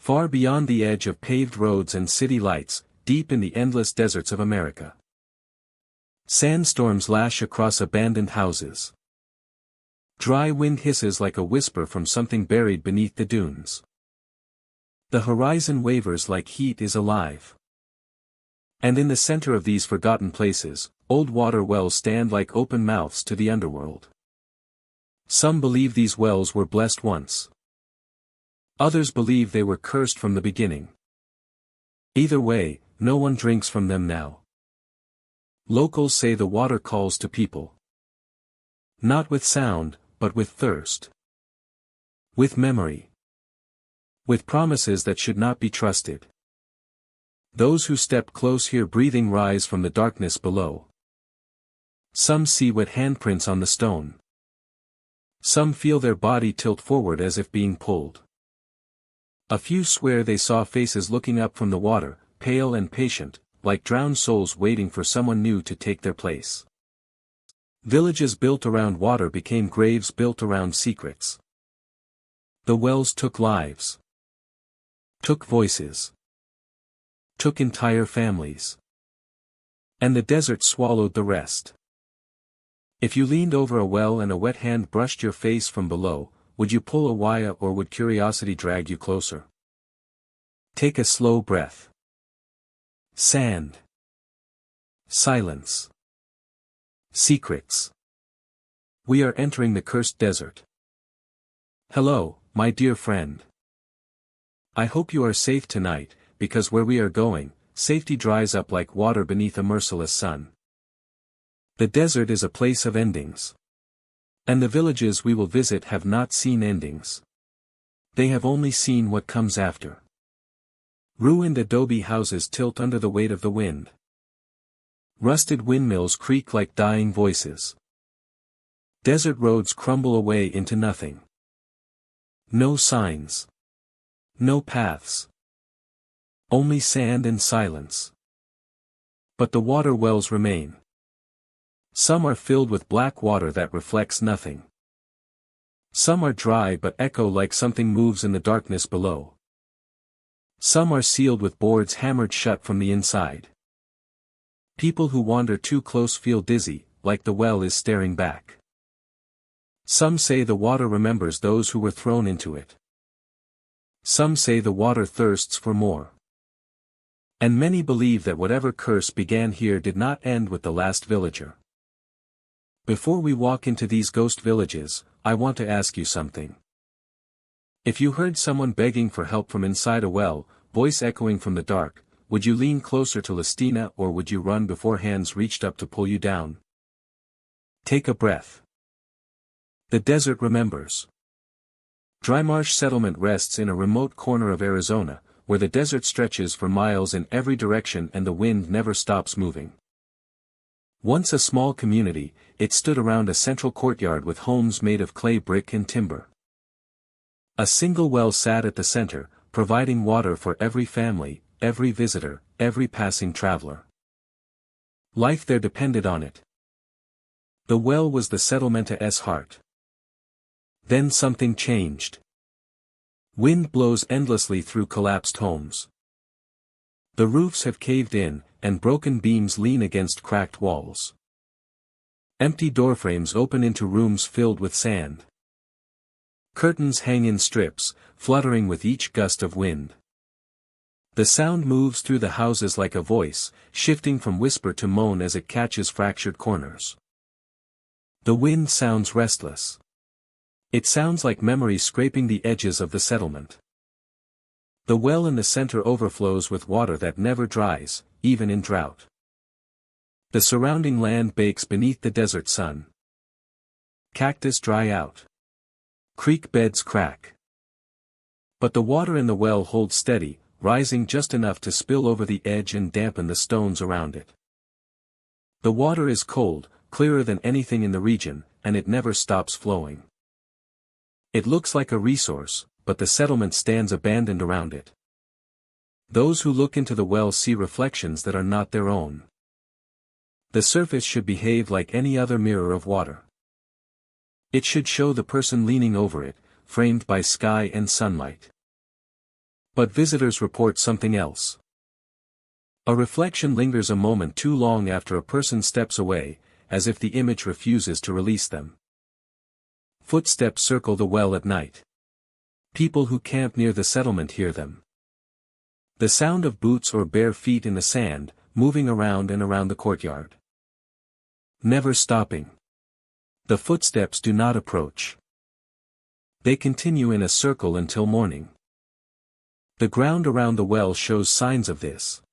Far beyond the edge of paved roads and city lights, deep in the endless deserts of America. Sandstorms lash across abandoned houses. Dry wind hisses like a whisper from something buried beneath the dunes. The horizon wavers like heat is alive. And in the center of these forgotten places, old water wells stand like open mouths to the underworld. Some believe these wells were blessed once. Others believe they were cursed from the beginning. Either way, no one drinks from them now. Locals say the water calls to people. Not with sound, but with thirst. With memory. With promises that should not be trusted. Those who step close hear breathing rise from the darkness below. Some see wet handprints on the stone. Some feel their body tilt forward as if being pulled. A few swear they saw faces looking up from the water, pale and patient, like drowned souls waiting for someone new to take their place. Villages built around water became graves built around secrets. The wells took lives. Took voices. Took entire families. And the desert swallowed the rest. If you leaned over a well and a wet hand brushed your face from below, would you pull a wire or would curiosity drag you closer? Take a slow breath. Sand. Silence. Secrets. We are entering the cursed desert. Hello, my dear friend. I hope you are safe tonight, because where we are going, safety dries up like water beneath a merciless sun. The desert is a place of endings. And the villages we will visit have not seen endings. They have only seen what comes after. Ruined adobe houses tilt under the weight of the wind. Rusted windmills creak like dying voices. Desert roads crumble away into nothing. No signs. No paths. Only sand and silence. But the water wells remain. Some are filled with black water that reflects nothing. Some are dry but echo like something moves in the darkness below. Some are sealed with boards hammered shut from the inside. People who wander too close feel dizzy, like the well is staring back. Some say the water remembers those who were thrown into it. Some say the water thirsts for more. And many believe that whatever curse began here did not end with the last villager. Before we walk into these ghost villages, I want to ask you something. If you heard someone begging for help from inside a well, voice echoing from the dark, would you lean closer to Listina or would you run before hands reached up to pull you down? Take a breath. The desert remembers. Drymarsh Settlement rests in a remote corner of Arizona, where the desert stretches for miles in every direction and the wind never stops moving. Once a small community, it stood around a central courtyard with homes made of clay brick and timber. A single well sat at the center, providing water for every family, every visitor, every passing traveler. Life there depended on it. The well was the settlement's heart. Then something changed. Wind blows endlessly through collapsed homes. The roofs have caved in, and broken beams lean against cracked walls. Empty doorframes open into rooms filled with sand. Curtains hang in strips, fluttering with each gust of wind. The sound moves through the houses like a voice, shifting from whisper to moan as it catches fractured corners. The wind sounds restless. It sounds like memory scraping the edges of the settlement. The well in the center overflows with water that never dries, even in drought. The surrounding land bakes beneath the desert sun. Cactus dry out. Creek beds crack. But the water in the well holds steady, rising just enough to spill over the edge and dampen the stones around it. The water is cold, clearer than anything in the region, and it never stops flowing. It looks like a resource, but the settlement stands abandoned around it. Those who look into the well see reflections that are not their own. The surface should behave like any other mirror of water. It should show the person leaning over it, framed by sky and sunlight. But visitors report something else. A reflection lingers a moment too long after a person steps away, as if the image refuses to release them. Footsteps circle the well at night. People who camp near the settlement hear them. The sound of boots or bare feet in the sand, moving around and around the courtyard. Never stopping. The footsteps do not approach. They continue in a circle until morning. The ground around the well shows signs of this.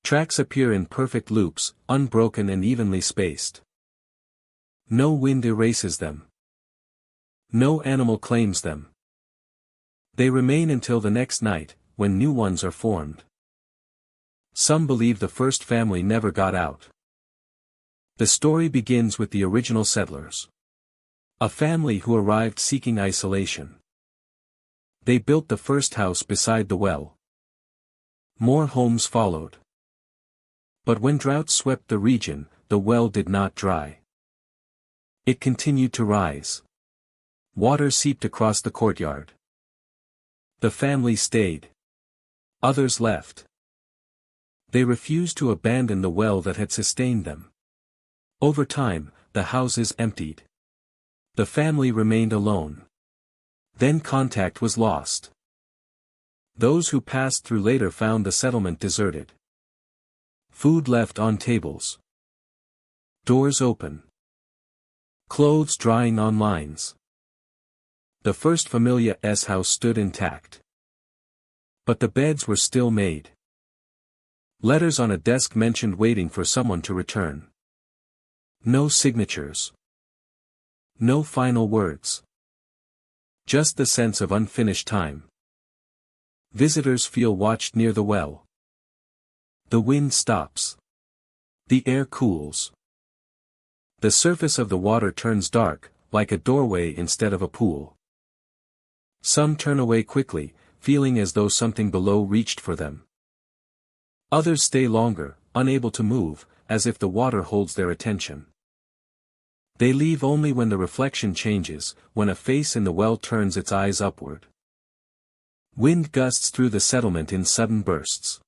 Tracks appear in perfect loops, unbroken and evenly spaced. No wind erases them. No animal claims them. They remain until the next night, when new ones are formed. Some believe the first family never got out. The story begins with the original settlers. A family who arrived seeking isolation. They built the first house beside the well. More homes followed. But when drought swept the region, the well did not dry. It continued to rise. Water seeped across the courtyard. The family stayed. Others left. They refused to abandon the well that had sustained them. Over time, the houses emptied. The family remained alone. Then contact was lost. Those who passed through later found the settlement deserted. Food left on tables. Doors open. Clothes drying on lines. The first familia's house stood intact. But the beds were still made. Letters on a desk mentioned waiting for someone to return. No signatures. No final words. Just the sense of unfinished time. Visitors feel watched near the well. The wind stops. The air cools. The surface of the water turns dark, like a doorway instead of a pool. Some turn away quickly, feeling as though something below reached for them. Others stay longer, unable to move, as if the water holds their attention. They leave only when the reflection changes, when a face in the well turns its eyes upward. Wind gusts through the settlement in sudden bursts.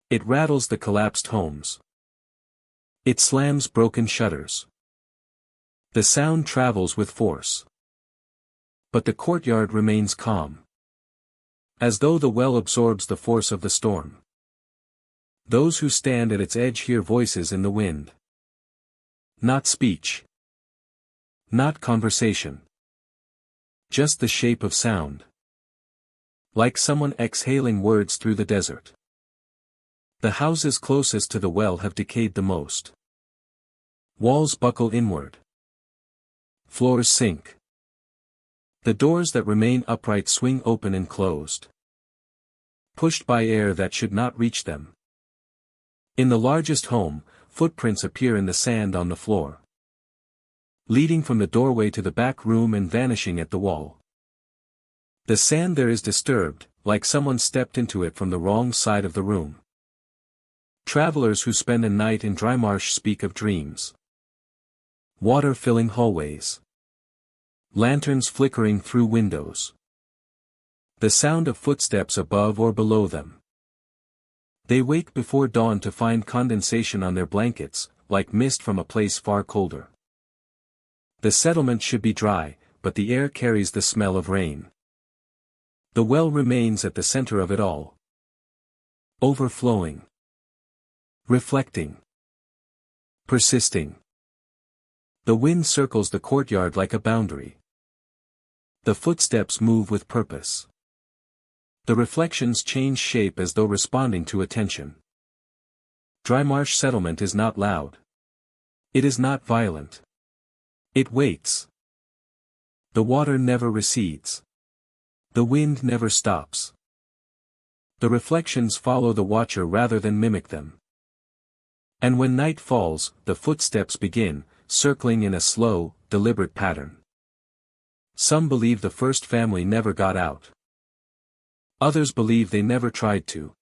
It rattles the collapsed homes. It slams broken shutters. The sound travels with force. But the courtyard remains calm. As though the well absorbs the force of the storm. Those who stand at its edge hear voices in the wind. Not speech. Not conversation. Just the shape of sound. Like someone exhaling words through the desert. The houses closest to the well have decayed the most. Walls buckle inward. Floors sink. The doors that remain upright swing open and closed. Pushed by air that should not reach them. In the largest home, footprints appear in the sand on the floor. Leading from the doorway to the back room and vanishing at the wall. The sand there is disturbed, like someone stepped into it from the wrong side of the room. Travelers who spend a night in Drymarsh speak of dreams. Water filling hallways. Lanterns flickering through windows. The sound of footsteps above or below them. They wake before dawn to find condensation on their blankets, like mist from a place far colder. The settlement should be dry, but the air carries the smell of rain. The well remains at the center of it all. Overflowing. Reflecting. Persisting. The wind circles the courtyard like a boundary. The footsteps move with purpose. The reflections change shape as though responding to attention. Drymarsh settlement is not loud. It is not violent. It waits. The water never recedes. The wind never stops. The reflections follow the watcher rather than mimic them. And when night falls, the footsteps begin, circling in a slow, deliberate pattern. Some believe the first family never got out. Others believe they never tried to.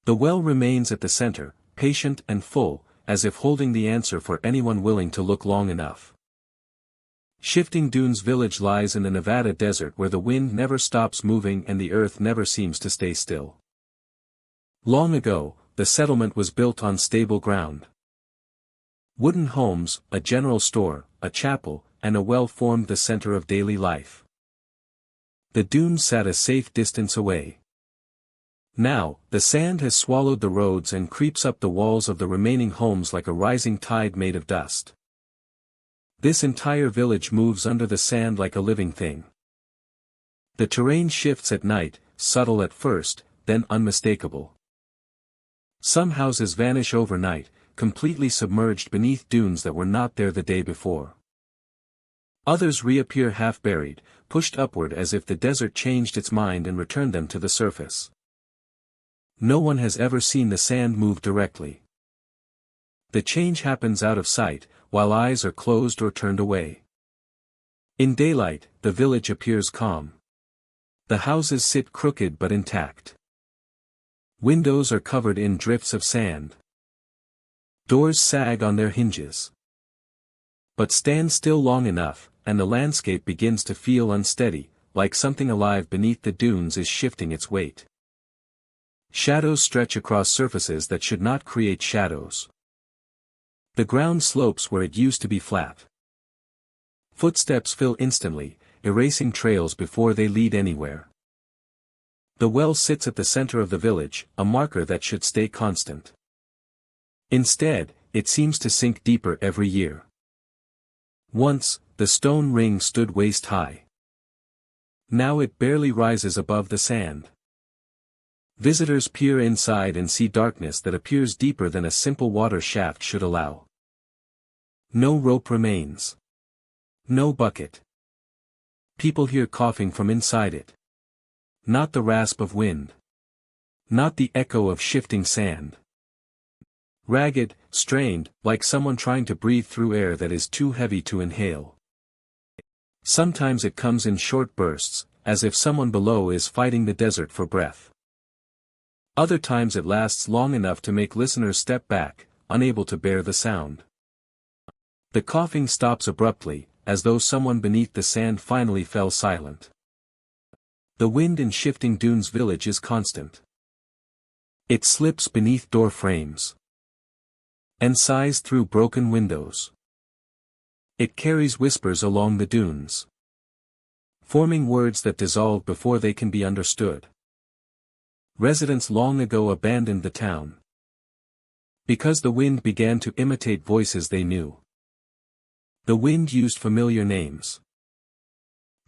The well remains at the center, patient and full, as if holding the answer for anyone willing to look long enough. Shifting Dunes Village lies in the Nevada desert where the wind never stops moving and the earth never seems to stay still. Long ago, the settlement was built on stable ground. Wooden homes, a general store, a chapel, and a well formed the center of daily life. The dunes sat a safe distance away. Now, the sand has swallowed the roads and creeps up the walls of the remaining homes like a rising tide made of dust. This entire village moves under the sand like a living thing. The terrain shifts at night, subtle at first, then unmistakable. Some houses vanish overnight, completely submerged beneath dunes that were not there the day before. Others reappear half-buried, pushed upward as if the desert changed its mind and returned them to the surface. No one has ever seen the sand move directly. The change happens out of sight, while eyes are closed or turned away. In daylight, the village appears calm. The houses sit crooked but intact. Windows are covered in drifts of sand. Doors sag on their hinges. But stand still long enough, and the landscape begins to feel unsteady, like something alive beneath the dunes is shifting its weight. Shadows stretch across surfaces that should not create shadows. The ground slopes where it used to be flat. Footsteps fill instantly, erasing trails before they lead anywhere. The well sits at the center of the village, a marker that should stay constant. Instead, it seems to sink deeper every year. Once, the stone ring stood waist high. Now it barely rises above the sand. Visitors peer inside and see darkness that appears deeper than a simple water shaft should allow. No rope remains. No bucket. People hear coughing from inside it. Not the rasp of wind. Not the echo of shifting sand. Ragged, strained, like someone trying to breathe through air that is too heavy to inhale. Sometimes it comes in short bursts, as if someone below is fighting the desert for breath. Other times it lasts long enough to make listeners step back, unable to bear the sound. The coughing stops abruptly, as though someone beneath the sand finally fell silent. The wind in Shifting Dunes Village is constant. It slips beneath door frames. And sighs through broken windows. It carries whispers along the dunes, forming words that dissolve before they can be understood. Residents long ago abandoned the town, because the wind began to imitate voices they knew. The wind used familiar names.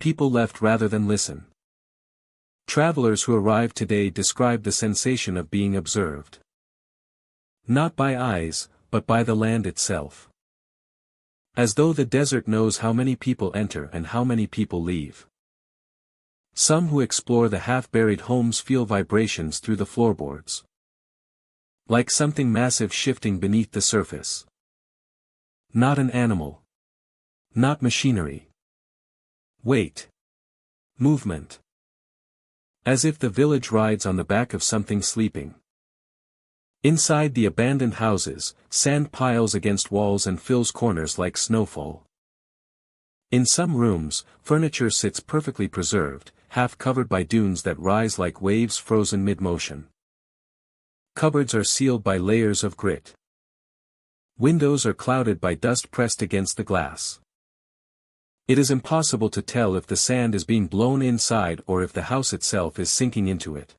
People left rather than listen. Travelers who arrive today describe the sensation of being observed. Not by eyes, but by the land itself. As though the desert knows how many people enter and how many people leave. Some who explore the half-buried homes feel vibrations through the floorboards. Like something massive shifting beneath the surface. Not an animal. Not machinery. Weight. Movement. As if the village rides on the back of something sleeping. Inside the abandoned houses, sand piles against walls and fills corners like snowfall. In some rooms, furniture sits perfectly preserved, half covered by dunes that rise like waves frozen mid-motion. Cupboards are sealed by layers of grit. Windows are clouded by dust pressed against the glass. It is impossible to tell if the sand is being blown inside or if the house itself is sinking into it.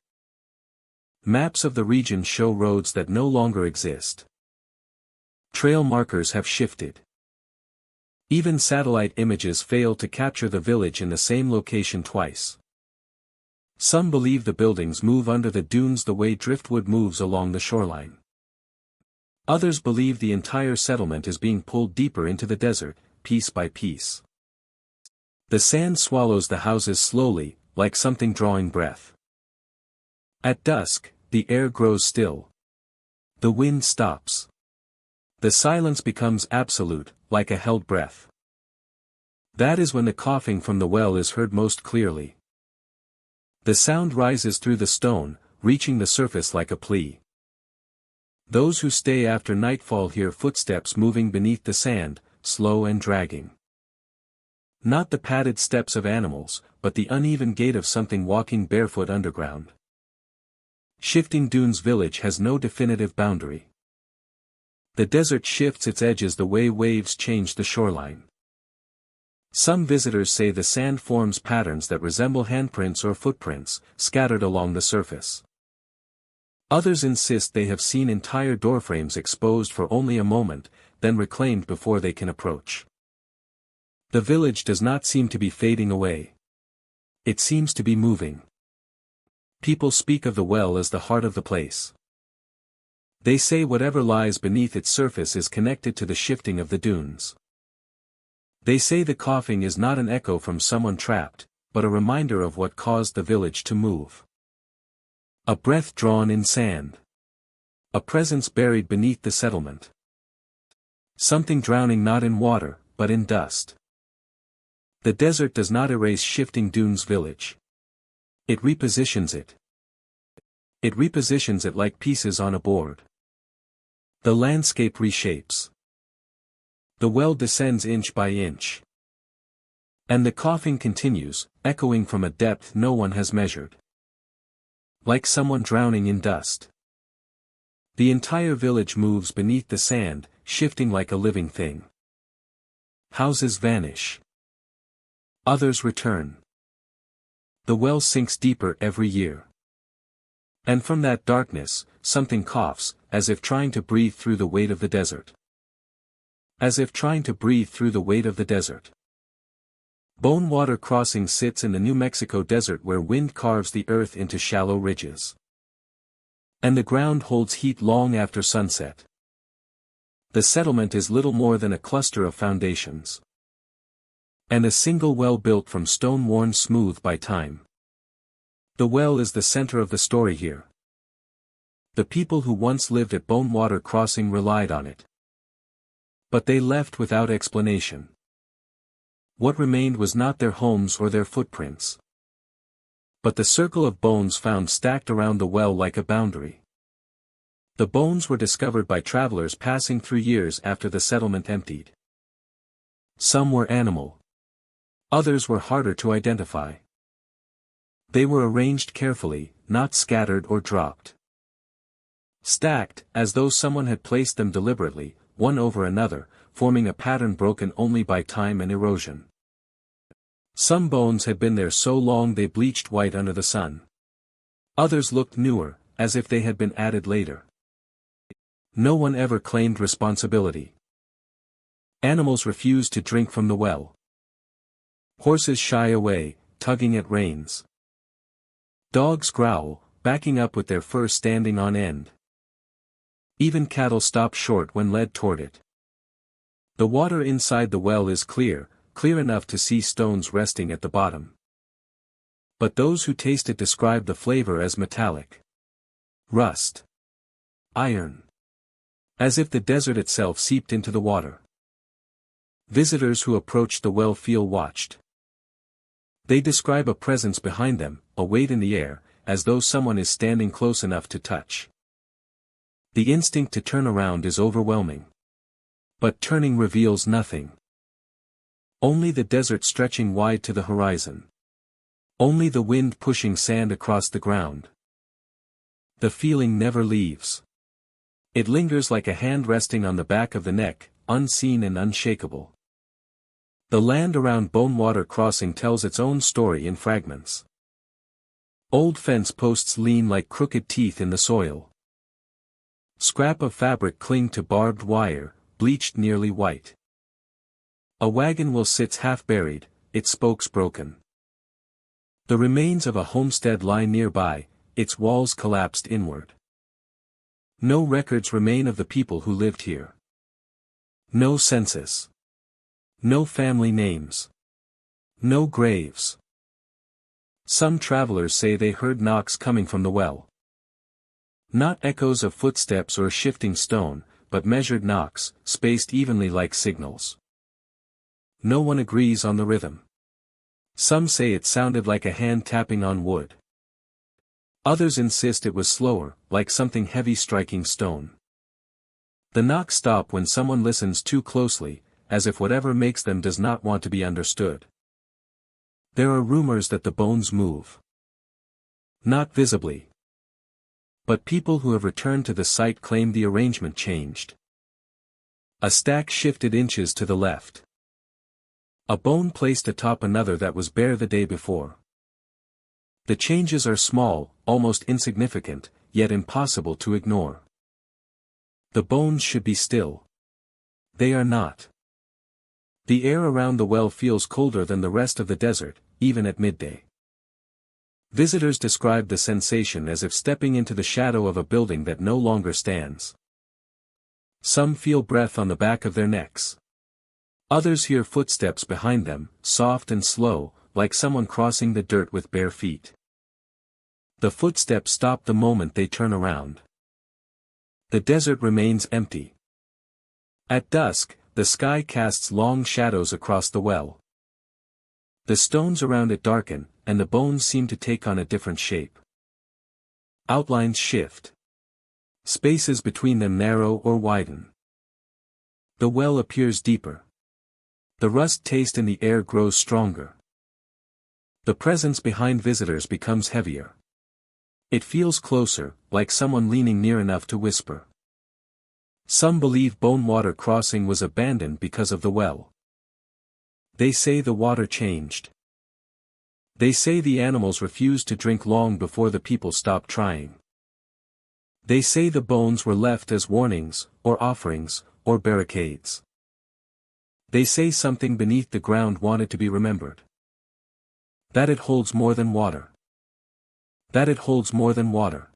Maps of the region show roads that no longer exist. Trail markers have shifted. Even satellite images fail to capture the village in the same location twice. Some believe the buildings move under the dunes the way driftwood moves along the shoreline. Others believe the entire settlement is being pulled deeper into the desert, piece by piece. The sand swallows the houses slowly, like something drawing breath. At dusk, the air grows still. The wind stops. The silence becomes absolute, like a held breath. That is when the coughing from the well is heard most clearly. The sound rises through the stone, reaching the surface like a plea. Those who stay after nightfall hear footsteps moving beneath the sand, slow and dragging. Not the padded steps of animals, but the uneven gait of something walking barefoot underground. Shifting Dunes Village has no definitive boundary. The desert shifts its edges the way waves change the shoreline. Some visitors say the sand forms patterns that resemble handprints or footprints, scattered along the surface. Others insist they have seen entire doorframes exposed for only a moment, then reclaimed before they can approach. The village does not seem to be fading away. It seems to be moving. People speak of the well as the heart of the place. They say whatever lies beneath its surface is connected to the shifting of the dunes. They say the coughing is not an echo from someone trapped, but a reminder of what caused the village to move. A breath drawn in sand. A presence buried beneath the settlement. Something drowning not in water, but in dust. The desert does not erase Shifting Dunes Village. It repositions it. It repositions it like pieces on a board. The landscape reshapes. The well descends inch by inch. And the coughing continues, echoing from a depth no one has measured. Like someone drowning in dust. The entire village moves beneath the sand, shifting like a living thing. Houses vanish. Others return. The well sinks deeper every year. And from that darkness, something coughs, as if trying to breathe through the weight of the desert. As if trying to breathe through the weight of the desert. Bone Water Crossing sits in the New Mexico desert where wind carves the earth into shallow ridges. And the ground holds heat long after sunset. The settlement is little more than a cluster of foundations. And a single well built from stone worn smooth by time. The well is the center of the story here. The people who once lived at Bone Water Crossing relied on it. But they left without explanation. What remained was not their homes or their footprints. But the circle of bones found stacked around the well like a boundary. The bones were discovered by travelers passing through years after the settlement emptied. Some were animal. Others were harder to identify. They were arranged carefully, not scattered or dropped. Stacked, as though someone had placed them deliberately, one over another, forming a pattern broken only by time and erosion. Some bones had been there so long they bleached white under the sun. Others looked newer, as if they had been added later. No one ever claimed responsibility. Animals refused to drink from the well. Horses shy away, tugging at reins. Dogs growl, backing up with their fur standing on end. Even cattle stop short when led toward it. The water inside the well is clear, clear enough to see stones resting at the bottom. But those who taste it describe the flavor as metallic. Rust. Iron. As if the desert itself seeped into the water. Visitors who approach the well feel watched. They describe a presence behind them, a weight in the air, as though someone is standing close enough to touch. The instinct to turn around is overwhelming. But turning reveals nothing. Only the desert stretching wide to the horizon. Only the wind pushing sand across the ground. The feeling never leaves. It lingers like a hand resting on the back of the neck, unseen and unshakable. The land around Bone Water Crossing tells its own story in fragments. Old fence posts lean like crooked teeth in the soil. Scrap of fabric cling to barbed wire, bleached nearly white. A wagon wheel sits half buried, its spokes broken. The remains of a homestead lie nearby, its walls collapsed inward. No records remain of the people who lived here. No census. No family names. No graves. Some travelers say they heard knocks coming from the well. Not echoes of footsteps or shifting stone, but measured knocks, spaced evenly like signals. No one agrees on the rhythm. Some say it sounded like a hand tapping on wood. Others insist it was slower, like something heavy striking stone. The knocks stop when someone listens too closely, as if whatever makes them does not want to be understood. There are rumors that the bones move. Not visibly. But people who have returned to the site claim the arrangement changed. A stack shifted inches to the left. A bone placed atop another that was bare the day before. The changes are small, almost insignificant, yet impossible to ignore. The bones should be still. They are not. The air around the well feels colder than the rest of the desert, even at midday. Visitors describe the sensation as if stepping into the shadow of a building that no longer stands. Some feel breath on the back of their necks. Others hear footsteps behind them, soft and slow, like someone crossing the dirt with bare feet. The footsteps stop the moment they turn around. The desert remains empty. At dusk, the sky casts long shadows across the well. The stones around it darken, and the bones seem to take on a different shape. Outlines shift. Spaces between them narrow or widen. The well appears deeper. The rust taste in the air grows stronger. The presence behind visitors becomes heavier. It feels closer, like someone leaning near enough to whisper. Some believe bone water crossing was abandoned because of the well. They say the water changed. They say the animals refused to drink long before the people stopped trying. They say the bones were left as warnings, or offerings, or barricades. They say something beneath the ground wanted to be remembered. That it holds more than water. That it holds more than water.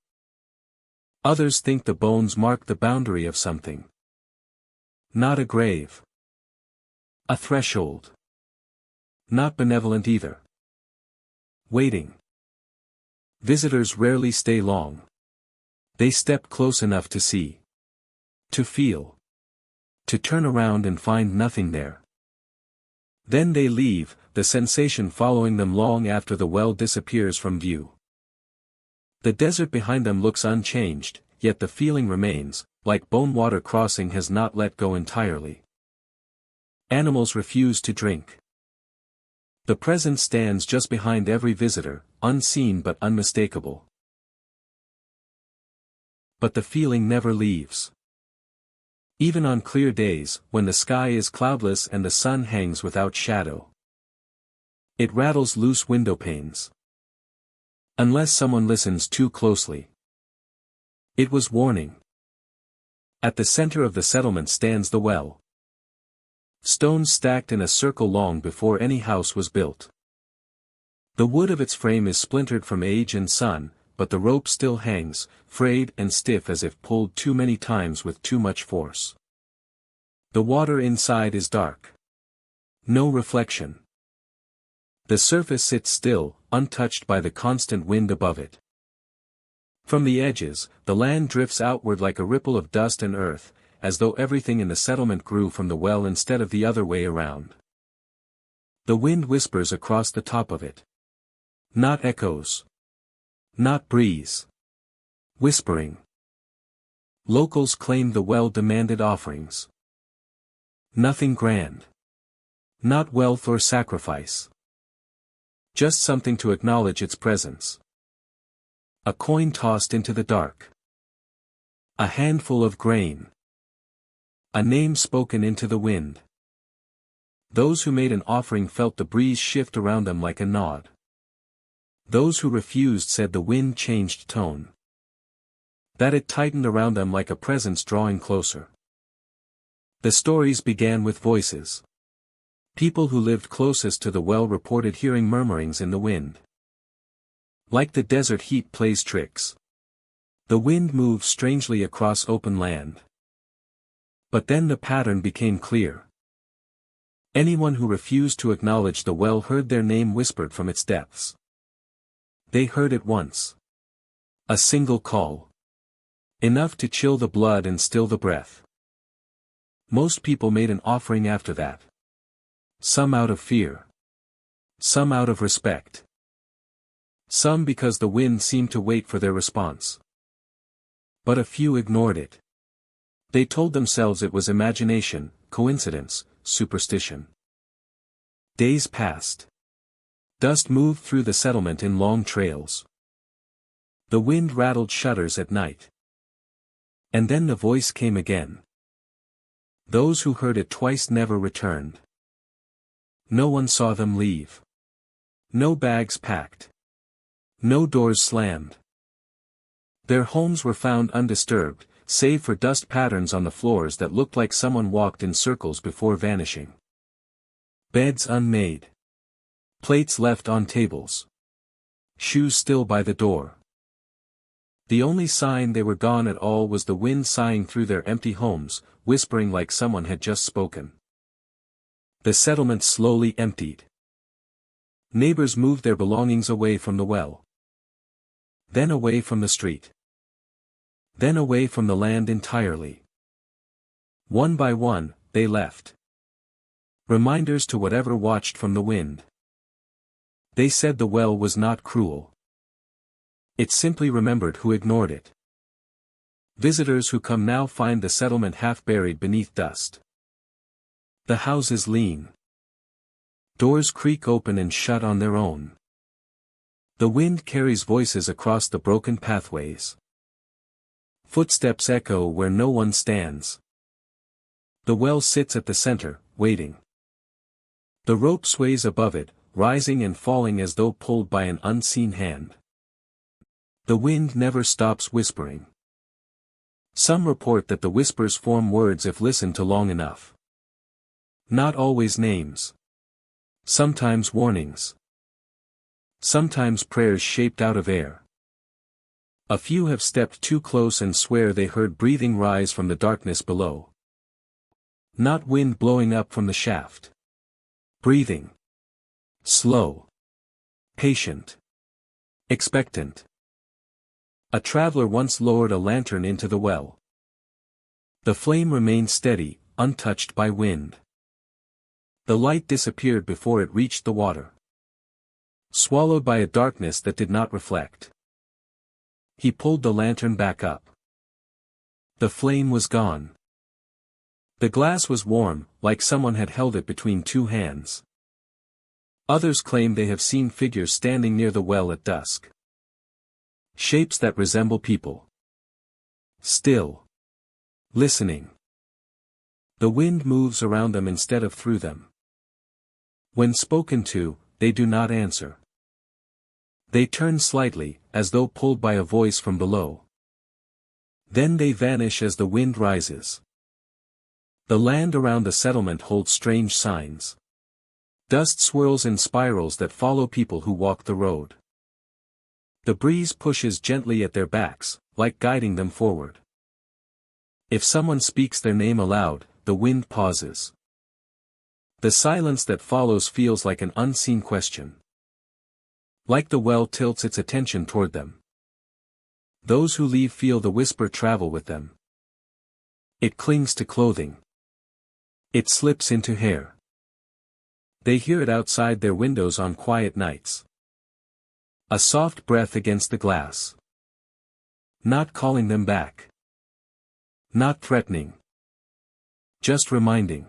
Others think the bones mark the boundary of something. Not a grave. A threshold. Not benevolent either. Waiting. Visitors rarely stay long. They step close enough to see. To feel. To turn around and find nothing there. Then they leave, the sensation following them long after the well disappears from view. The desert behind them looks unchanged, yet the feeling remains, like bone water crossing has not let go entirely. Animals refuse to drink. The presence stands just behind every visitor, unseen but unmistakable. But the feeling never leaves. Even on clear days, when the sky is cloudless and the sun hangs without shadow. It rattles loose window panes. Unless someone listens too closely. It was warning. At the center of the settlement stands the well. Stones stacked in a circle long before any house was built. The wood of its frame is splintered from age and sun, but the rope still hangs, frayed and stiff as if pulled too many times with too much force. The water inside is dark. No reflection. The surface sits still, untouched by the constant wind above it. From the edges, the land drifts outward like a ripple of dust and earth, as though everything in the settlement grew from the well instead of the other way around. The wind whispers across the top of it. Not echoes. Not breeze. Whispering. Locals claim the well demanded offerings. Nothing grand. Not wealth or sacrifice. Just something to acknowledge its presence. A coin tossed into the dark. A handful of grain. A name spoken into the wind. Those who made an offering felt the breeze shift around them like a nod. Those who refused said the wind changed tone. That it tightened around them like a presence drawing closer. The stories began with voices. People who lived closest to the well reported hearing murmurings in the wind. Like the desert heat plays tricks. The wind moves strangely across open land. But then the pattern became clear. Anyone who refused to acknowledge the well heard their name whispered from its depths. They heard it once. A single call. Enough to chill the blood and still the breath. Most people made an offering after that. Some out of fear. Some out of respect. Some because the wind seemed to wait for their response. But a few ignored it. They told themselves it was imagination, coincidence, superstition. Days passed. Dust moved through the settlement in long trails. The wind rattled shutters at night. And then the voice came again. Those who heard it twice never returned. No one saw them leave. No bags packed. No doors slammed. Their homes were found undisturbed, save for dust patterns on the floors that looked like someone walked in circles before vanishing. Beds unmade. Plates left on tables. Shoes still by the door. The only sign they were gone at all was the wind sighing through their empty homes, whispering like someone had just spoken. The settlement slowly emptied. Neighbors moved their belongings away from the well. Then away from the street. Then away from the land entirely. One by one, they left. Reminders to whatever watched from the wind. They said the well was not cruel. It simply remembered who ignored it. Visitors who come now find the settlement half buried beneath dust. The houses lean. Doors creak open and shut on their own. The wind carries voices across the broken pathways. Footsteps echo where no one stands. The well sits at the center, waiting. The rope sways above it, rising and falling as though pulled by an unseen hand. The wind never stops whispering. Some report that the whispers form words if listened to long enough. Not always names. Sometimes warnings. Sometimes prayers shaped out of air. A few have stepped too close and swear they heard breathing rise from the darkness below. Not wind blowing up from the shaft. Breathing. Slow. Patient. Expectant. A traveler once lowered a lantern into the well. The flame remained steady, untouched by wind. The light disappeared before it reached the water. Swallowed by a darkness that did not reflect. He pulled the lantern back up. The flame was gone. The glass was warm, like someone had held it between two hands. Others claim they have seen figures standing near the well at dusk. Shapes that resemble people. Still. Listening. The wind moves around them instead of through them. When spoken to, they do not answer. They turn slightly, as though pulled by a voice from below. Then they vanish as the wind rises. The land around the settlement holds strange signs. Dust swirls in spirals that follow people who walk the road. The breeze pushes gently at their backs, like guiding them forward. If someone speaks their name aloud, the wind pauses. The silence that follows feels like an unseen question. Like the well tilts its attention toward them. Those who leave feel the whisper travel with them. It clings to clothing. It slips into hair. They hear it outside their windows on quiet nights. A soft breath against the glass. Not calling them back. Not threatening. Just reminding.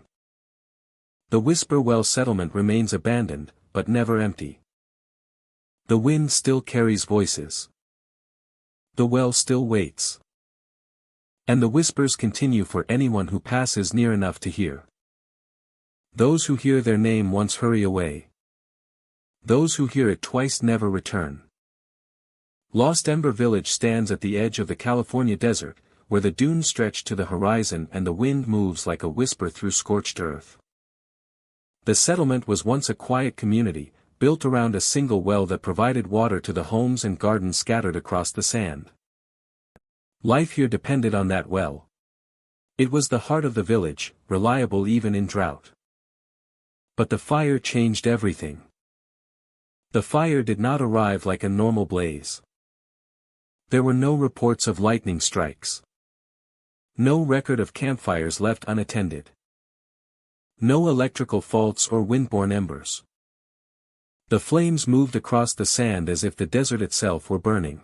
The Whisper Well settlement remains abandoned, but never empty. The wind still carries voices. The well still waits. And the whispers continue for anyone who passes near enough to hear. Those who hear their name once hurry away. Those who hear it twice never return. Lost Ember Village stands at the edge of the California desert, where the dunes stretch to the horizon and the wind moves like a whisper through scorched earth. The settlement was once a quiet community, built around a single well that provided water to the homes and gardens scattered across the sand. Life here depended on that well. It was the heart of the village, reliable even in drought. But the fire changed everything. The fire did not arrive like a normal blaze. There were no reports of lightning strikes. No record of campfires left unattended. No electrical faults or windborne embers. The flames moved across the sand as if the desert itself were burning.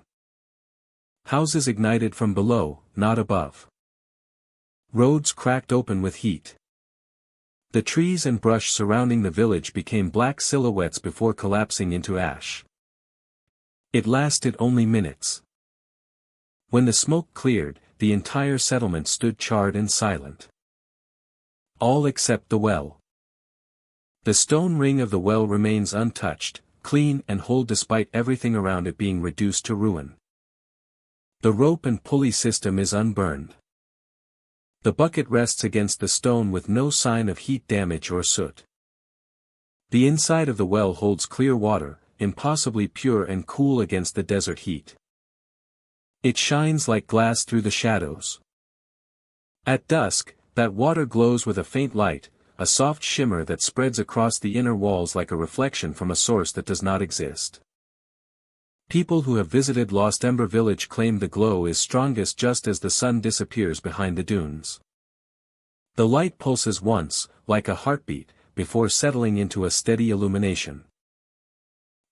Houses ignited from below, not above. Roads cracked open with heat. The trees and brush surrounding the village became black silhouettes before collapsing into ash. It lasted only minutes. When the smoke cleared, the entire settlement stood charred and silent. All except the well. The stone ring of the well remains untouched, clean and whole despite everything around it being reduced to ruin. The rope and pulley system is unburned. The bucket rests against the stone with no sign of heat damage or soot. The inside of the well holds clear water, impossibly pure and cool against the desert heat. It shines like glass through the shadows. At dusk, that water glows with a faint light, a soft shimmer that spreads across the inner walls like a reflection from a source that does not exist. People who have visited Lost Ember Village claim the glow is strongest just as the sun disappears behind the dunes. The light pulses once, like a heartbeat, before settling into a steady illumination.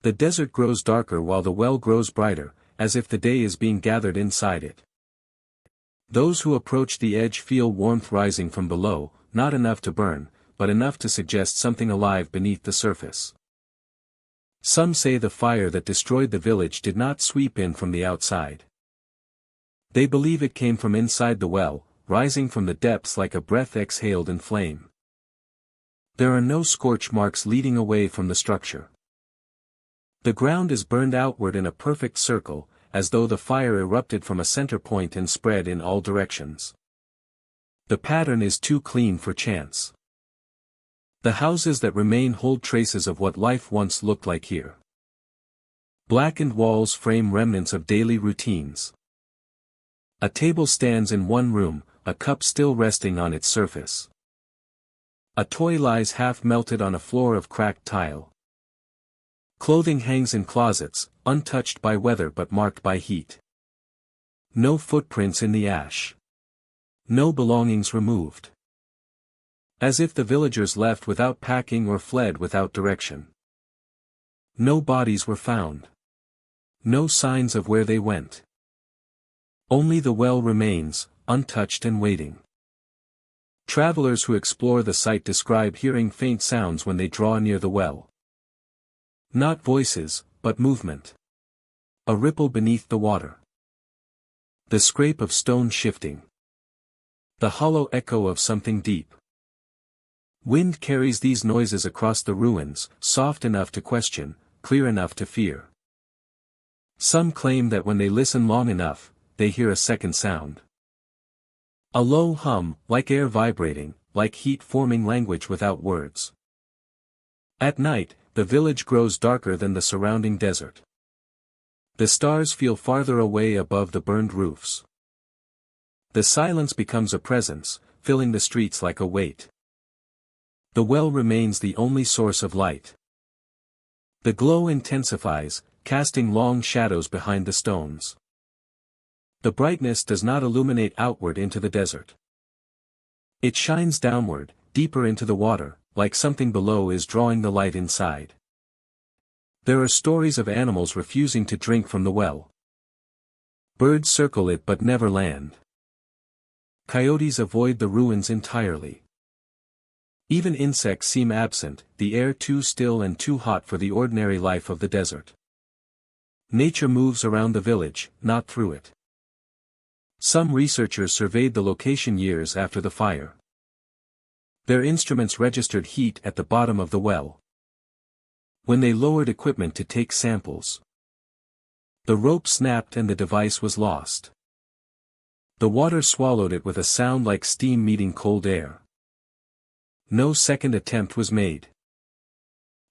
The desert grows darker while the well grows brighter, as if the day is being gathered inside it. Those who approach the edge feel warmth rising from below, not enough to burn, but enough to suggest something alive beneath the surface. Some say the fire that destroyed the village did not sweep in from the outside. They believe it came from inside the well, rising from the depths like a breath exhaled in flame. There are no scorch marks leading away from the structure. The ground is burned outward in a perfect circle, as though the fire erupted from a center point and spread in all directions. The pattern is too clean for chance. The houses that remain hold traces of what life once looked like here. Blackened walls frame remnants of daily routines. A table stands in one room, a cup still resting on its surface. A toy lies half melted on a floor of cracked tile. Clothing hangs in closets, untouched by weather but marked by heat. No footprints in the ash. No belongings removed. As if the villagers left without packing or fled without direction. No bodies were found. No signs of where they went. Only the well remains, untouched and waiting. Travelers who explore the site describe hearing faint sounds when they draw near the well. Not voices, but movement. A ripple beneath the water. The scrape of stone shifting. The hollow echo of something deep. Wind carries these noises across the ruins, soft enough to question, clear enough to fear. Some claim that when they listen long enough, they hear a second sound. A low hum, like air vibrating, like heat forming language without words. At night, the village grows darker than the surrounding desert. The stars feel farther away above the burned roofs. The silence becomes a presence, filling the streets like a weight. The well remains the only source of light. The glow intensifies, casting long shadows behind the stones. The brightness does not illuminate outward into the desert. It shines downward, deeper into the water, like something below is drawing the light inside. There are stories of animals refusing to drink from the well. Birds circle it but never land. Coyotes avoid the ruins entirely. Even insects seem absent, the air too still and too hot for the ordinary life of the desert. Nature moves around the village, not through it. Some researchers surveyed the location years after the fire. Their instruments registered heat at the bottom of the well. When they lowered equipment to take samples, the rope snapped and the device was lost. The water swallowed it with a sound like steam meeting cold air. No second attempt was made.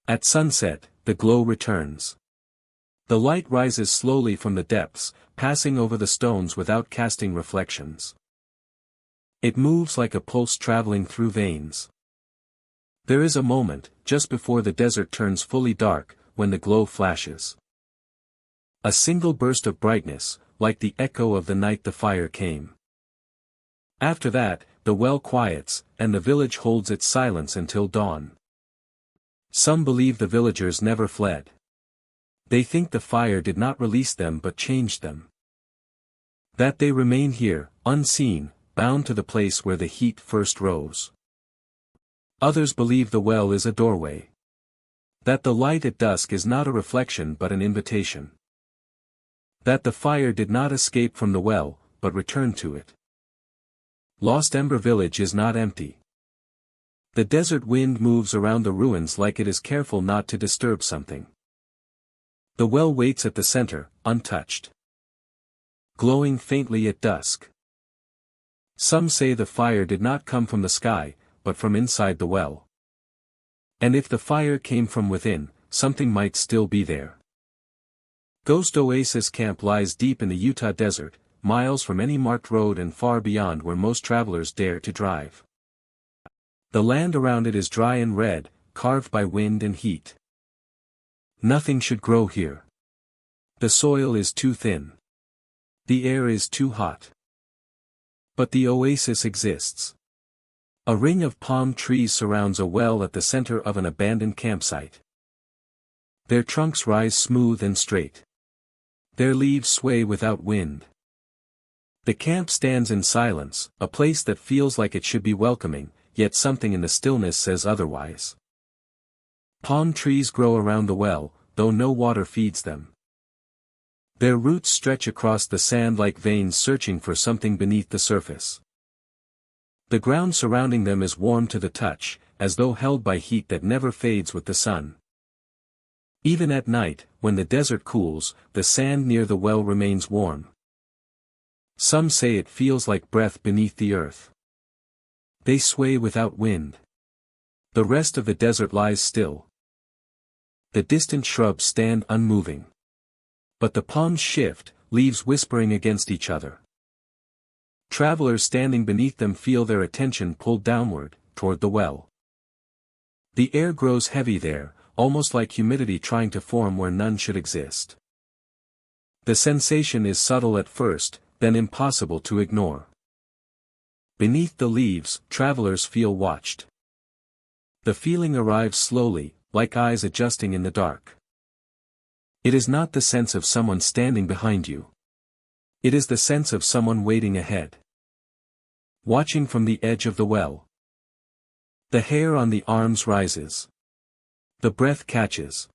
At sunset, the glow returns. The light rises slowly from the depths, passing over the stones without casting reflections. It moves like a pulse traveling through veins. There is a moment, just before the desert turns fully dark, when the glow flashes. A single burst of brightness, like the echo of the night the fire came. After that, the well quiets, and the village holds its silence until dawn. Some believe the villagers never fled. They think the fire did not release them but changed them. That they remain here, unseen, bound to the place where the heat first rose. Others believe the well is a doorway. That the light at dusk is not a reflection but an invitation. That the fire did not escape from the well, but returned to it. Lost Ember Village is not empty. The desert wind moves around the ruins like it is careful not to disturb something. The well waits at the center, untouched. Glowing faintly at dusk. Some say the fire did not come from the sky, but from inside the well. And if the fire came from within, something might still be there. Ghost Oasis Camp lies deep in the Utah desert, miles from any marked road and far beyond where most travelers dare to drive. The land around it is dry and red, carved by wind and heat. Nothing should grow here. The soil is too thin. The air is too hot. But the oasis exists. A ring of palm trees surrounds a well at the center of an abandoned campsite. Their trunks rise smooth and straight. Their leaves sway without wind. The camp stands in silence, a place that feels like it should be welcoming, yet something in the stillness says otherwise. Palm trees grow around the well, though no water feeds them. Their roots stretch across the sand like veins searching for something beneath the surface. The ground surrounding them is warm to the touch, as though held by heat that never fades with the sun. Even at night, when the desert cools, the sand near the well remains warm. Some say it feels like breath beneath the earth. They sway without wind. The rest of the desert lies still. The distant shrubs stand unmoving. But the palms shift, leaves whispering against each other. Travelers standing beneath them feel their attention pulled downward, toward the well. The air grows heavy there, almost like humidity trying to form where none should exist. The sensation is subtle at first, then impossible to ignore. Beneath the leaves, travelers feel watched. The feeling arrives slowly, like eyes adjusting in the dark. It is not the sense of someone standing behind you. It is the sense of someone waiting ahead. Watching from the edge of the well. The hair on the arms rises. The breath catches.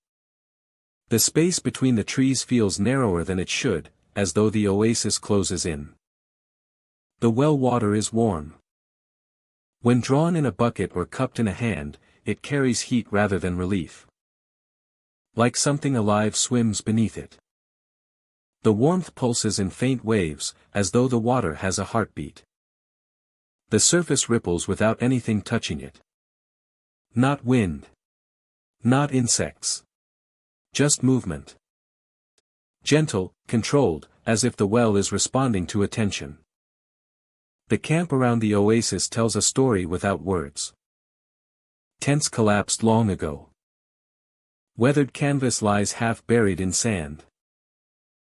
The space between the trees feels narrower than it should, as though the oasis closes in. The well water is warm. When drawn in a bucket or cupped in a hand, it carries heat rather than relief. Like something alive swims beneath it. The warmth pulses in faint waves, as though the water has a heartbeat. The surface ripples without anything touching it. Not wind. Not insects. Just movement. Gentle, controlled, as if the well is responding to attention. The camp around the oasis tells a story without words. Tents collapsed long ago. Weathered canvas lies half buried in sand.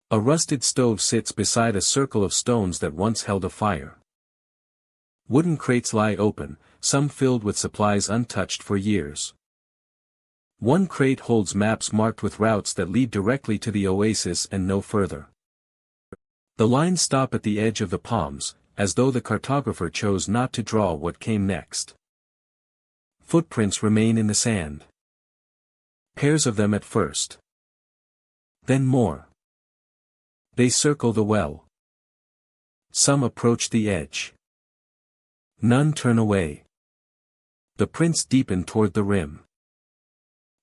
A rusted stove sits beside a circle of stones that once held a fire. Wooden crates lie open, some filled with supplies untouched for years. One crate holds maps marked with routes that lead directly to the oasis and no further. The lines stop at the edge of the palms, as though the cartographer chose not to draw what came next. Footprints remain in the sand. Pairs of them at first. Then more. They circle the well. Some approach the edge. None turn away. The prints deepen toward the rim.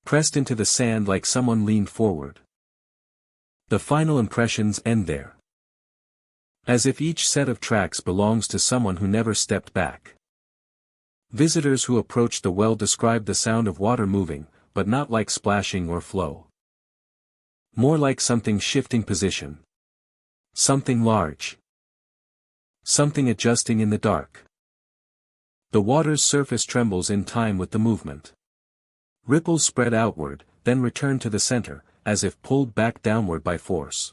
Pressed into the sand like someone leaned forward. The final impressions end there. As if each set of tracks belongs to someone who never stepped back. Visitors who approach the well describe the sound of water moving, but not like splashing or flow. More like something shifting position. Something large. Something adjusting in the dark. The water's surface trembles in time with the movement. Ripples spread outward, then return to the center, as if pulled back downward by force.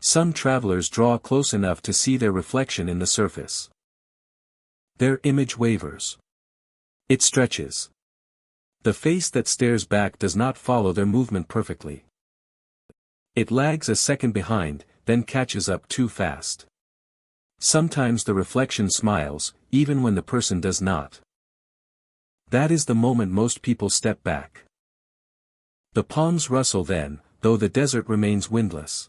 Some travelers draw close enough to see their reflection in the surface. Their image wavers. It stretches. The face that stares back does not follow their movement perfectly. It lags a second behind, then catches up too fast. Sometimes the reflection smiles, even when the person does not. That is the moment most people step back. The palms rustle then, though the desert remains windless.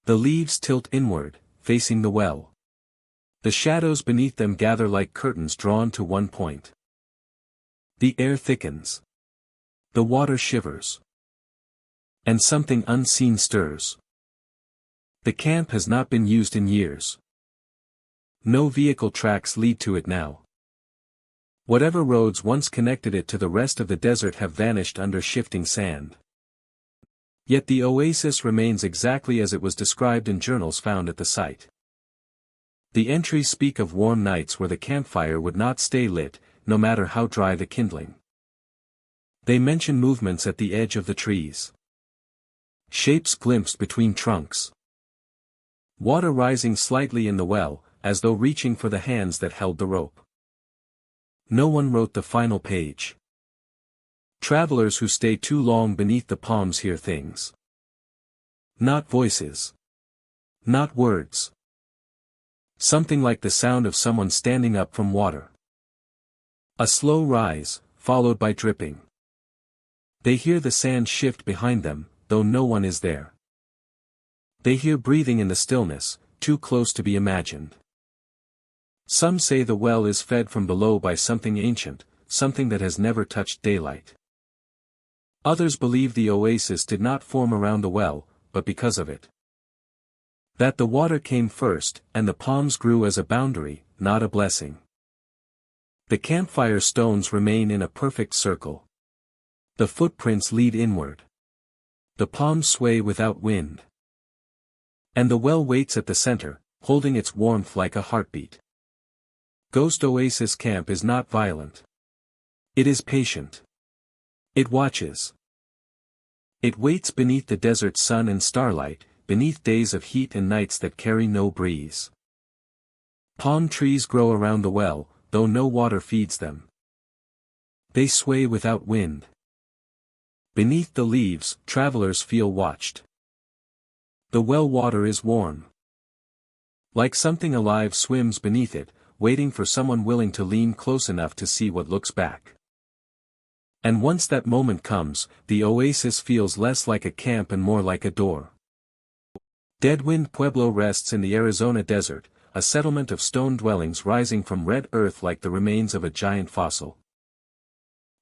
The leaves tilt inward, facing the well. The shadows beneath them gather like curtains drawn to one point. The air thickens. The water shivers. And something unseen stirs. The camp has not been used in years. No vehicle tracks lead to it now. Whatever roads once connected it to the rest of the desert have vanished under shifting sand. Yet the oasis remains exactly as it was described in journals found at the site. The entries speak of warm nights where the campfire would not stay lit, no matter how dry the kindling. They mention movements at the edge of the trees. Shapes glimpsed between trunks. Water rising slightly in the well, as though reaching for the hands that held the rope. No one wrote the final page. Travelers who stay too long beneath the palms hear things. Not voices. Not words. Something like the sound of someone standing up from water. A slow rise, followed by dripping. They hear the sand shift behind them, though no one is there. They hear breathing in the stillness, too close to be imagined. Some say the well is fed from below by something ancient, something that has never touched daylight. Others believe the oasis did not form around the well, but because of it. That the water came first, and the palms grew as a boundary, not a blessing. The campfire stones remain in a perfect circle. The footprints lead inward. The palms sway without wind. And the well waits at the center, holding its warmth like a heartbeat. Ghost Oasis Camp is not violent. It is patient. It watches. It waits beneath the desert sun and starlight, beneath days of heat and nights that carry no breeze. Palm trees grow around the well, though no water feeds them. They sway without wind. Beneath the leaves, travelers feel watched. The well water is warm. Like something alive swims beneath it, waiting for someone willing to lean close enough to see what looks back. And once that moment comes, the oasis feels less like a camp and more like a door. Deadwind Pueblo rests in the Arizona desert, a settlement of stone dwellings rising from red earth like the remains of a giant fossil.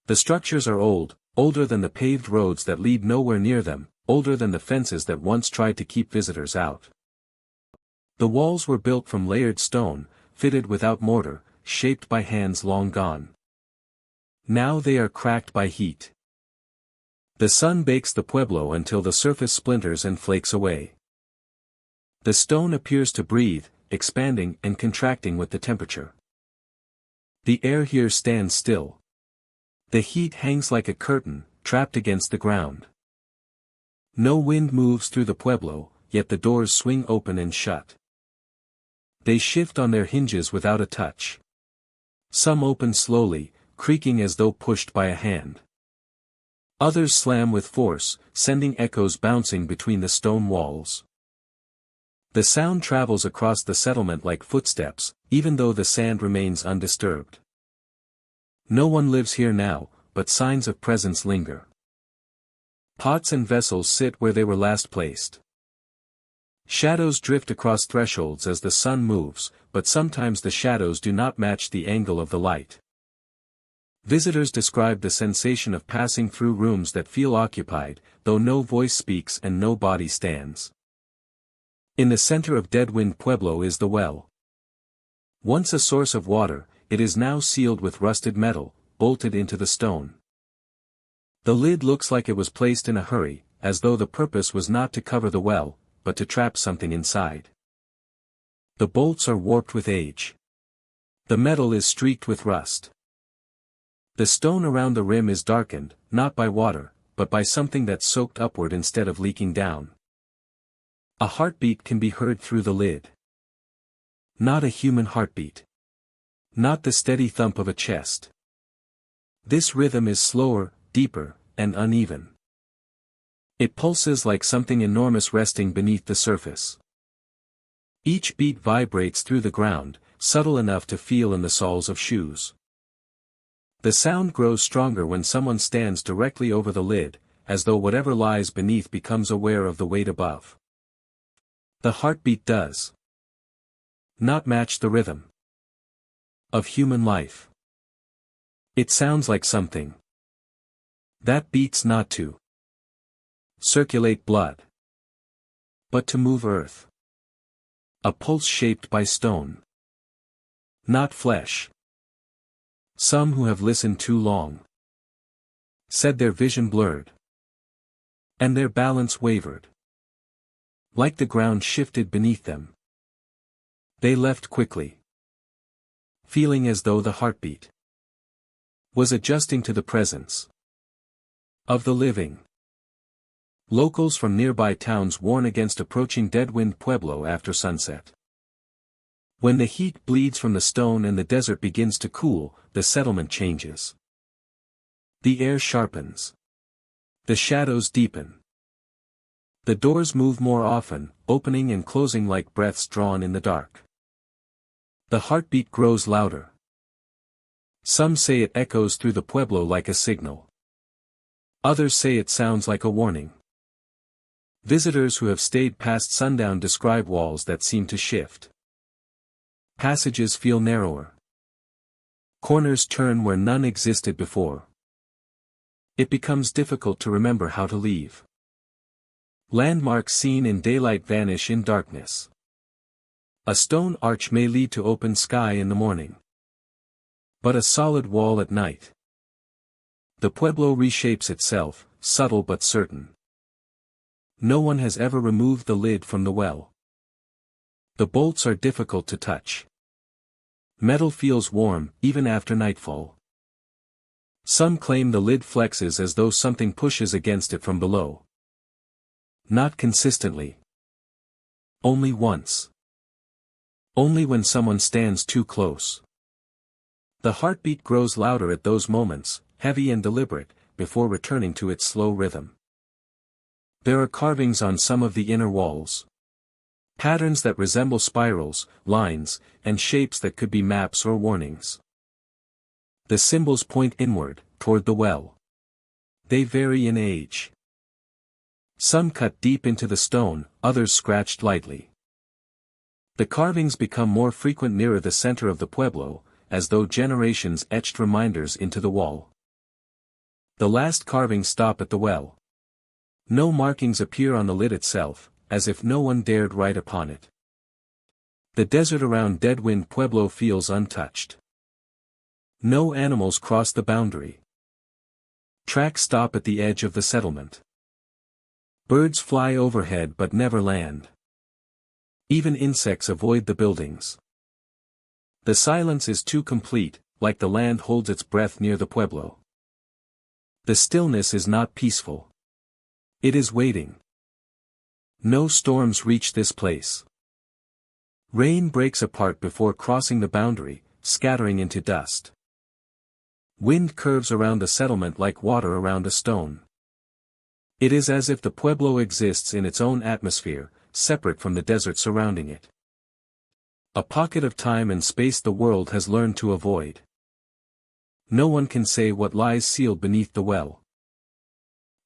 The structures are old, older than the paved roads that lead nowhere near them, older than the fences that once tried to keep visitors out. The walls were built from layered stone, fitted without mortar, shaped by hands long gone. Now they are cracked by heat. The sun bakes the pueblo until the surface splinters and flakes away. The stone appears to breathe, expanding and contracting with the temperature. The air here stands still. The heat hangs like a curtain, trapped against the ground. No wind moves through the pueblo, yet the doors swing open and shut. They shift on their hinges without a touch. Some open slowly, creaking as though pushed by a hand. Others slam with force, sending echoes bouncing between the stone walls. The sound travels across the settlement like footsteps, even though the sand remains undisturbed. No one lives here now, but signs of presence linger. Pots and vessels sit where they were last placed. Shadows drift across thresholds as the sun moves, but sometimes the shadows do not match the angle of the light. Visitors describe the sensation of passing through rooms that feel occupied, though no voice speaks and no body stands. In the center of Deadwind Pueblo is the well. Once a source of water, it is now sealed with rusted metal, bolted into the stone. The lid looks like it was placed in a hurry, as though the purpose was not to cover the well, but to trap something inside. The bolts are warped with age. The metal is streaked with rust. The stone around the rim is darkened, not by water, but by something that soaked upward instead of leaking down. A heartbeat can be heard through the lid. Not a human heartbeat. Not the steady thump of a chest. This rhythm is slower, deeper, and uneven. It pulses like something enormous resting beneath the surface. Each beat vibrates through the ground, subtle enough to feel in the soles of shoes. The sound grows stronger when someone stands directly over the lid, as though whatever lies beneath becomes aware of the weight above. The heartbeat does not match the rhythm of human life. It sounds like something that beats not to circulate blood, but to move earth. A pulse shaped by stone, not flesh. Some who have listened too long said their vision blurred, and their balance wavered. Like the ground shifted beneath them, they left quickly, feeling as though the heartbeat was adjusting to the presence of the living. Locals from nearby towns warn against approaching Deadwind Pueblo after sunset. When the heat bleeds from the stone and the desert begins to cool, the settlement changes. The air sharpens. The shadows deepen. The doors move more often, opening and closing like breaths drawn in the dark. The heartbeat grows louder. Some say it echoes through the pueblo like a signal. Others say it sounds like a warning. Visitors who have stayed past sundown describe walls that seem to shift. Passages feel narrower. Corners turn where none existed before. It becomes difficult to remember how to leave. Landmarks seen in daylight vanish in darkness. A stone arch may lead to open sky in the morning, but a solid wall at night. The pueblo reshapes itself, subtle but certain. No one has ever removed the lid from the well. The bolts are difficult to touch. Metal feels warm, even after nightfall. Some claim the lid flexes as though something pushes against it from below. Not consistently. Only once. Only when someone stands too close. The heartbeat grows louder at those moments, heavy and deliberate, before returning to its slow rhythm. There are carvings on some of the inner walls. Patterns that resemble spirals, lines, and shapes that could be maps or warnings. The symbols point inward, toward the well. They vary in age. Some cut deep into the stone, others scratched lightly. The carvings become more frequent nearer the center of the pueblo, as though generations etched reminders into the wall. The last carvings stop at the well. No markings appear on the lid itself, as if no one dared write upon it. The desert around Deadwind Pueblo feels untouched. No animals cross the boundary. Tracks stop at the edge of the settlement. Birds fly overhead but never land. Even insects avoid the buildings. The silence is too complete, like the land holds its breath near the pueblo. The stillness is not peaceful. It is waiting. No storms reach this place. Rain breaks apart before crossing the boundary, scattering into dust. Wind curves around the settlement like water around a stone. It is as if the pueblo exists in its own atmosphere, separate from the desert surrounding it. A pocket of time and space the world has learned to avoid. No one can say what lies sealed beneath the well.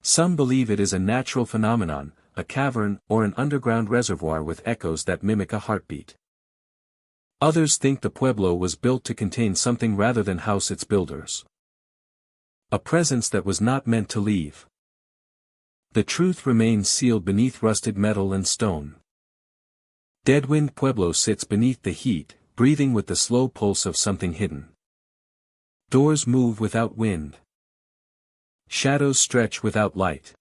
Some believe it is a natural phenomenon, a cavern or an underground reservoir with echoes that mimic a heartbeat. Others think the pueblo was built to contain something rather than house its builders. A presence that was not meant to leave. The truth remains sealed beneath rusted metal and stone. Deadwind Pueblo sits beneath the heat, breathing with the slow pulse of something hidden. Doors move without wind. Shadows stretch without light.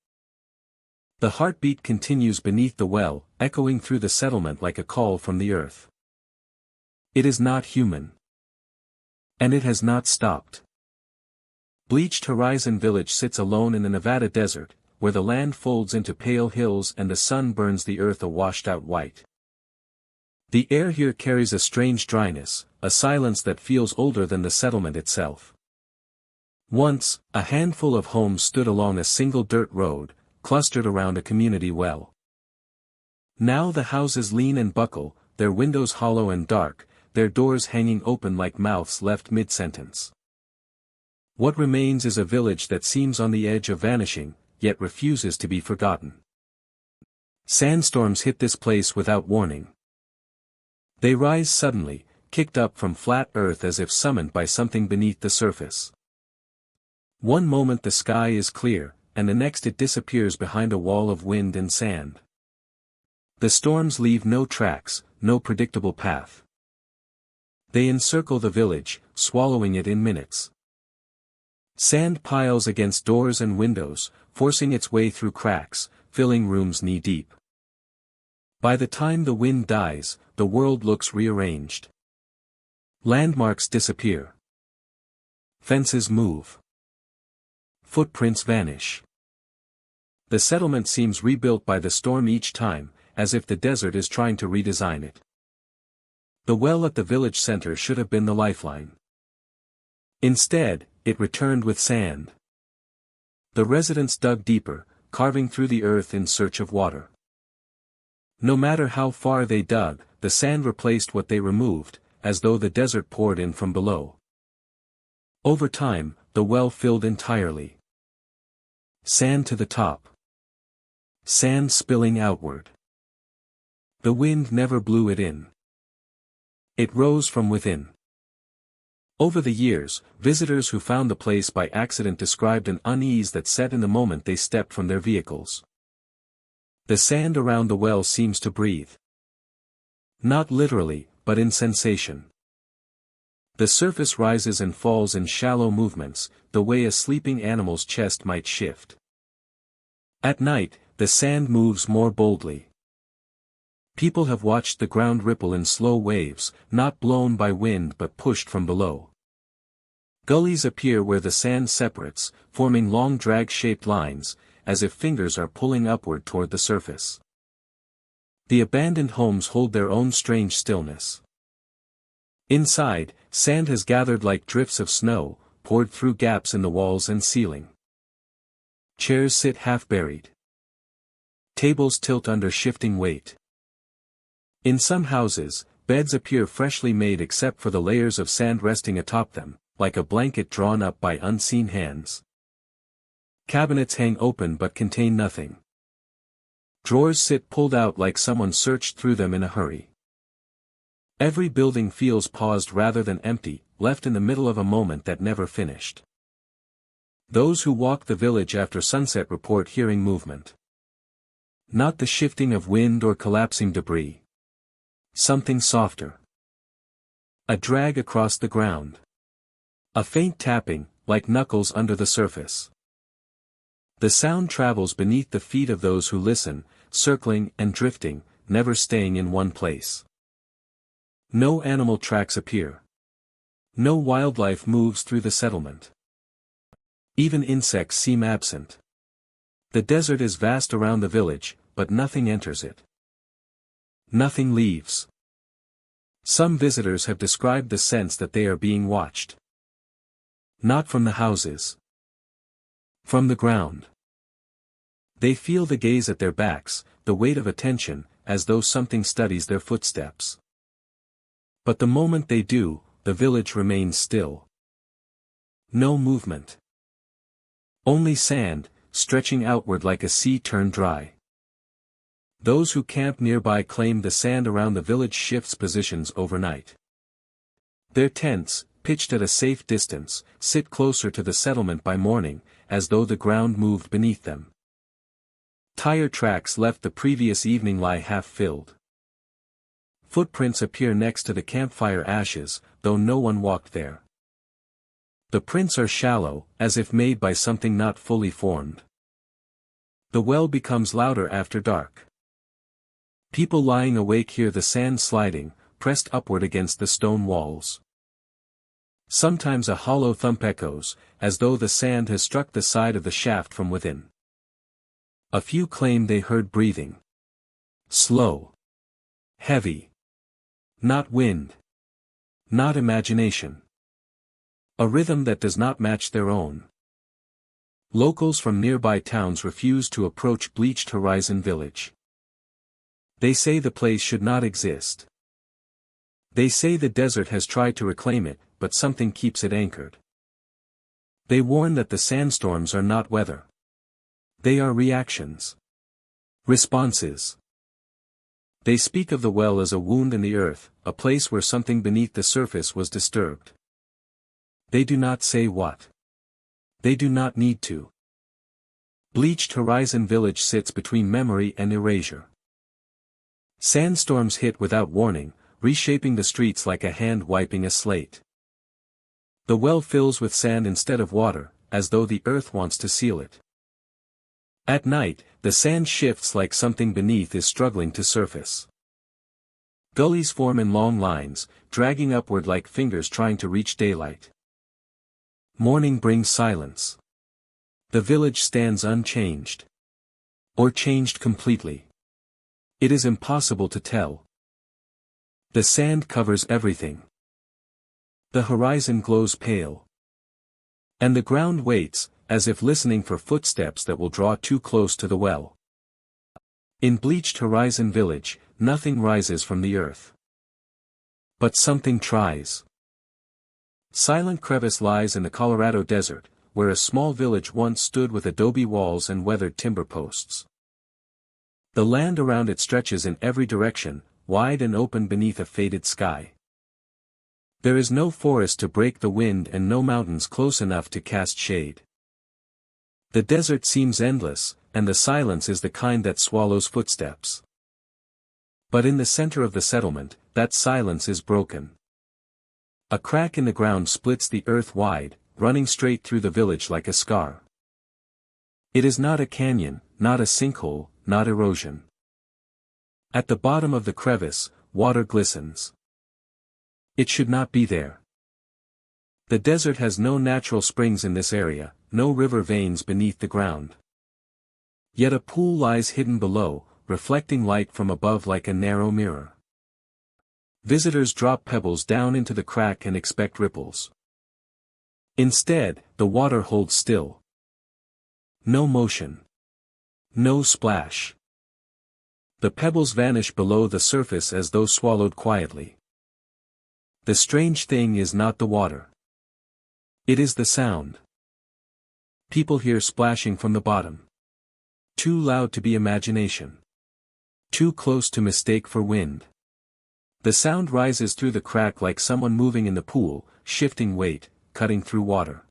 The heartbeat continues beneath the well, echoing through the settlement like a call from the earth. It is not human. And it has not stopped. Bleached Horizon Village sits alone in the Nevada desert, where the land folds into pale hills and the sun burns the earth a washed-out white. The air here carries a strange dryness, a silence that feels older than the settlement itself. Once, a handful of homes stood along a single dirt road, clustered around a community well. Now the houses lean and buckle, their windows hollow and dark, their doors hanging open like mouths left mid-sentence. What remains is a village that seems on the edge of vanishing, yet refuses to be forgotten. Sandstorms hit this place without warning. They rise suddenly, kicked up from flat earth as if summoned by something beneath the surface. One moment the sky is clear, and the next it disappears behind a wall of wind and sand. The storms leave no tracks, no predictable path. They encircle the village, swallowing it in minutes. Sand piles against doors and windows, forcing its way through cracks, filling rooms knee-deep. By the time the wind dies, the world looks rearranged. Landmarks disappear. Fences move. Footprints vanish. The settlement seems rebuilt by the storm each time, as if the desert is trying to redesign it. The well at the village center should have been the lifeline. Instead, it returned with sand. The residents dug deeper, carving through the earth in search of water. No matter how far they dug, the sand replaced what they removed, as though the desert poured in from below. Over time, the well filled entirely. Sand to the top. Sand spilling outward. The wind never blew it in. It rose from within. Over the years, visitors who found the place by accident described an unease that set in the moment they stepped from their vehicles. The sand around the well seems to breathe. Not literally, but in sensation. The surface rises and falls in shallow movements, the way a sleeping animal's chest might shift. At night, the sand moves more boldly. People have watched the ground ripple in slow waves, not blown by wind but pushed from below. Gullies appear where the sand separates, forming long drag-shaped lines, as if fingers are pulling upward toward the surface. The abandoned homes hold their own strange stillness. Inside, sand has gathered like drifts of snow, poured through gaps in the walls and ceiling. Chairs sit half-buried. Tables tilt under shifting weight. In some houses, beds appear freshly made except for the layers of sand resting atop them, like a blanket drawn up by unseen hands. Cabinets hang open but contain nothing. Drawers sit pulled out like someone searched through them in a hurry. Every building feels paused rather than empty, left in the middle of a moment that never finished. Those who walk the village after sunset report hearing movement. Not the shifting of wind or collapsing debris. Something softer. A drag across the ground. A faint tapping, like knuckles under the surface. The sound travels beneath the feet of those who listen, circling and drifting, never staying in one place. No animal tracks appear. No wildlife moves through the settlement. Even insects seem absent. The desert is vast around the village, but nothing enters it. Nothing leaves. Some visitors have described the sense that they are being watched. Not from the houses. From the ground. They feel the gaze at their backs, the weight of attention, as though something studies their footsteps. But the moment they do, the village remains still. No movement. Only sand, stretching outward like a sea turned dry. Those who camp nearby claim the sand around the village shifts positions overnight. Their tents, pitched at a safe distance, sit closer to the settlement by morning, as though the ground moved beneath them. Tire tracks left the previous evening lie half-filled. Footprints appear next to the campfire ashes, though no one walked there. The prints are shallow, as if made by something not fully formed. The well becomes louder after dark. People lying awake hear the sand sliding, pressed upward against the stone walls. Sometimes a hollow thump echoes, as though the sand has struck the side of the shaft from within. A few claim they heard breathing. Slow. Heavy. Not wind. Not imagination. A rhythm that does not match their own. Locals from nearby towns refuse to approach Bleached Horizon Village. They say the place should not exist. They say the desert has tried to reclaim it, but something keeps it anchored. They warn that the sandstorms are not weather. They are reactions. Responses. They speak of the well as a wound in the earth, a place where something beneath the surface was disturbed. They do not say what. They do not need to. Bleached Horizon Village sits between memory and erasure. Sandstorms hit without warning, reshaping the streets like a hand wiping a slate. The well fills with sand instead of water, as though the earth wants to seal it. At night, the sand shifts like something beneath is struggling to surface. Gullies form in long lines, dragging upward like fingers trying to reach daylight. Morning brings silence. The village stands unchanged. Or changed completely. It is impossible to tell. The sand covers everything. The horizon glows pale. And the ground waits, as if listening for footsteps that will draw too close to the well. In Bleached Horizon Village, nothing rises from the earth. But something tries. Silent Crevice lies in the Colorado desert, where a small village once stood with adobe walls and weathered timber posts. The land around it stretches in every direction, wide and open beneath a faded sky. There is no forest to break the wind and no mountains close enough to cast shade. The desert seems endless, and the silence is the kind that swallows footsteps. But in the center of the settlement, that silence is broken. A crack in the ground splits the earth wide, running straight through the village like a scar. It is not a canyon, not a sinkhole, not erosion. At the bottom of the crevice, water glistens. It should not be there. The desert has no natural springs in this area, no river veins beneath the ground. Yet a pool lies hidden below, reflecting light from above like a narrow mirror. Visitors drop pebbles down into the crack and expect ripples. Instead, the water holds still. No motion. No splash. The pebbles vanish below the surface as though swallowed quietly. The strange thing is not the water. It is the sound. People hear splashing from the bottom. Too loud to be imagination. Too close to mistake for wind. The sound rises through the crack like someone moving in the pool, shifting weight, cutting through water.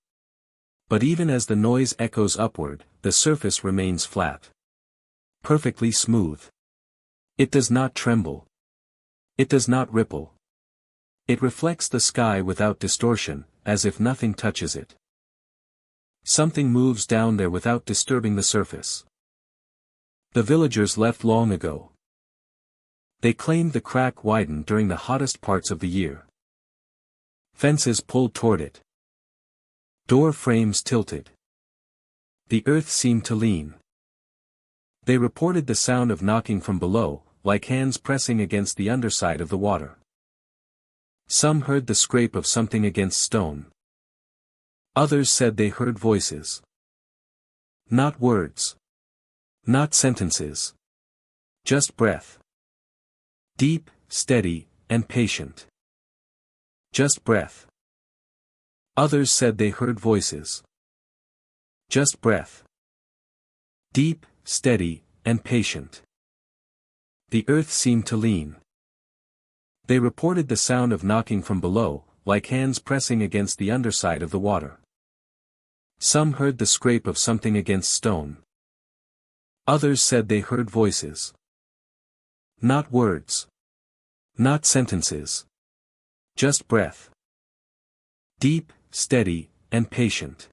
But even as the noise echoes upward, the surface remains flat. Perfectly smooth. It does not tremble. It does not ripple. It reflects the sky without distortion, as if nothing touches it. Something moves down there without disturbing the surface. The villagers left long ago. They claimed the crack widened during the hottest parts of the year. Fences pulled toward it. Door frames tilted. The earth seemed to lean. They reported the sound of knocking from below, like hands pressing against the underside of the water. Some heard the scrape of something against stone. Others said they heard voices. Not words. Not sentences. Just breath. Deep, steady, and patient. Just breath. Others said they heard voices. Just breath. Deep, steady, and patient. The earth seemed to lean. They reported the sound of knocking from below, like hands pressing against the underside of the water. Some heard the scrape of something against stone. Others said they heard voices. Not words. Not sentences. Just breath. Deep, steady, and patient.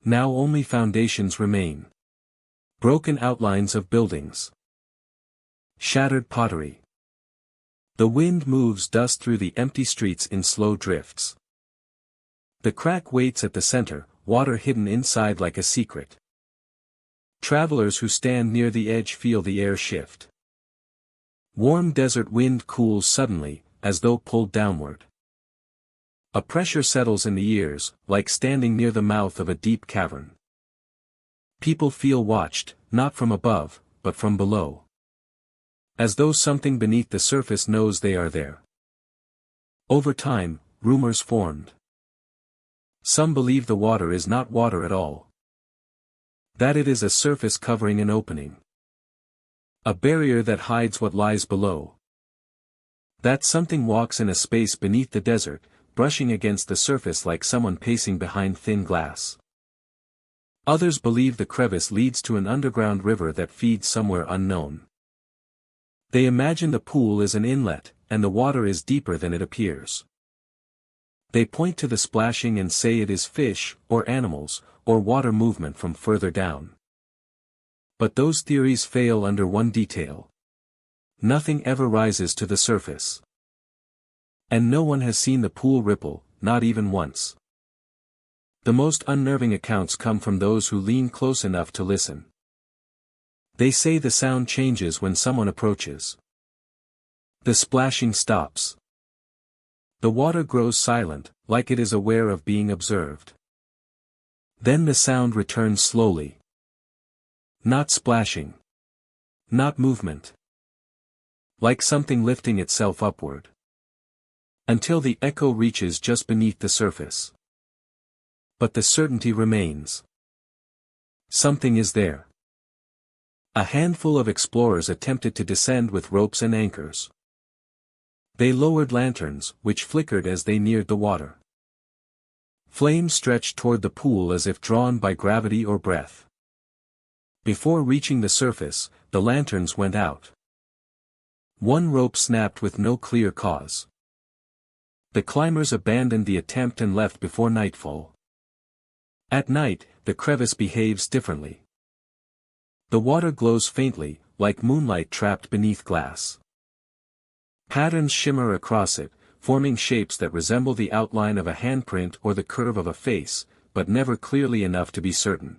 Now only foundations remain. Broken outlines of buildings. Shattered pottery. The wind moves dust through the empty streets in slow drifts. The crack waits at the center, water hidden inside like a secret. Travelers who stand near the edge feel the air shift. Warm desert wind cools suddenly, as though pulled downward. A pressure settles in the ears, like standing near the mouth of a deep cavern. People feel watched, not from above, but from below. As though something beneath the surface knows they are there. Over time, rumors formed. Some believe the water is not water at all. That it is a surface covering an opening. A barrier that hides what lies below. That something walks in a space beneath the desert, brushing against the surface like someone pacing behind thin glass. Others believe the crevice leads to an underground river that feeds somewhere unknown. They imagine the pool is an inlet, and the water is deeper than it appears. They point to the splashing and say it is fish, or animals, or water movement from further down. But those theories fail under one detail. Nothing ever rises to the surface. And no one has seen the pool ripple, not even once. The most unnerving accounts come from those who lean close enough to listen. They say the sound changes when someone approaches. The splashing stops. The water grows silent, like it is aware of being observed. Then the sound returns slowly. Not splashing. Not movement. Like something lifting itself upward. Until the echo reaches just beneath the surface. But the certainty remains. Something is there. A handful of explorers attempted to descend with ropes and anchors. They lowered lanterns, which flickered as they neared the water. Flames stretched toward the pool as if drawn by gravity or breath. Before reaching the surface, the lanterns went out. One rope snapped with no clear cause. The climbers abandoned the attempt and left before nightfall. At night, the crevice behaves differently. The water glows faintly, like moonlight trapped beneath glass. Patterns shimmer across it, forming shapes that resemble the outline of a handprint or the curve of a face, but never clearly enough to be certain.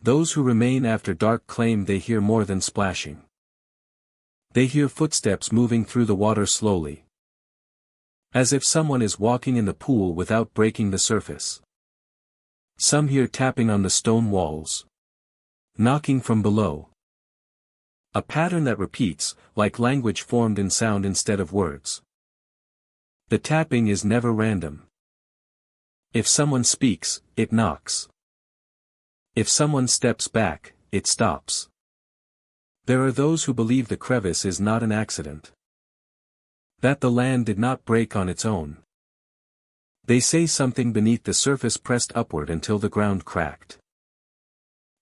Those who remain after dark claim they hear more than splashing. They hear footsteps moving through the water slowly. As if someone is walking in the pool without breaking the surface. Some hear tapping on the stone walls. Knocking from below. A pattern that repeats, like language formed in sound instead of words. The tapping is never random. If someone speaks, it knocks. If someone steps back, it stops. There are those who believe the crevice is not an accident. That the land did not break on its own. They say something beneath the surface pressed upward until the ground cracked.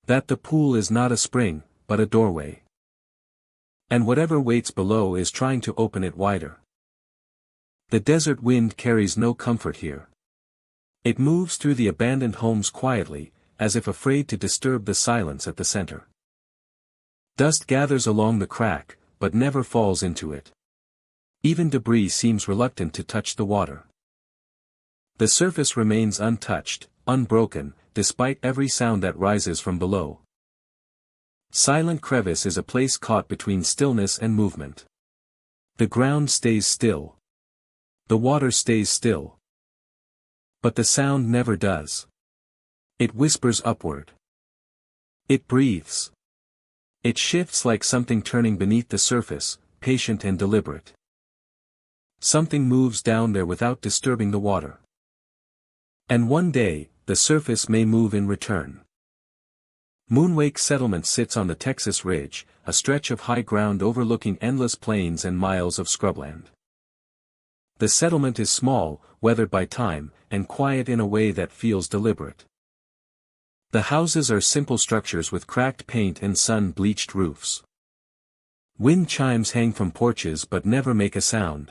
That the pool is not a spring, but a doorway. And whatever waits below is trying to open it wider. The desert wind carries no comfort here. It moves through the abandoned homes quietly, as if afraid to disturb the silence at the center. Dust gathers along the crack, but never falls into it. Even debris seems reluctant to touch the water. The surface remains untouched, unbroken, despite every sound that rises from below. Silent crevice is a place caught between stillness and movement. The ground stays still. The water stays still. But the sound never does. It whispers upward. It breathes. It shifts like something turning beneath the surface, patient and deliberate. Something moves down there without disturbing the water. And one day, the surface may move in return. Moonwake Settlement sits on the Texas Ridge, a stretch of high ground overlooking endless plains and miles of scrubland. The settlement is small, weathered by time, and quiet in a way that feels deliberate. The houses are simple structures with cracked paint and sun-bleached roofs. Wind chimes hang from porches but never make a sound.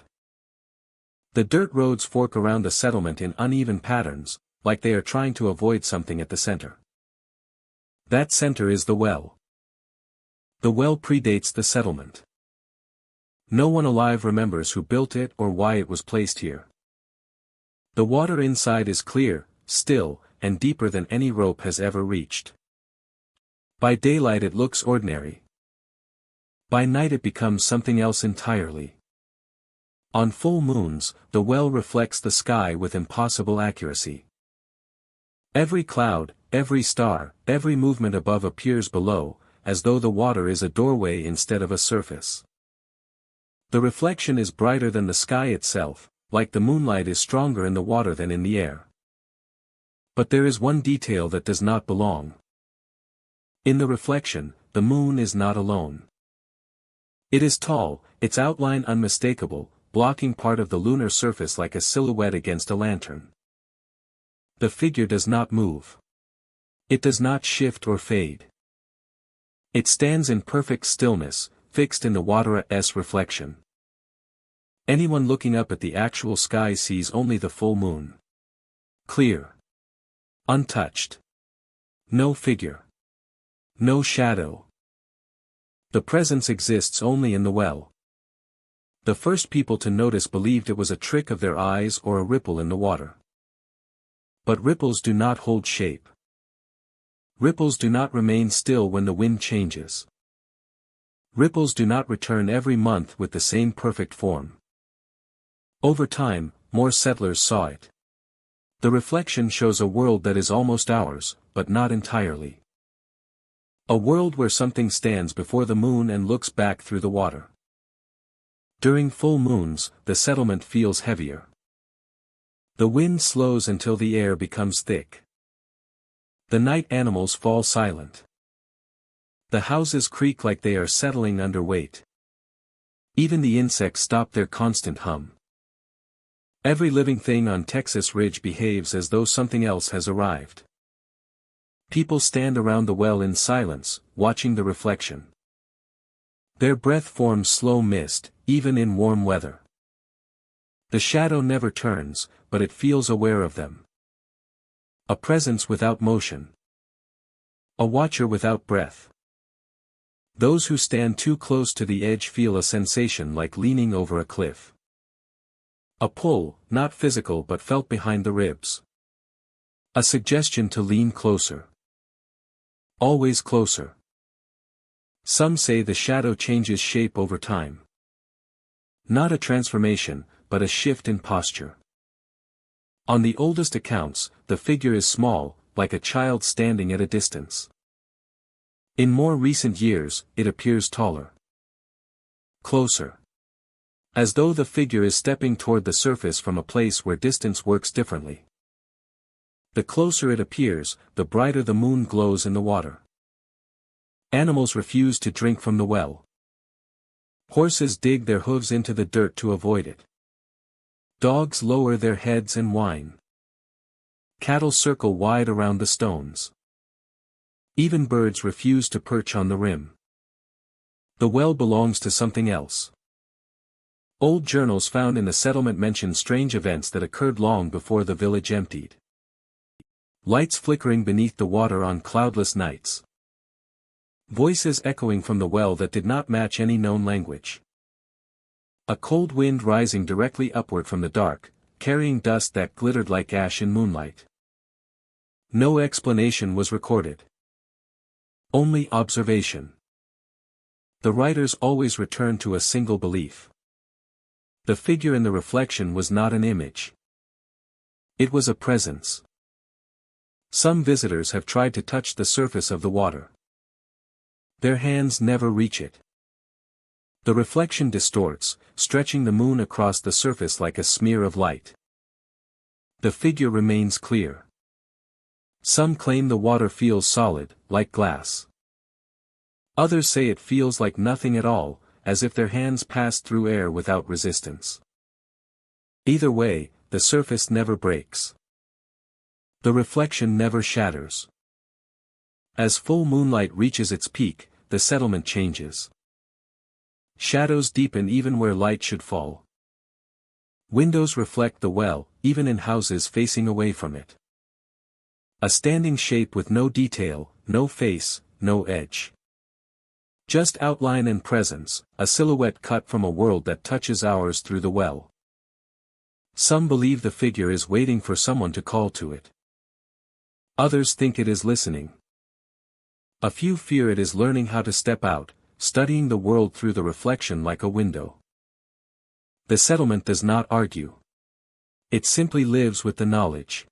The dirt roads fork around the settlement in uneven patterns, like they are trying to avoid something at the center. That center is the well. The well predates the settlement. No one alive remembers who built it or why it was placed here. The water inside is clear, still, and deeper than any rope has ever reached. By daylight it looks ordinary. By night it becomes something else entirely. On full moons, the well reflects the sky with impossible accuracy. Every cloud, every star, every movement above appears below, as though the water is a doorway instead of a surface. The reflection is brighter than the sky itself, like the moonlight is stronger in the water than in the air. But there is one detail that does not belong. In the reflection, the moon is not alone. It is tall, its outline unmistakable, blocking part of the lunar surface like a silhouette against a lantern. The figure does not move. It does not shift or fade. It stands in perfect stillness, fixed in the water's reflection. Anyone looking up at the actual sky sees only the full moon. Clear. Untouched. No figure. No shadow. The presence exists only in the well. The first people to notice believed it was a trick of their eyes or a ripple in the water. But ripples do not hold shape. Ripples do not remain still when the wind changes. Ripples do not return every month with the same perfect form. Over time, more settlers saw it. The reflection shows a world that is almost ours, but not entirely. A world where something stands before the moon and looks back through the water. During full moons, the settlement feels heavier. The wind slows until the air becomes thick. The night animals fall silent. The houses creak like they are settling under weight. Even the insects stop their constant hum. Every living thing on Texas Ridge behaves as though something else has arrived. People stand around the well in silence, watching the reflection. Their breath forms slow mist, even in warm weather. The shadow never turns, but it feels aware of them. A presence without motion. A watcher without breath. Those who stand too close to the edge feel a sensation like leaning over a cliff. A pull, not physical but felt behind the ribs. A suggestion to lean closer. Always closer. Some say the shadow changes shape over time. Not a transformation, but a shift in posture. On the oldest accounts, the figure is small, like a child standing at a distance. In more recent years, it appears taller. Closer. As though the figure is stepping toward the surface from a place where distance works differently. The closer it appears, the brighter the moon glows in the water. Animals refuse to drink from the well. Horses dig their hooves into the dirt to avoid it. Dogs lower their heads and whine. Cattle circle wide around the stones. Even birds refuse to perch on the rim. The well belongs to something else. Old journals found in the settlement mention strange events that occurred long before the village emptied. Lights flickering beneath the water on cloudless nights. Voices echoing from the well that did not match any known language. A cold wind rising directly upward from the dark, carrying dust that glittered like ash in moonlight. No explanation was recorded. Only observation. The writers always return to a single belief. The figure in the reflection was not an image. It was a presence. Some visitors have tried to touch the surface of the water. Their hands never reach it. The reflection distorts, stretching the moon across the surface like a smear of light. The figure remains clear. Some claim the water feels solid, like glass. Others say it feels like nothing at all, as if their hands passed through air without resistance. Either way, the surface never breaks. The reflection never shatters. As full moonlight reaches its peak, the settlement changes. Shadows deepen even where light should fall. Windows reflect the well, even in houses facing away from it. A standing shape with no detail, no face, no edge. Just outline and presence, a silhouette cut from a world that touches ours through the well. Some believe the figure is waiting for someone to call to it. Others think it is listening. A few fear it is learning how to step out, studying the world through the reflection like a window. The settlement does not argue. It simply lives with the knowledge.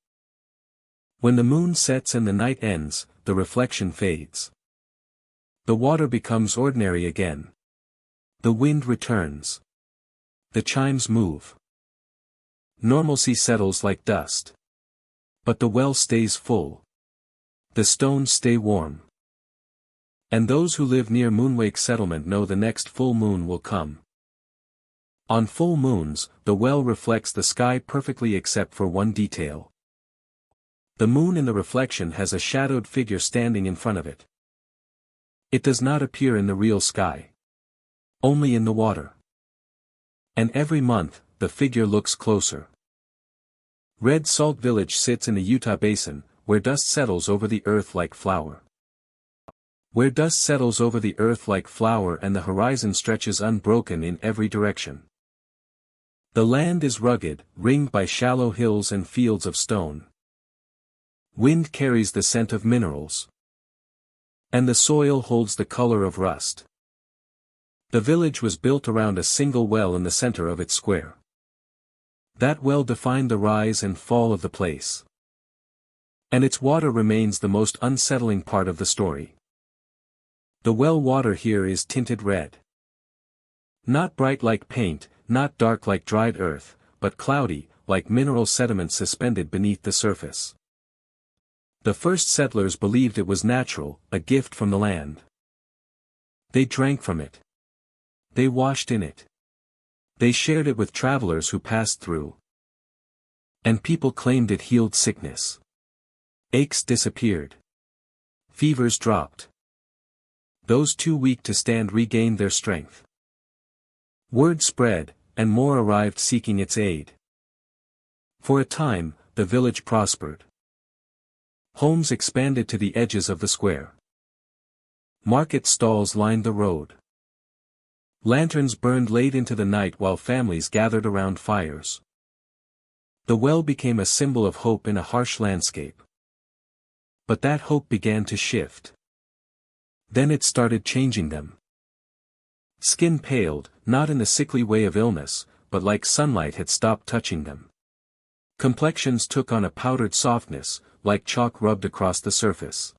When the moon sets and the night ends, the reflection fades. The water becomes ordinary again. The wind returns. The chimes move. Normalcy settles like dust. But the well stays full. The stones stay warm. And those who live near Moonwake Settlement know the next full moon will come. On full moons, the well reflects the sky perfectly except for one detail. The moon in the reflection has a shadowed figure standing in front of it. It does not appear in the real sky. Only in the water. And every month, the figure looks closer. Red Salt Village sits in the Utah Basin, where dust settles over the earth like flour. Where dust settles over the earth like flour and the horizon stretches unbroken in every direction. The land is rugged, ringed by shallow hills and fields of stone. Wind carries the scent of minerals. And the soil holds the color of rust. The village was built around a single well in the center of its square. That well defined the rise and fall of the place. And its water remains the most unsettling part of the story. The well water here is tinted red. Not bright like paint, not dark like dried earth, but cloudy, like mineral sediment suspended beneath the surface. The first settlers believed it was natural, a gift from the land. They drank from it. They washed in it. They shared it with travelers who passed through. And people claimed it healed sickness. Aches disappeared. Fevers dropped. Those too weak to stand regained their strength. Word spread, and more arrived seeking its aid. For a time, the village prospered. Homes expanded to the edges of the square. Market stalls lined the road. Lanterns burned late into the night while families gathered around fires. The well became a symbol of hope in a harsh landscape. But that hope began to shift. Then it started changing them. Skin paled, not in the sickly way of illness, but like sunlight had stopped touching them. Complexions took on a powdered softness, like chalk rubbed across the surface.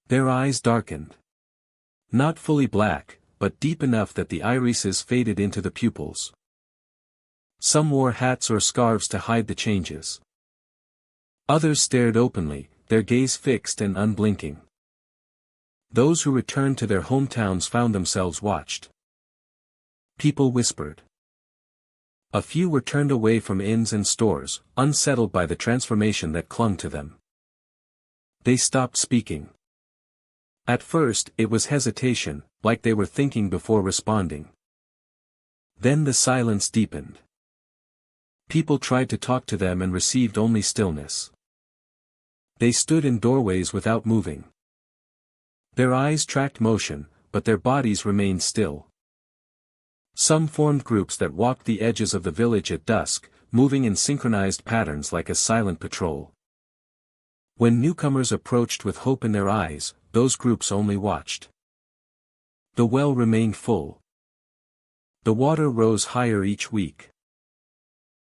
Their eyes darkened. Not fully black, but deep enough that the irises faded into the pupils. Some wore hats or scarves to hide the changes. Others stared openly, their gaze fixed and unblinking. Those who returned to their hometowns found themselves watched. People whispered. A few were turned away from inns and stores, unsettled by the transformation that clung to them. They stopped speaking. At first, it was hesitation, like they were thinking before responding. Then the silence deepened. People tried to talk to them and received only stillness. They stood in doorways without moving. Their eyes tracked motion, but their bodies remained still. Some formed groups that walked the edges of the village at dusk, moving in synchronized patterns like a silent patrol. When newcomers approached with hope in their eyes, those groups only watched. The well remained full. The water rose higher each week.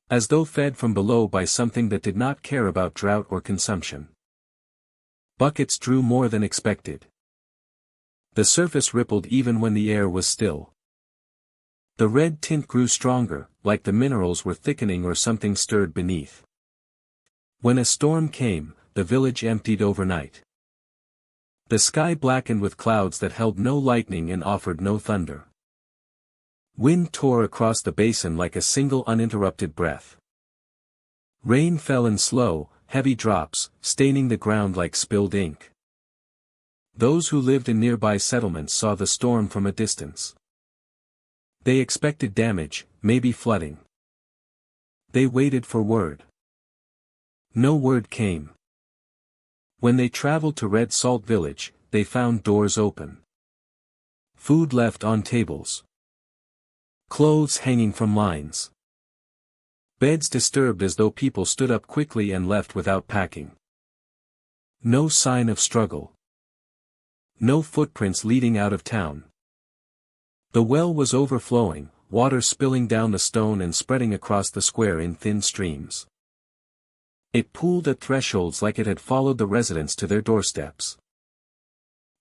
As though fed from below by something that did not care about drought or consumption. Buckets drew more than expected. The surface rippled even when the air was still. The red tint grew stronger, like the minerals were thickening or something stirred beneath. When a storm came, the village emptied overnight. The sky blackened with clouds that held no lightning and offered no thunder. Wind tore across the basin like a single uninterrupted breath. Rain fell in slow, heavy drops, staining the ground like spilled ink. Those who lived in nearby settlements saw the storm from a distance. They expected damage, maybe flooding. They waited for word. No word came. When they traveled to Red Salt Village, they found doors open. Food left on tables. Clothes hanging from lines. Beds disturbed as though people stood up quickly and left without packing. No sign of struggle. No footprints leading out of town. The well was overflowing, water spilling down the stone and spreading across the square in thin streams. It pooled at thresholds like it had followed the residents to their doorsteps.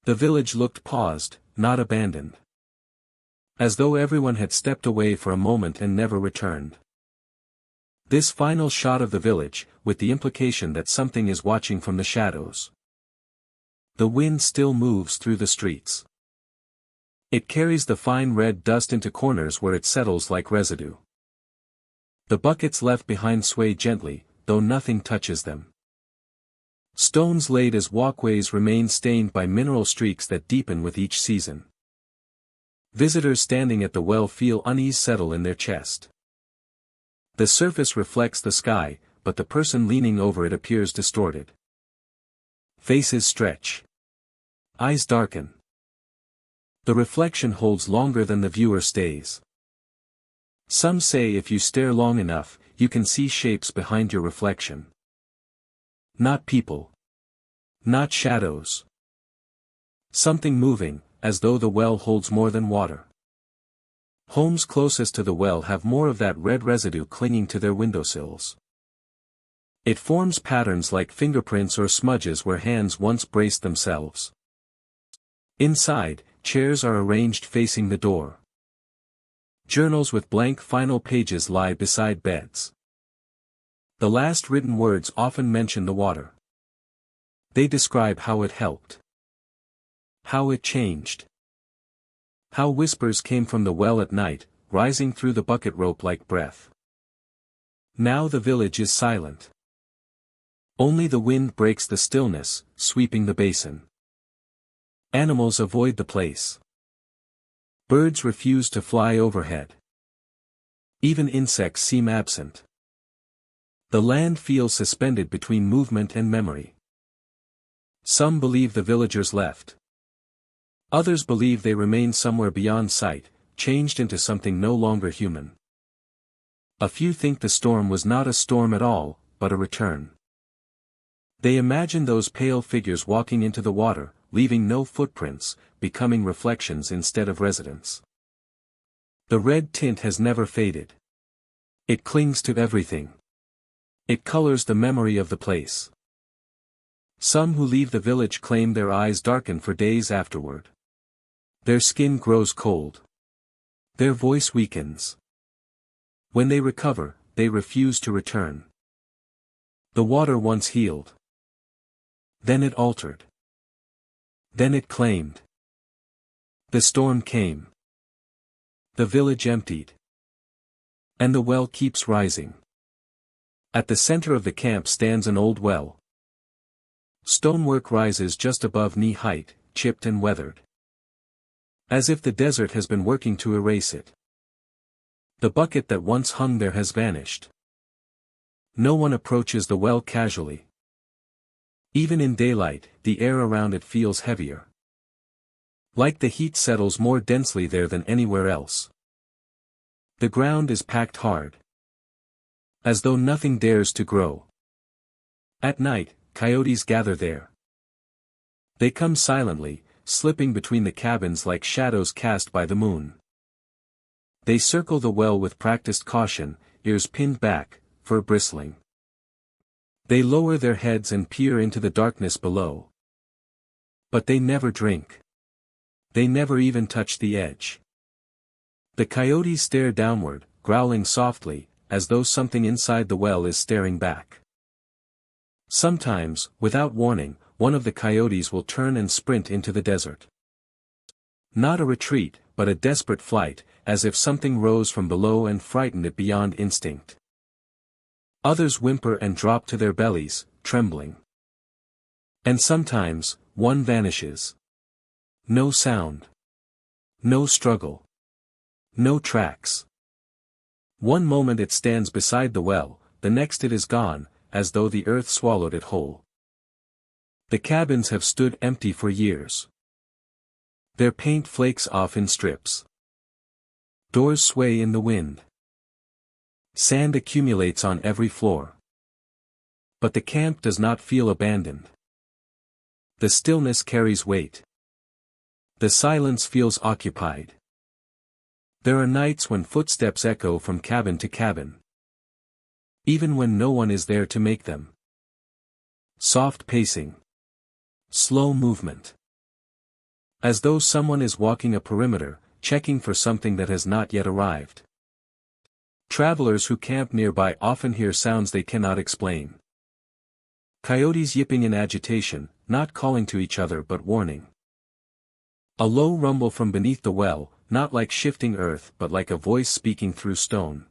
The village looked paused, not abandoned. As though everyone had stepped away for a moment and never returned. This final shot of the village, with the implication that something is watching from the shadows. The wind still moves through the streets. It carries the fine red dust into corners where it settles like residue. The buckets left behind sway gently, though nothing touches them. Stones laid as walkways remain stained by mineral streaks that deepen with each season. Visitors standing at the well feel unease settle in their chest. The surface reflects the sky, but the person leaning over it appears distorted. Faces stretch. Eyes darken. The reflection holds longer than the viewer stays. Some say if you stare long enough, you can see shapes behind your reflection. Not people. Not shadows. Something moving, as though the well holds more than water. Homes closest to the well have more of that red residue clinging to their windowsills. It forms patterns like fingerprints or smudges where hands once braced themselves. Inside, chairs are arranged facing the door. Journals with blank final pages lie beside beds. The last written words often mention the water. They describe how it helped. How it changed. How whispers came from the well at night, rising through the bucket rope like breath. Now the village is silent. Only the wind breaks the stillness, sweeping the basin. Animals avoid the place. Birds refuse to fly overhead. Even insects seem absent. The land feels suspended between movement and memory. Some believe the villagers left. Others believe they remain somewhere beyond sight, changed into something no longer human. A few think the storm was not a storm at all, but a return. They imagine those pale figures walking into the water, leaving no footprints, becoming reflections instead of residents. The red tint has never faded. It clings to everything. It colors the memory of the place. Some who leave the village claim their eyes darken for days afterward. Their skin grows cold. Their voice weakens. When they recover, they refuse to return. The water once healed. Then it altered. Then it claimed. The storm came. The village emptied. And the well keeps rising. At the center of the camp stands an old well. Stonework rises just above knee height, chipped and weathered. As if the desert has been working to erase it. The bucket that once hung there has vanished. No one approaches the well casually. Even in daylight, the air around it feels heavier. Like the heat settles more densely there than anywhere else. The ground is packed hard. As though nothing dares to grow. At night, coyotes gather there. They come silently, slipping between the cabins like shadows cast by the moon. They circle the well with practiced caution, ears pinned back, fur bristling. They lower their heads and peer into the darkness below. But they never drink. They never even touch the edge. The coyotes stare downward, growling softly, as though something inside the well is staring back. Sometimes, without warning, one of the coyotes will turn and sprint into the desert. Not a retreat, but a desperate flight, as if something rose from below and frightened it beyond instinct. Others whimper and drop to their bellies, trembling. And sometimes, one vanishes. No sound. No struggle. No tracks. One moment it stands beside the well, the next it is gone, as though the earth swallowed it whole. The cabins have stood empty for years. Their paint flakes off in strips. Doors sway in the wind. Sand accumulates on every floor. But the camp does not feel abandoned. The stillness carries weight. The silence feels occupied. There are nights when footsteps echo from cabin to cabin. Even when no one is there to make them. Soft pacing. Slow movement. As though someone is walking a perimeter, checking for something that has not yet arrived. Travelers who camp nearby often hear sounds they cannot explain. Coyotes yipping in agitation, not calling to each other but warning. A low rumble from beneath the well, not like shifting earth but like a voice speaking through stone.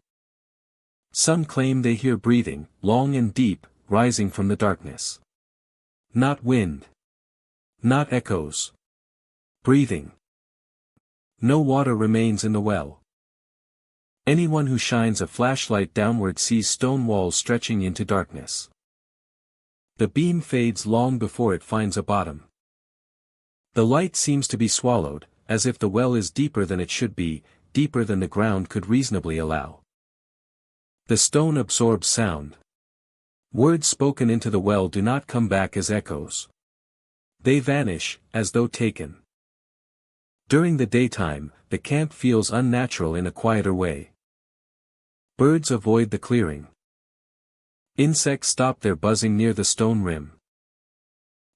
Some claim they hear breathing, long and deep, rising from the darkness. Not wind. Not echoes. Breathing. No water remains in the well. Anyone who shines a flashlight downward sees stone walls stretching into darkness. The beam fades long before it finds a bottom. The light seems to be swallowed, as if the well is deeper than it should be, deeper than the ground could reasonably allow. The stone absorbs sound. Words spoken into the well do not come back as echoes. They vanish, as though taken. During the daytime, the camp feels unnatural in a quieter way. Birds avoid the clearing. Insects stop their buzzing near the stone rim.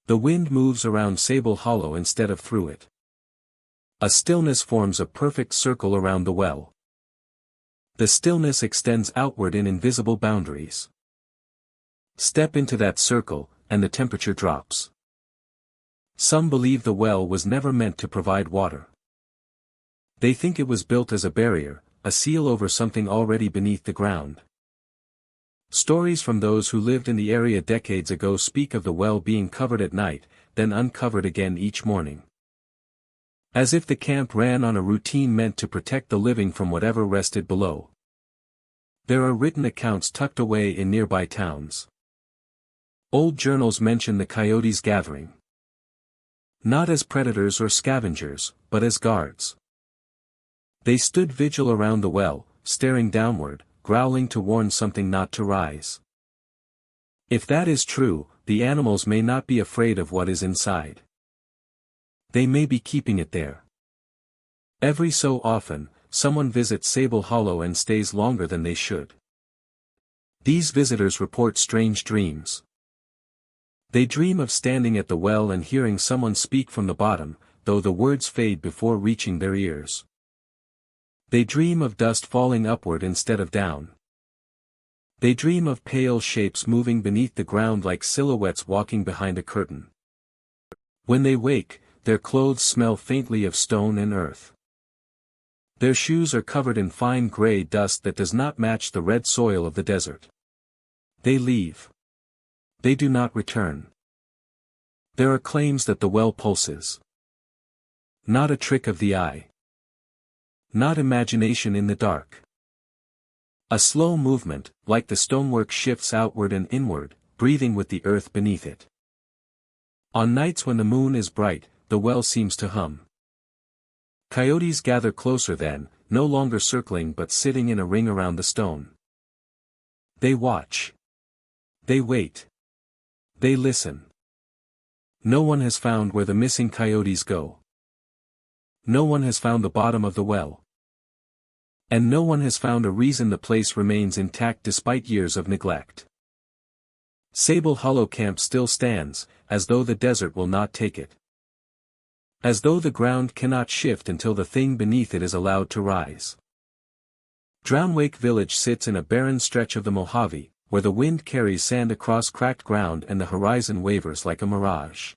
The wind moves around Sable Hollow instead of through it. A stillness forms a perfect circle around the well. The stillness extends outward in invisible boundaries. Step into that circle, and the temperature drops. Some believe the well was never meant to provide water. They think it was built as a barrier, a seal over something already beneath the ground. Stories from those who lived in the area decades ago speak of the well being covered at night, then uncovered again each morning. As if the camp ran on a routine meant to protect the living from whatever rested below. There are written accounts tucked away in nearby towns. Old journals mention the coyotes gathering. Not as predators or scavengers, but as guards. They stood vigil around the well, staring downward, growling to warn something not to rise. If that is true, the animals may not be afraid of what is inside. They may be keeping it there. Every so often, someone visits Sable Hollow and stays longer than they should. These visitors report strange dreams. They dream of standing at the well and hearing someone speak from the bottom, though the words fade before reaching their ears. They dream of dust falling upward instead of down. They dream of pale shapes moving beneath the ground like silhouettes walking behind a curtain. When they wake, their clothes smell faintly of stone and earth. Their shoes are covered in fine gray dust that does not match the red soil of the desert. They leave. They do not return. There are claims that the well pulses. Not a trick of the eye. Not imagination in the dark. A slow movement, like the stonework shifts outward and inward, breathing with the earth beneath it. On nights when the moon is bright, the well seems to hum. Coyotes gather closer then, no longer circling but sitting in a ring around the stone. They watch. They wait. They listen. No one has found where the missing coyotes go. No one has found the bottom of the well. And no one has found a reason the place remains intact despite years of neglect. Sable Hollow Camp still stands, as though the desert will not take it. As though the ground cannot shift until the thing beneath it is allowed to rise. Drownwake Village sits in a barren stretch of the Mojave, where the wind carries sand across cracked ground and the horizon wavers like a mirage.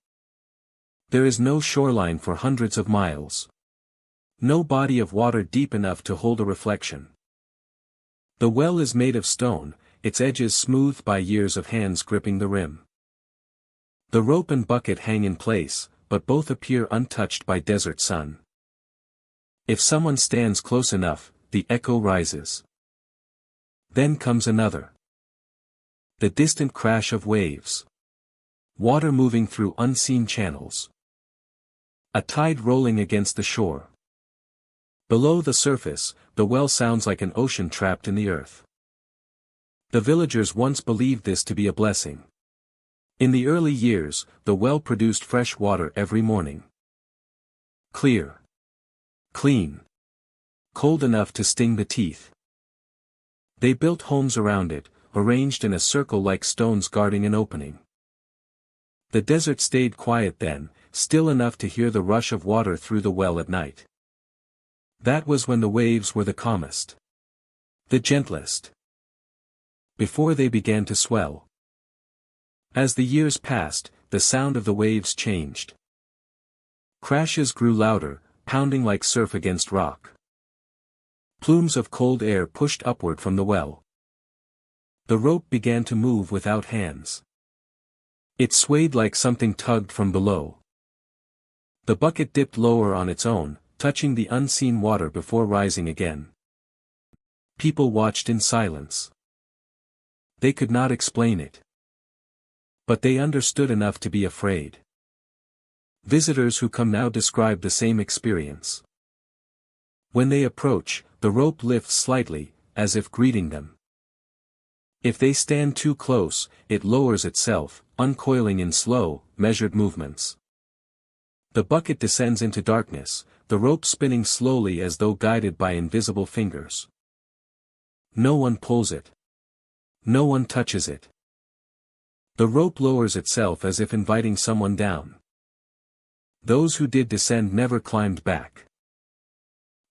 There is no shoreline for hundreds of miles. No body of water deep enough to hold a reflection. The well is made of stone, its edges smoothed by years of hands gripping the rim. The rope and bucket hang in place, but both appear untouched by desert sun. If someone stands close enough, the echo rises. Then comes another. The distant crash of waves. Water moving through unseen channels. A tide rolling against the shore. Below the surface, the well sounds like an ocean trapped in the earth. The villagers once believed this to be a blessing. In the early years, the well produced fresh water every morning. Clear. Clean. Cold enough to sting the teeth. They built homes around it, arranged in a circle like stones guarding an opening. The desert stayed quiet then, still enough to hear the rush of water through the well at night. That was when the waves were the calmest. The gentlest. Before they began to swell. As the years passed, the sound of the waves changed. Crashes grew louder, pounding like surf against rock. Plumes of cold air pushed upward from the well. The rope began to move without hands. It swayed like something tugged from below. The bucket dipped lower on its own, touching the unseen water before rising again. People watched in silence. They could not explain it. But they understood enough to be afraid. Visitors who come now describe the same experience. When they approach, the rope lifts slightly, as if greeting them. If they stand too close, it lowers itself, uncoiling in slow, measured movements. The bucket descends into darkness, the rope spinning slowly as though guided by invisible fingers. No one pulls it. No one touches it. The rope lowers itself as if inviting someone down. Those who did descend never climbed back.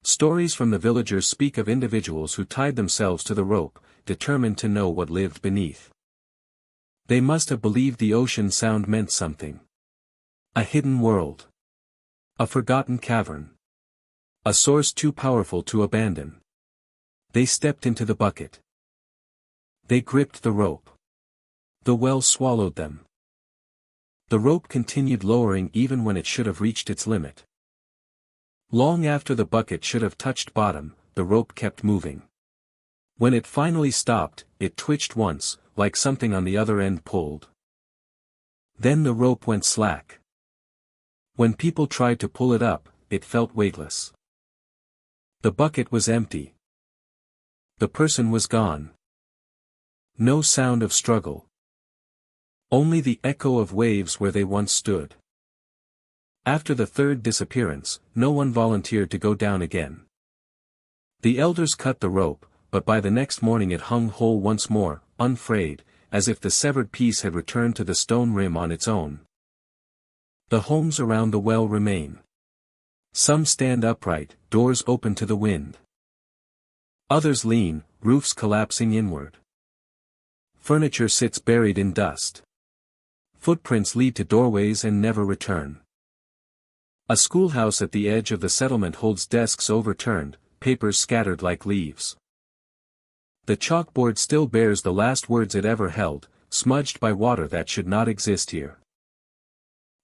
Stories from the villagers speak of individuals who tied themselves to the rope, determined to know what lived beneath. They must have believed the ocean sound meant something. A hidden world. A forgotten cavern. A source too powerful to abandon. They stepped into the bucket. They gripped the rope. The well swallowed them. The rope continued lowering even when it should have reached its limit. Long after the bucket should have touched bottom, the rope kept moving. When it finally stopped, it twitched once, like something on the other end pulled. Then the rope went slack. When people tried to pull it up, it felt weightless. The bucket was empty. The person was gone. No sound of struggle. Only the echo of waves where they once stood. After the third disappearance, no one volunteered to go down again. The elders cut the rope, but by the next morning it hung whole once more, unfrayed, as if the severed piece had returned to the stone rim on its own. The homes around the well remain. Some stand upright, doors open to the wind. Others lean, roofs collapsing inward. Furniture sits buried in dust. Footprints lead to doorways and never return. A schoolhouse at the edge of the settlement holds desks overturned, papers scattered like leaves. The chalkboard still bears the last words it ever held, smudged by water that should not exist here.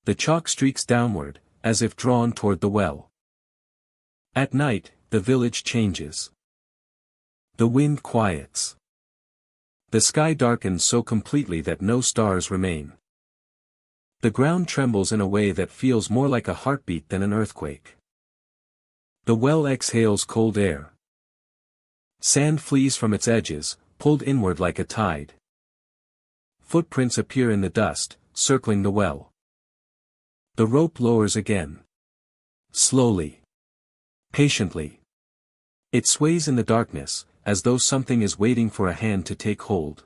The chalk streaks downward, as if drawn toward the well. At night, the village changes. The wind quiets. The sky darkens so completely that no stars remain. The ground trembles in a way that feels more like a heartbeat than an earthquake. The well exhales cold air. Sand flees from its edges, pulled inward like a tide. Footprints appear in the dust, circling the well. The rope lowers again. Slowly. Patiently. It sways in the darkness, as though something is waiting for a hand to take hold.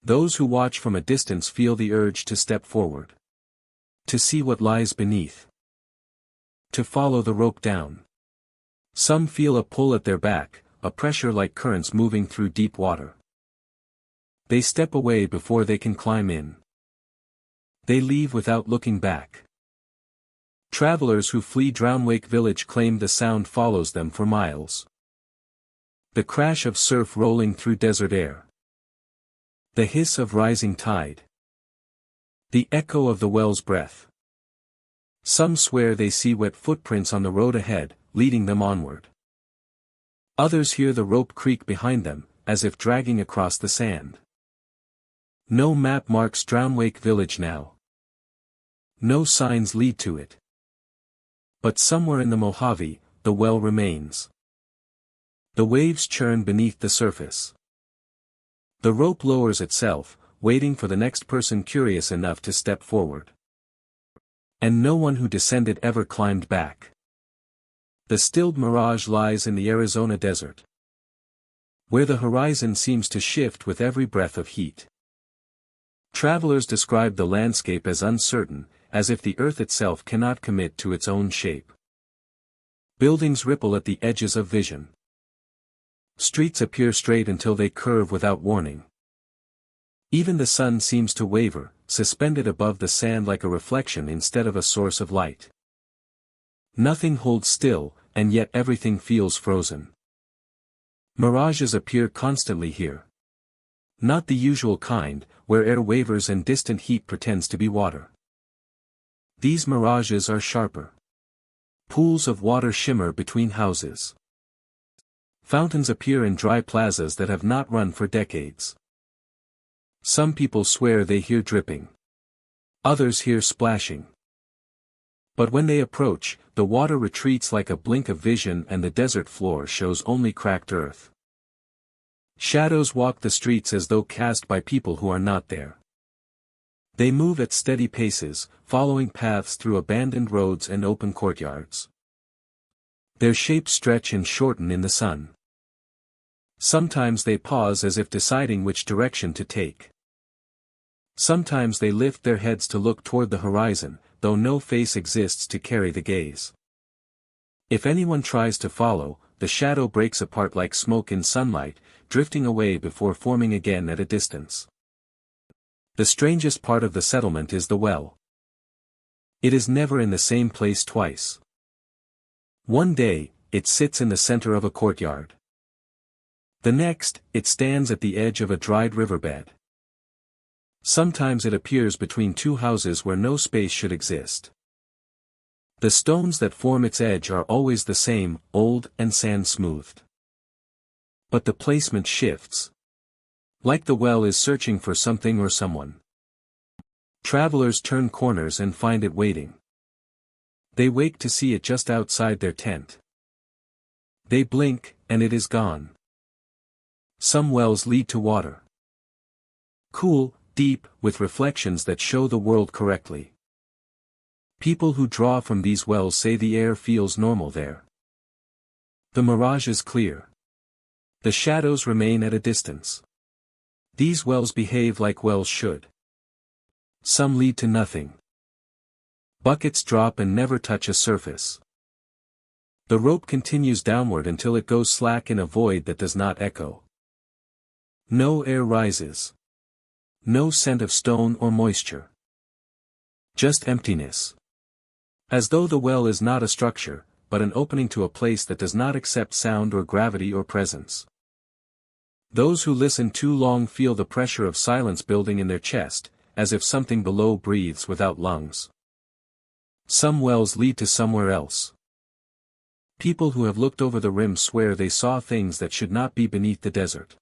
Those who watch from a distance feel the urge to step forward. To see what lies beneath. To follow the rope down. Some feel a pull at their back, a pressure like currents moving through deep water. They step away before they can climb in. They leave without looking back. Travelers who flee Drownwake village claim the sound follows them for miles. The crash of surf rolling through desert air. The hiss of rising tide. The echo of the well's breath. Some swear they see wet footprints on the road ahead, leading them onward. Others hear the rope creak behind them, as if dragging across the sand. No map marks Drownwake village now. No signs lead to it. But somewhere in the Mojave, the well remains. The waves churn beneath the surface. The rope lowers itself, waiting for the next person curious enough to step forward. And no one who descended ever climbed back. The stilled mirage lies in the Arizona desert, where the horizon seems to shift with every breath of heat. Travelers describe the landscape as uncertain, as if the earth itself cannot commit to its own shape. Buildings ripple at the edges of vision. Streets appear straight until they curve without warning. Even the sun seems to waver, suspended above the sand like a reflection instead of a source of light. Nothing holds still, and yet everything feels frozen. Mirages appear constantly here. Not the usual kind, where air wavers and distant heat pretends to be water. These mirages are sharper. Pools of water shimmer between houses. Fountains appear in dry plazas that have not run for decades. Some people swear they hear dripping. Others hear splashing. But when they approach, the water retreats like a blink of vision and the desert floor shows only cracked earth. Shadows walk the streets as though cast by people who are not there. They move at steady paces, following paths through abandoned roads and open courtyards. Their shapes stretch and shorten in the sun. Sometimes they pause as if deciding which direction to take. Sometimes they lift their heads to look toward the horizon, though no face exists to carry the gaze. If anyone tries to follow, the shadow breaks apart like smoke in sunlight, drifting away before forming again at a distance. The strangest part of the settlement is the well. It is never in the same place twice. One day, it sits in the center of a courtyard. The next, it stands at the edge of a dried riverbed. Sometimes it appears between two houses where no space should exist. The stones that form its edge are always the same, old and sand-smoothed. But the placement shifts. Like the well is searching for something or someone. Travelers turn corners and find it waiting. They wake to see it just outside their tent. They blink, and it is gone. Some wells lead to water. Cool, deep, with reflections that show the world correctly. People who draw from these wells say the air feels normal there. The mirage is clear. The shadows remain at a distance. These wells behave like wells should. Some lead to nothing. Buckets drop and never touch a surface. The rope continues downward until it goes slack in a void that does not echo. No air rises. No scent of stone or moisture. Just emptiness. As though the well is not a structure, but an opening to a place that does not accept sound or gravity or presence. Those who listen too long feel the pressure of silence building in their chest, as if something below breathes without lungs. Some wells lead to somewhere else. People who have looked over the rim swear they saw things that should not be beneath the desert.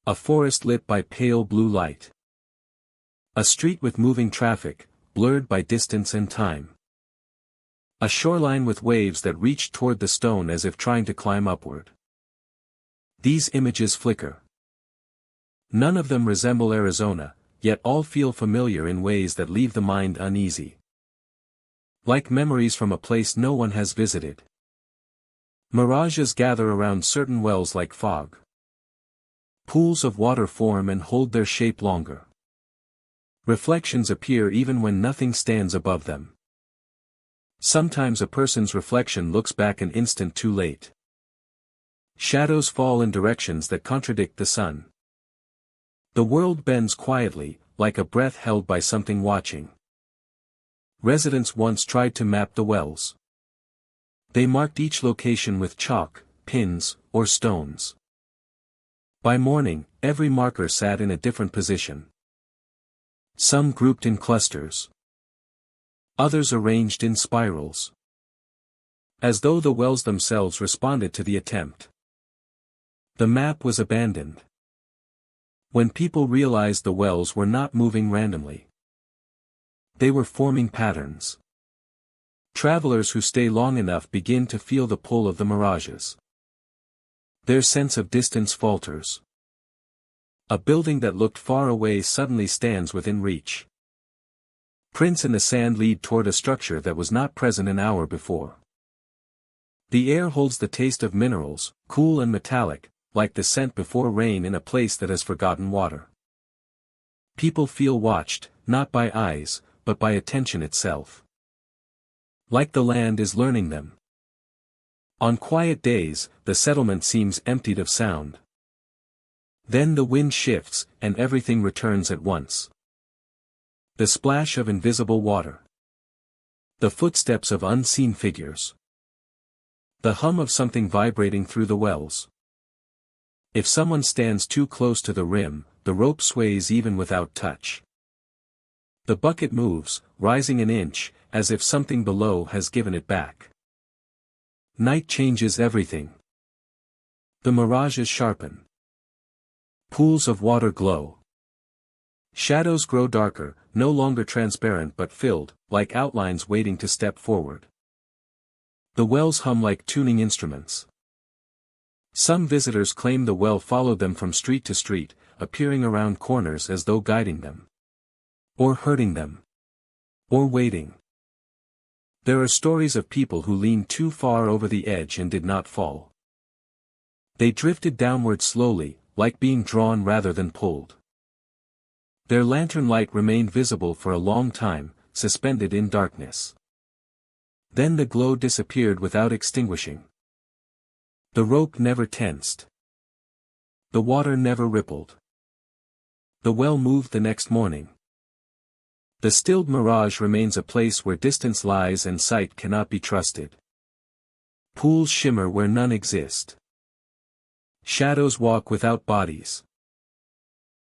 A forest lit by pale blue light. A street with moving traffic, blurred by distance and time. A shoreline with waves that reach toward the stone as if trying to climb upward. These images flicker. None of them resemble Arizona, yet all feel familiar in ways that leave the mind uneasy. Like memories from a place no one has visited. Mirages gather around certain wells like fog. Pools of water form and hold their shape longer. Reflections appear even when nothing stands above them. Sometimes a person's reflection looks back an instant too late. Shadows fall in directions that contradict the sun. The world bends quietly, like a breath held by something watching. Residents once tried to map the wells. They marked each location with chalk, pins, or stones. By morning, every marker sat in a different position. Some grouped in clusters. Others arranged in spirals. As though the wells themselves responded to the attempt. The map was abandoned. When people realized the wells were not moving randomly. They were forming patterns. Travelers who stay long enough begin to feel the pull of the mirages. Their sense of distance falters. A building that looked far away suddenly stands within reach. Prints in the sand lead toward a structure that was not present an hour before. The air holds the taste of minerals, cool and metallic, like the scent before rain in a place that has forgotten water. People feel watched, not by eyes, but by attention itself. Like the land is learning them. On quiet days, the settlement seems emptied of sound. Then the wind shifts, and everything returns at once. The splash of invisible water. The footsteps of unseen figures. The hum of something vibrating through the wells. If someone stands too close to the rim, the rope sways even without touch. The bucket moves, rising an inch, as if something below has given it back. Night changes everything. The mirages sharpen. Pools of water glow. Shadows grow darker, no longer transparent but filled, like outlines waiting to step forward. The wells hum like tuning instruments. Some visitors claim the well followed them from street to street, appearing around corners as though guiding them. Or hurting them. Or waiting. There are stories of people who leaned too far over the edge and did not fall. They drifted downward slowly, like being drawn rather than pulled. Their lantern light remained visible for a long time, suspended in darkness. Then the glow disappeared without extinguishing. The rope never tensed. The water never rippled. The well moved the next morning. The stilled mirage remains a place where distance lies and sight cannot be trusted. Pools shimmer where none exist. Shadows walk without bodies.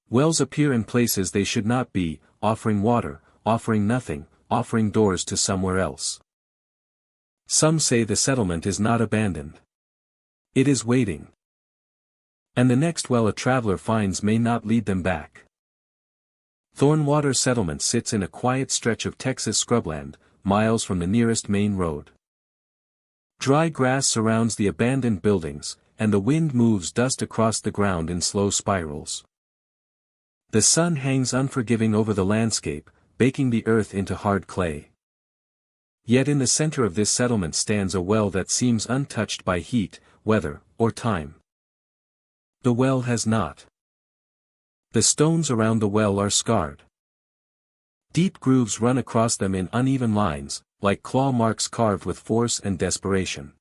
Wells appear in places they should not be, offering water, offering nothing, offering doors to somewhere else. Some say the settlement is not abandoned. It is waiting. And the next well a traveler finds may not lead them back. Thornwater Settlement sits in a quiet stretch of Texas scrubland, miles from the nearest main road. Dry grass surrounds the abandoned buildings, and the wind moves dust across the ground in slow spirals. The sun hangs unforgiving over the landscape, baking the earth into hard clay. Yet in the center of this settlement stands a well that seems untouched by heat, weather, or time. The well has not. The stones around the well are scarred. Deep grooves run across them in uneven lines, like claw marks carved with force and desperation.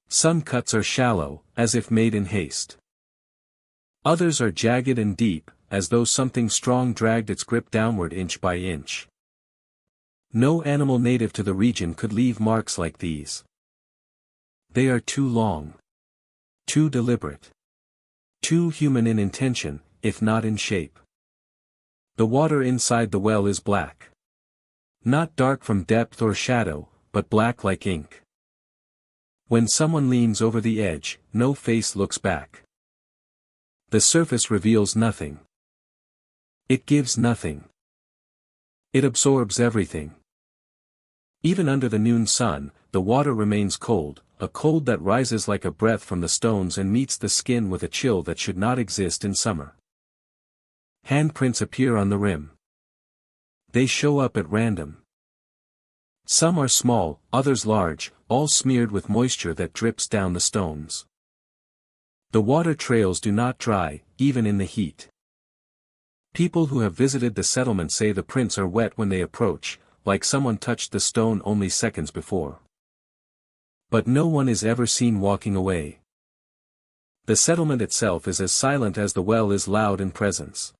Some cuts are shallow, as if made in haste. Others are jagged and deep, as though something strong dragged its grip downward inch by inch. No animal native to the region could leave marks like these. They are too long. Too deliberate. Too human in intention, if not in shape. The water inside the well is black. Not dark from depth or shadow, but black like ink. When someone leans over the edge, no face looks back. The surface reveals nothing. It gives nothing. It absorbs everything. Even under the noon sun, the water remains cold, a cold that rises like a breath from the stones and meets the skin with a chill that should not exist in summer. Handprints appear on the rim. They show up at random. Some are small, others large, all smeared with moisture that drips down the stones. The water trails do not dry, even in the heat. People who have visited the settlement say the prints are wet when they approach, like someone touched the stone only seconds before. But no one is ever seen walking away. The settlement itself is as silent as the well is loud in presence.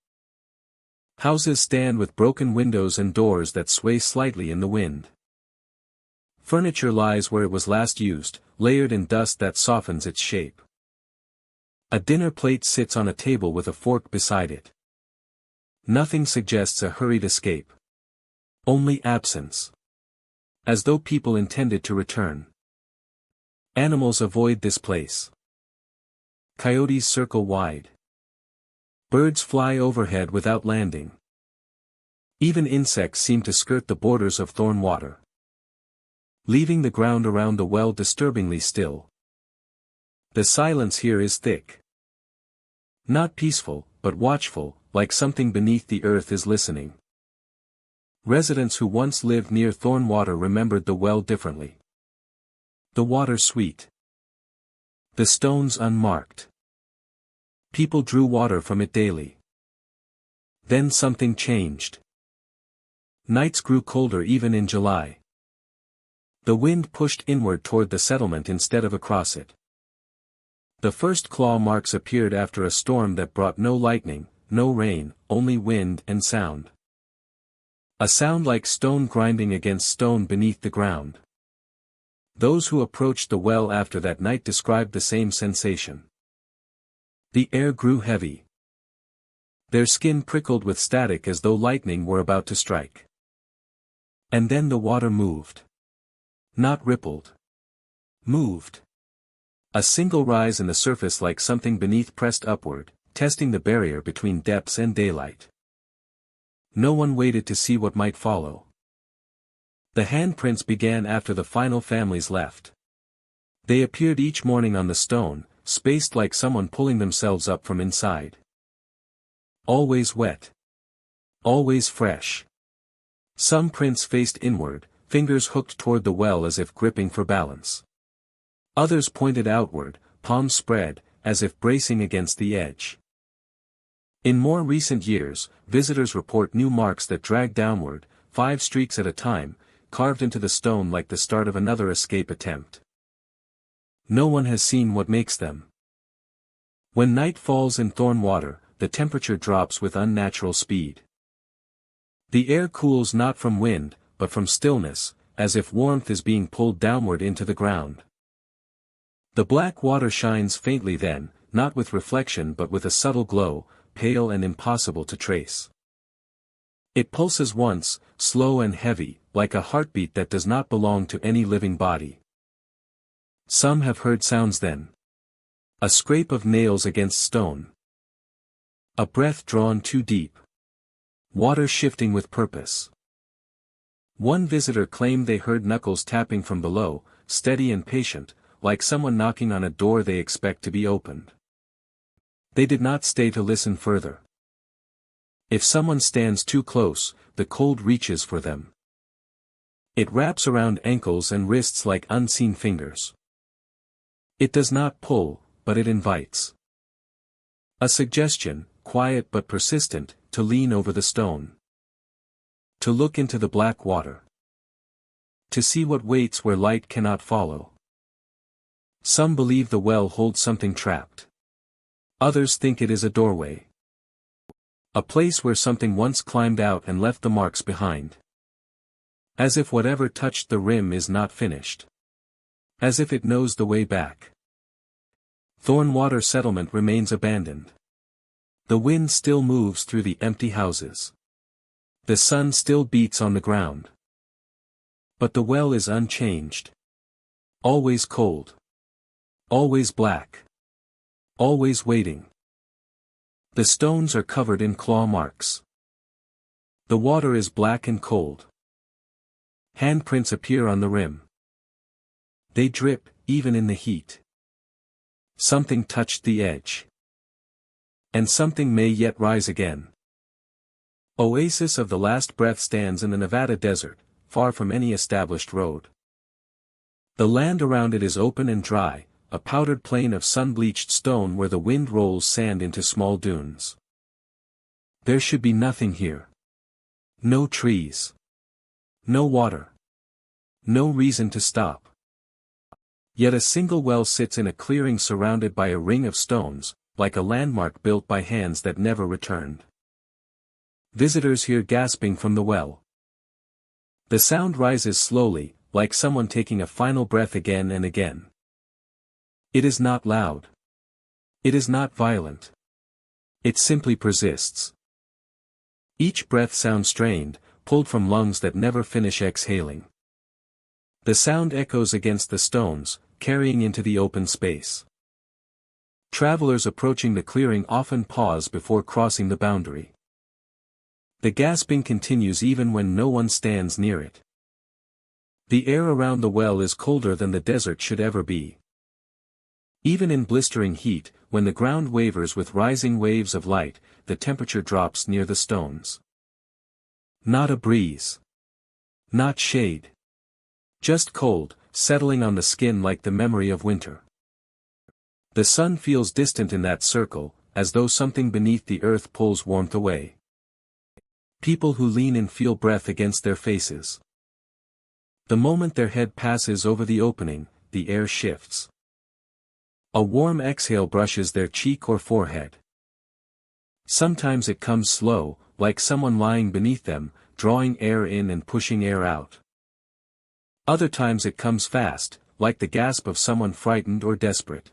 Houses stand with broken windows and doors that sway slightly in the wind. Furniture lies where it was last used, layered in dust that softens its shape. A dinner plate sits on a table with a fork beside it. Nothing suggests a hurried escape. Only absence. As though people intended to return. Animals avoid this place. Coyotes circle wide. Birds fly overhead without landing. Even insects seem to skirt the borders of thorn water, leaving the ground around the well disturbingly still. The silence here is thick. Not peaceful, but watchful, like something beneath the earth is listening. Residents who once lived near thorn water remembered the well differently. The water sweet. The stones unmarked. People drew water from it daily. Then something changed. Nights grew colder even in July. The wind pushed inward toward the settlement instead of across it. The first claw marks appeared after a storm that brought no lightning, no rain, only wind and sound. A sound like stone grinding against stone beneath the ground. Those who approached the well after that night described the same sensation. The air grew heavy. Their skin prickled with static as though lightning were about to strike. And then the water moved. Not rippled. Moved. A single rise in the surface like something beneath pressed upward, testing the barrier between depths and daylight. No one waited to see what might follow. The handprints began after the final families left. They appeared each morning on the stone, spaced like someone pulling themselves up from inside. Always wet. Always fresh. Some prints faced inward, fingers hooked toward the well as if gripping for balance. Others pointed outward, palms spread, as if bracing against the edge. In more recent years, visitors report new marks that drag downward, 5 streaks at a time, carved into the stone like the start of another escape attempt. No one has seen what makes them. When night falls in Thorn Water, the temperature drops with unnatural speed. The air cools not from wind, but from stillness, as if warmth is being pulled downward into the ground. The black water shines faintly then, not with reflection but with a subtle glow, pale and impossible to trace. It pulses once, slow and heavy, like a heartbeat that does not belong to any living body. Some have heard sounds then. A scrape of nails against stone. A breath drawn too deep. Water shifting with purpose. One visitor claimed they heard knuckles tapping from below, steady and patient, like someone knocking on a door they expect to be opened. They did not stay to listen further. If someone stands too close, the cold reaches for them. It wraps around ankles and wrists like unseen fingers. It does not pull, but it invites. A suggestion, quiet but persistent, to lean over the stone. To look into the black water. To see what waits where light cannot follow. Some believe the well holds something trapped. Others think it is a doorway. A place where something once climbed out and left the marks behind. As if whatever touched the rim is not finished. As if it knows the way back. Thorn Water Settlement remains abandoned. The wind still moves through the empty houses. The sun still beats on the ground. But the well is unchanged. Always cold. Always black. Always waiting. The stones are covered in claw marks. The water is black and cold. Handprints appear on the rim. They drip, even in the heat. Something touched the edge. And something may yet rise again. Oasis of the Last Breath stands in the Nevada desert, far from any established road. The land around it is open and dry, a powdered plain of sun-bleached stone where the wind rolls sand into small dunes. There should be nothing here. No trees. No water. No reason to stop. Yet a single well sits in a clearing surrounded by a ring of stones, like a landmark built by hands that never returned. Visitors hear gasping from the well. The sound rises slowly, like someone taking a final breath again and again. It is not loud. It is not violent. It simply persists. Each breath sounds strained, pulled from lungs that never finish exhaling. The sound echoes against the stones, carrying into the open space. Travelers approaching the clearing often pause before crossing the boundary. The gasping continues even when no one stands near it. The air around the well is colder than the desert should ever be. Even in blistering heat, when the ground wavers with rising waves of light, the temperature drops near the stones. Not a breeze. Not shade. Just cold, settling on the skin like the memory of winter. The sun feels distant in that circle, as though something beneath the earth pulls warmth away. People who lean in feel breath against their faces. The moment their head passes over the opening, the air shifts. A warm exhale brushes their cheek or forehead. Sometimes it comes slow, like someone lying beneath them, drawing air in and pushing air out. Other times it comes fast, like the gasp of someone frightened or desperate.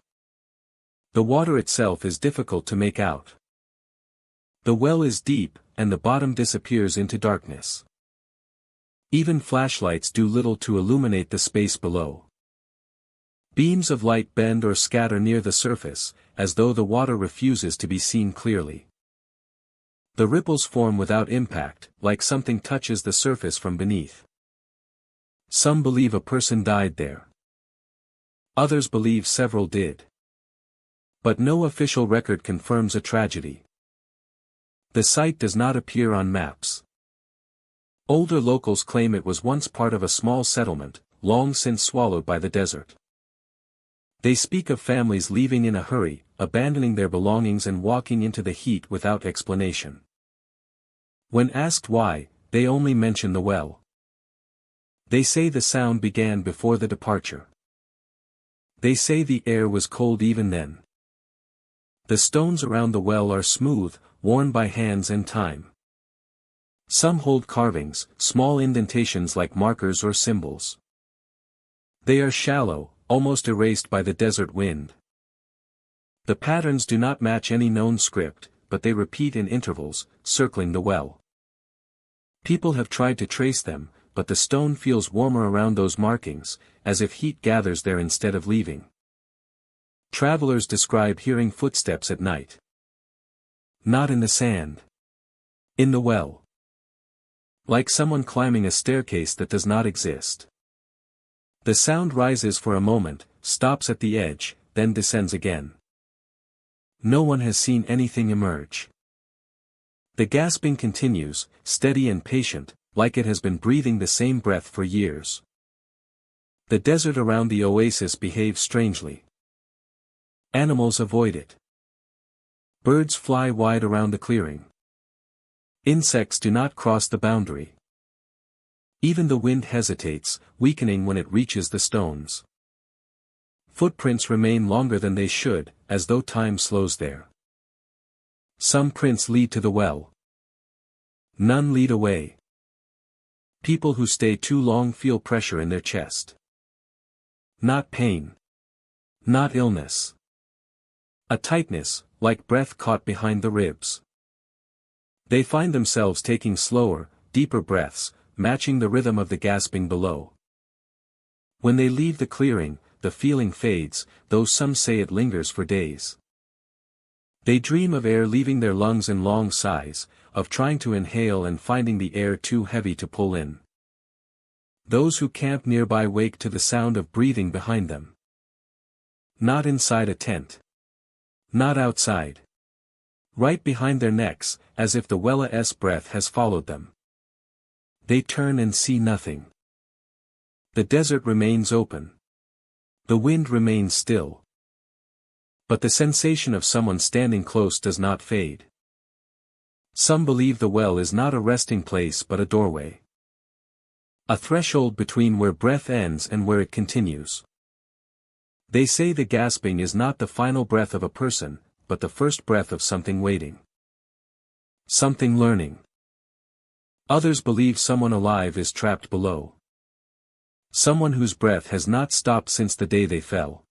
The water itself is difficult to make out. The well is deep, and the bottom disappears into darkness. Even flashlights do little to illuminate the space below. Beams of light bend or scatter near the surface, as though the water refuses to be seen clearly. The ripples form without impact, like something touches the surface from beneath. Some believe a person died there. Others believe several did. But no official record confirms a tragedy. The site does not appear on maps. Older locals claim it was once part of a small settlement, long since swallowed by the desert. They speak of families leaving in a hurry, abandoning their belongings and walking into the heat without explanation. When asked why, they only mention the well. They say the sound began before the departure. They say the air was cold even then. The stones around the well are smooth, worn by hands and time. Some hold carvings, small indentations like markers or symbols. They are shallow, almost erased by the desert wind. The patterns do not match any known script, but they repeat in intervals, circling the well. People have tried to trace them, but the stone feels warmer around those markings, as if heat gathers there instead of leaving. Travelers describe hearing footsteps at night. Not in the sand. In the well. Like someone climbing a staircase that does not exist. The sound rises for a moment, stops at the edge, then descends again. No one has seen anything emerge. The gasping continues, steady and patient, like it has been breathing the same breath for years. The desert around the oasis behaves strangely. Animals avoid it. Birds fly wide around the clearing. Insects do not cross the boundary. Even the wind hesitates, weakening when it reaches the stones. Footprints remain longer than they should, as though time slows there. Some prints lead to the well. None lead away. People who stay too long feel pressure in their chest. Not pain. Not illness. A tightness, like breath caught behind the ribs. They find themselves taking slower, deeper breaths, matching the rhythm of the gasping below. When they leave the clearing, the feeling fades, though some say it lingers for days. They dream of air leaving their lungs in long sighs, of trying to inhale and finding the air too heavy to pull in. Those who camp nearby wake to the sound of breathing behind them. Not inside a tent. Not outside. Right behind their necks, as if the Wellah's breath has followed them. They turn and see nothing. The desert remains open. The wind remains still. But the sensation of someone standing close does not fade. Some believe the well is not a resting place but a doorway. A threshold between where breath ends and where it continues. They say the gasping is not the final breath of a person, but the first breath of something waiting. Something learning. Others believe someone alive is trapped below. Someone whose breath has not stopped since the day they fell.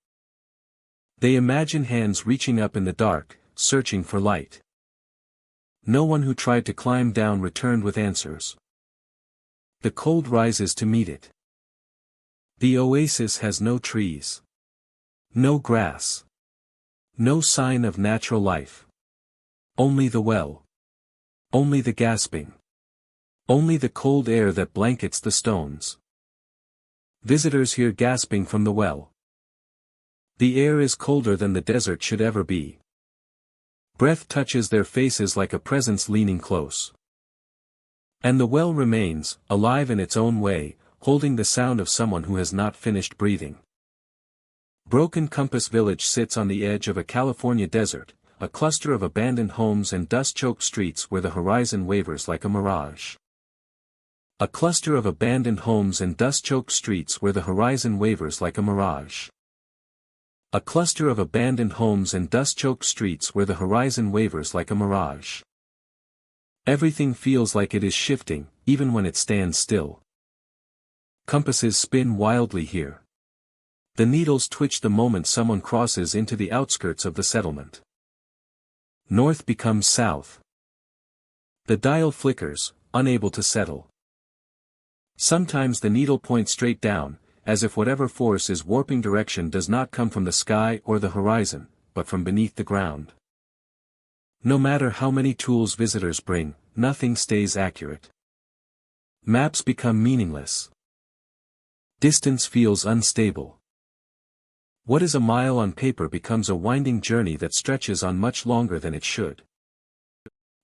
They imagine hands reaching up in the dark, searching for light. No one who tried to climb down returned with answers. The cold rises to meet it. The oasis has no trees. No grass. No sign of natural life. Only the well. Only the gasping. Only the cold air that blankets the stones. Visitors hear gasping from the well. The air is colder than the desert should ever be. Breath touches their faces like a presence leaning close. And the well remains, alive in its own way, holding the sound of someone who has not finished breathing. Broken Compass Village sits on the edge of a California desert, a cluster of abandoned homes and dust-choked streets where the horizon wavers like a mirage. A cluster of abandoned homes and dust-choked streets where the horizon wavers like a mirage. A cluster of abandoned homes and dust-choked streets where the horizon wavers like a mirage. Everything feels like it is shifting, even when it stands still. Compasses spin wildly here. The needles twitch the moment someone crosses into the outskirts of the settlement. North becomes south. The dial flickers, unable to settle. Sometimes the needle points straight down, as if whatever force is warping direction does not come from the sky or the horizon, but from beneath the ground. No matter how many tools visitors bring, nothing stays accurate. Maps become meaningless. Distance feels unstable. What is a mile on paper becomes a winding journey that stretches on much longer than it should.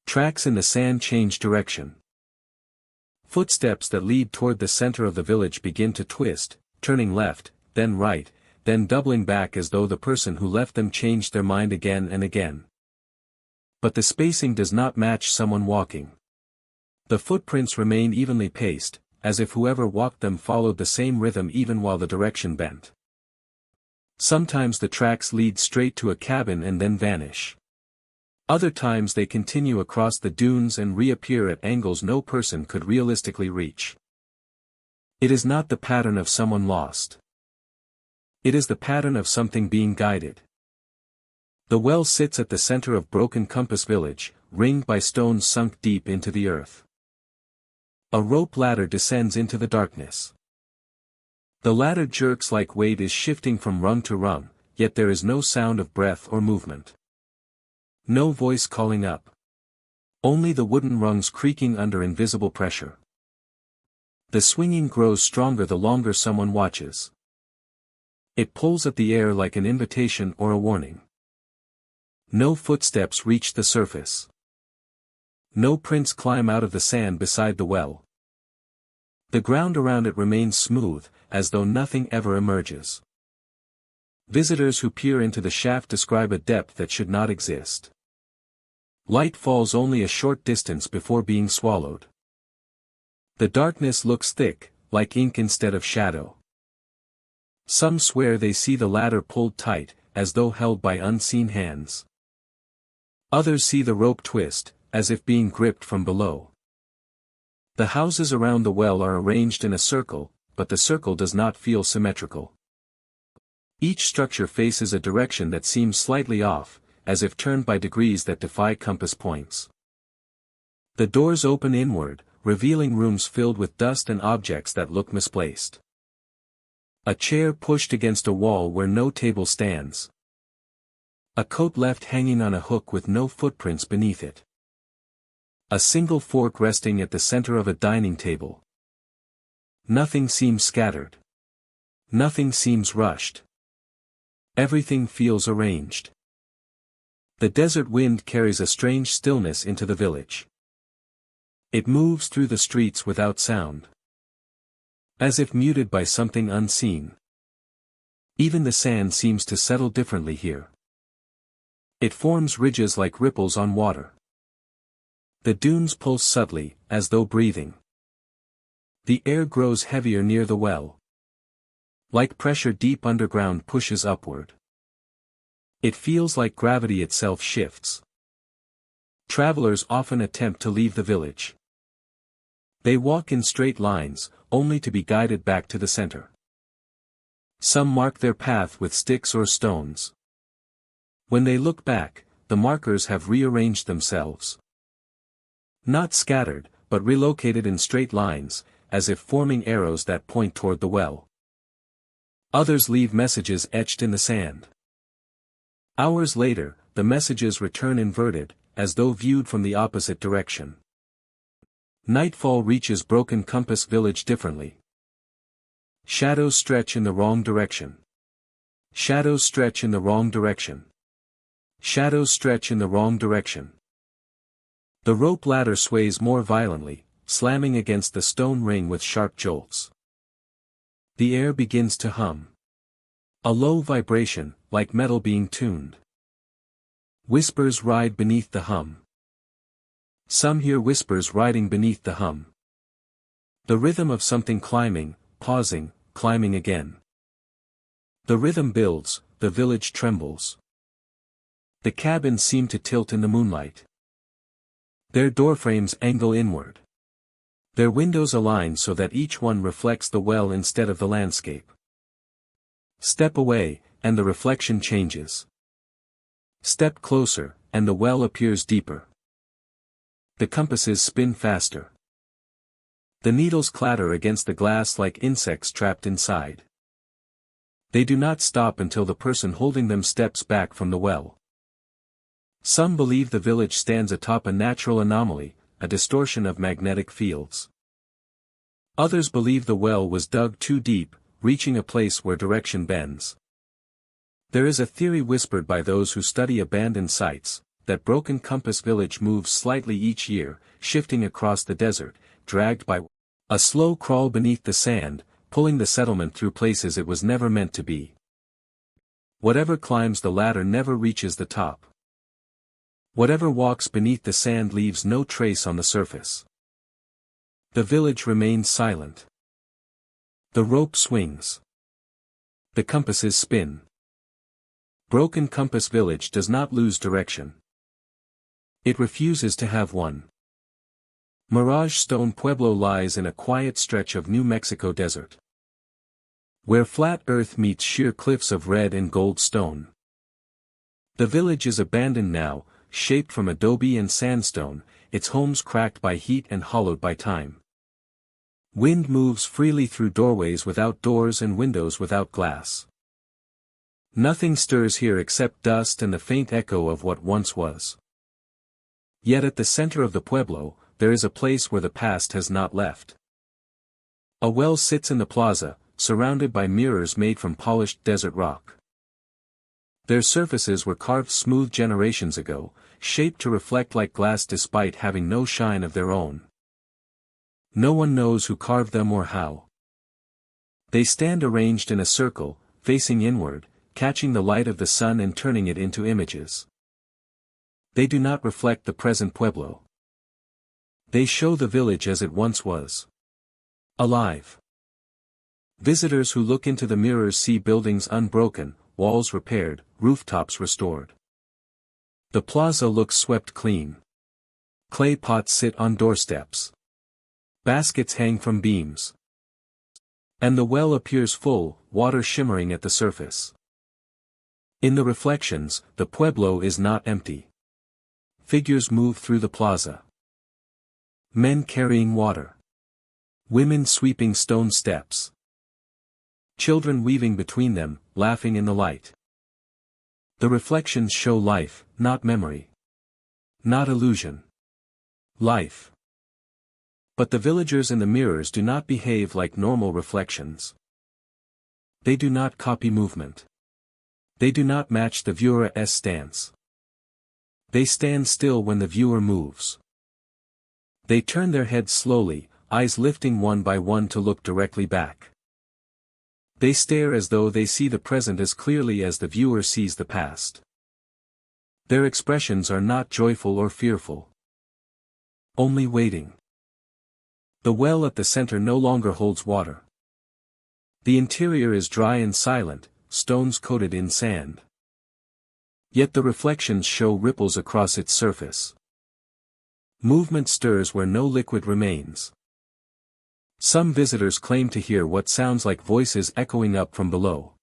Tracks in the sand change direction. Footsteps that lead toward the center of the village begin to twist, turning left, then right, then doubling back as though the person who left them changed their mind again and again. But the spacing does not match someone walking. The footprints remain evenly paced, as if whoever walked them followed the same rhythm even while the direction bent. Sometimes the tracks lead straight to a cabin and then vanish. Other times they continue across the dunes and reappear at angles no person could realistically reach. It is not the pattern of someone lost. It is the pattern of something being guided. The well sits at the center of Broken Compass Village, ringed by stones sunk deep into the earth. A rope ladder descends into the darkness. The ladder jerks like weight is shifting from rung to rung, yet there is no sound of breath or movement. No voice calling up. Only the wooden rungs creaking under invisible pressure. The swinging grows stronger the longer someone watches. It pulls at the air like an invitation or a warning. No footsteps reach the surface. No prints climb out of the sand beside the well. The ground around it remains smooth, as though nothing ever emerges. Visitors who peer into the shaft describe a depth that should not exist. Light falls only a short distance before being swallowed. The darkness looks thick, like ink instead of shadow. Some swear they see the ladder pulled tight, as though held by unseen hands. Others see the rope twist, as if being gripped from below. The houses around the well are arranged in a circle, but the circle does not feel symmetrical. Each structure faces a direction that seems slightly off, as if turned by degrees that defy compass points. The doors open inward, revealing rooms filled with dust and objects that look misplaced. A chair pushed against a wall where no table stands. A coat left hanging on a hook with no footprints beneath it. A single fork resting at the center of a dining table. Nothing seems scattered. Nothing seems rushed. Everything feels arranged. The desert wind carries a strange stillness into the village. It moves through the streets without sound. As if muted by something unseen. Even the sand seems to settle differently here. It forms ridges like ripples on water. The dunes pulse subtly, as though breathing. The air grows heavier near the well. Like pressure deep underground pushes upward. It feels like gravity itself shifts. Travelers often attempt to leave the village. They walk in straight lines, only to be guided back to the center. Some mark their path with sticks or stones. When they look back, the markers have rearranged themselves. Not scattered, but relocated in straight lines, as if forming arrows that point toward the well. Others leave messages etched in the sand. Hours later, the messages return inverted, as though viewed from the opposite direction. Nightfall reaches Broken Compass Village differently. Shadows stretch in the wrong direction. Shadows stretch in the wrong direction. Shadows stretch in the wrong direction. The rope ladder sways more violently, slamming against the stone ring with sharp jolts. The air begins to hum. A low vibration, like metal being tuned. Whispers ride beneath the hum. Some hear whispers riding beneath the hum. The rhythm of something climbing, pausing, climbing again. The rhythm builds, the village trembles. The cabins seem to tilt in the moonlight. Their doorframes angle inward. Their windows align so that each one reflects the well instead of the landscape. Step away, and the reflection changes. Step closer, and the well appears deeper. The compasses spin faster. The needles clatter against the glass like insects trapped inside. They do not stop until the person holding them steps back from the well. Some believe the village stands atop a natural anomaly, a distortion of magnetic fields. Others believe the well was dug too deep, reaching a place where direction bends. There is a theory whispered by those who study abandoned sites, that Broken Compass Village moves slightly each year, shifting across the desert, dragged by a slow crawl beneath the sand, pulling the settlement through places it was never meant to be. Whatever climbs the ladder never reaches the top. Whatever walks beneath the sand leaves no trace on the surface. The village remains silent. The rope swings. The compasses spin. Broken Compass Village does not lose direction. It refuses to have one. Mirage Stone Pueblo lies in a quiet stretch of New Mexico desert, where flat earth meets sheer cliffs of red and gold stone. The village is abandoned now, shaped from adobe and sandstone, its homes cracked by heat and hollowed by time. Wind moves freely through doorways without doors and windows without glass. Nothing stirs here except dust and the faint echo of what once was. Yet at the center of the pueblo, there is a place where the past has not left. A well sits in the plaza, surrounded by mirrors made from polished desert rock. Their surfaces were carved smooth generations ago, shaped to reflect like glass despite having no shine of their own. No one knows who carved them or how. They stand arranged in a circle, facing inward, catching the light of the sun and turning it into images. They do not reflect the present pueblo. They show the village as it once was. Alive. Visitors who look into the mirrors see buildings unbroken, walls repaired, rooftops restored. The plaza looks swept clean. Clay pots sit on doorsteps. Baskets hang from beams. And the well appears full, water shimmering at the surface. In the reflections, the pueblo is not empty. Figures move through the plaza. Men carrying water. Women sweeping stone steps. Children weaving between them, laughing in the light. The reflections show life, not memory. Not illusion. Life. But the villagers in the mirrors do not behave like normal reflections. They do not copy movement. They do not match the viewer's stance. They stand still when the viewer moves. They turn their heads slowly, eyes lifting one by one to look directly back. They stare as though they see the present as clearly as the viewer sees the past. Their expressions are not joyful or fearful. Only waiting. The well at the center no longer holds water. The interior is dry and silent, stones coated in sand. Yet the reflections show ripples across its surface. Movement stirs where no liquid remains. Some visitors claim to hear what sounds like voices echoing up from below.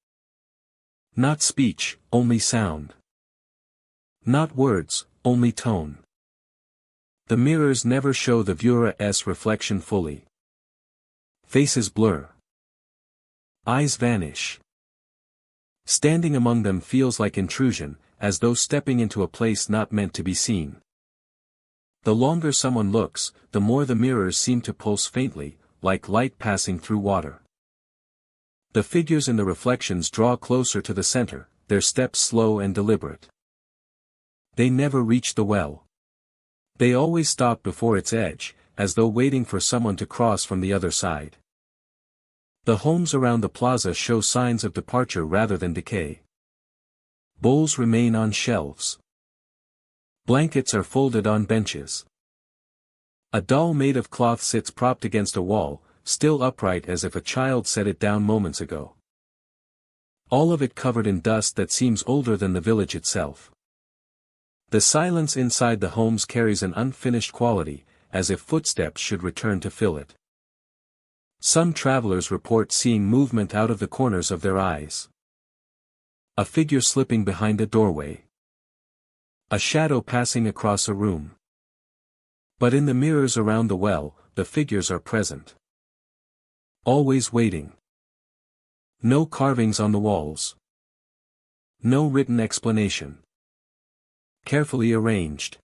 Not speech, only sound. Not words, only tone. The mirrors never show the viewer's reflection fully. Faces blur. Eyes vanish. Standing among them feels like intrusion, as though stepping into a place not meant to be seen. The longer someone looks, the more the mirrors seem to pulse faintly, like light passing through water. The figures in the reflections draw closer to the center, their steps slow and deliberate. They never reach the well. They always stop before its edge, as though waiting for someone to cross from the other side. The homes around the plaza show signs of departure rather than decay. Bowls remain on shelves. Blankets are folded on benches. A doll made of cloth sits propped against a wall, still upright as if a child set it down moments ago. All of it covered in dust that seems older than the village itself. The silence inside the homes carries an unfinished quality, as if footsteps should return to fill it. Some travelers report seeing movement out of the corners of their eyes. A figure slipping behind a doorway. A shadow passing across a room. But in the mirrors around the well, the figures are present. Always waiting. No carvings on the walls. No written explanation. Carefully arranged.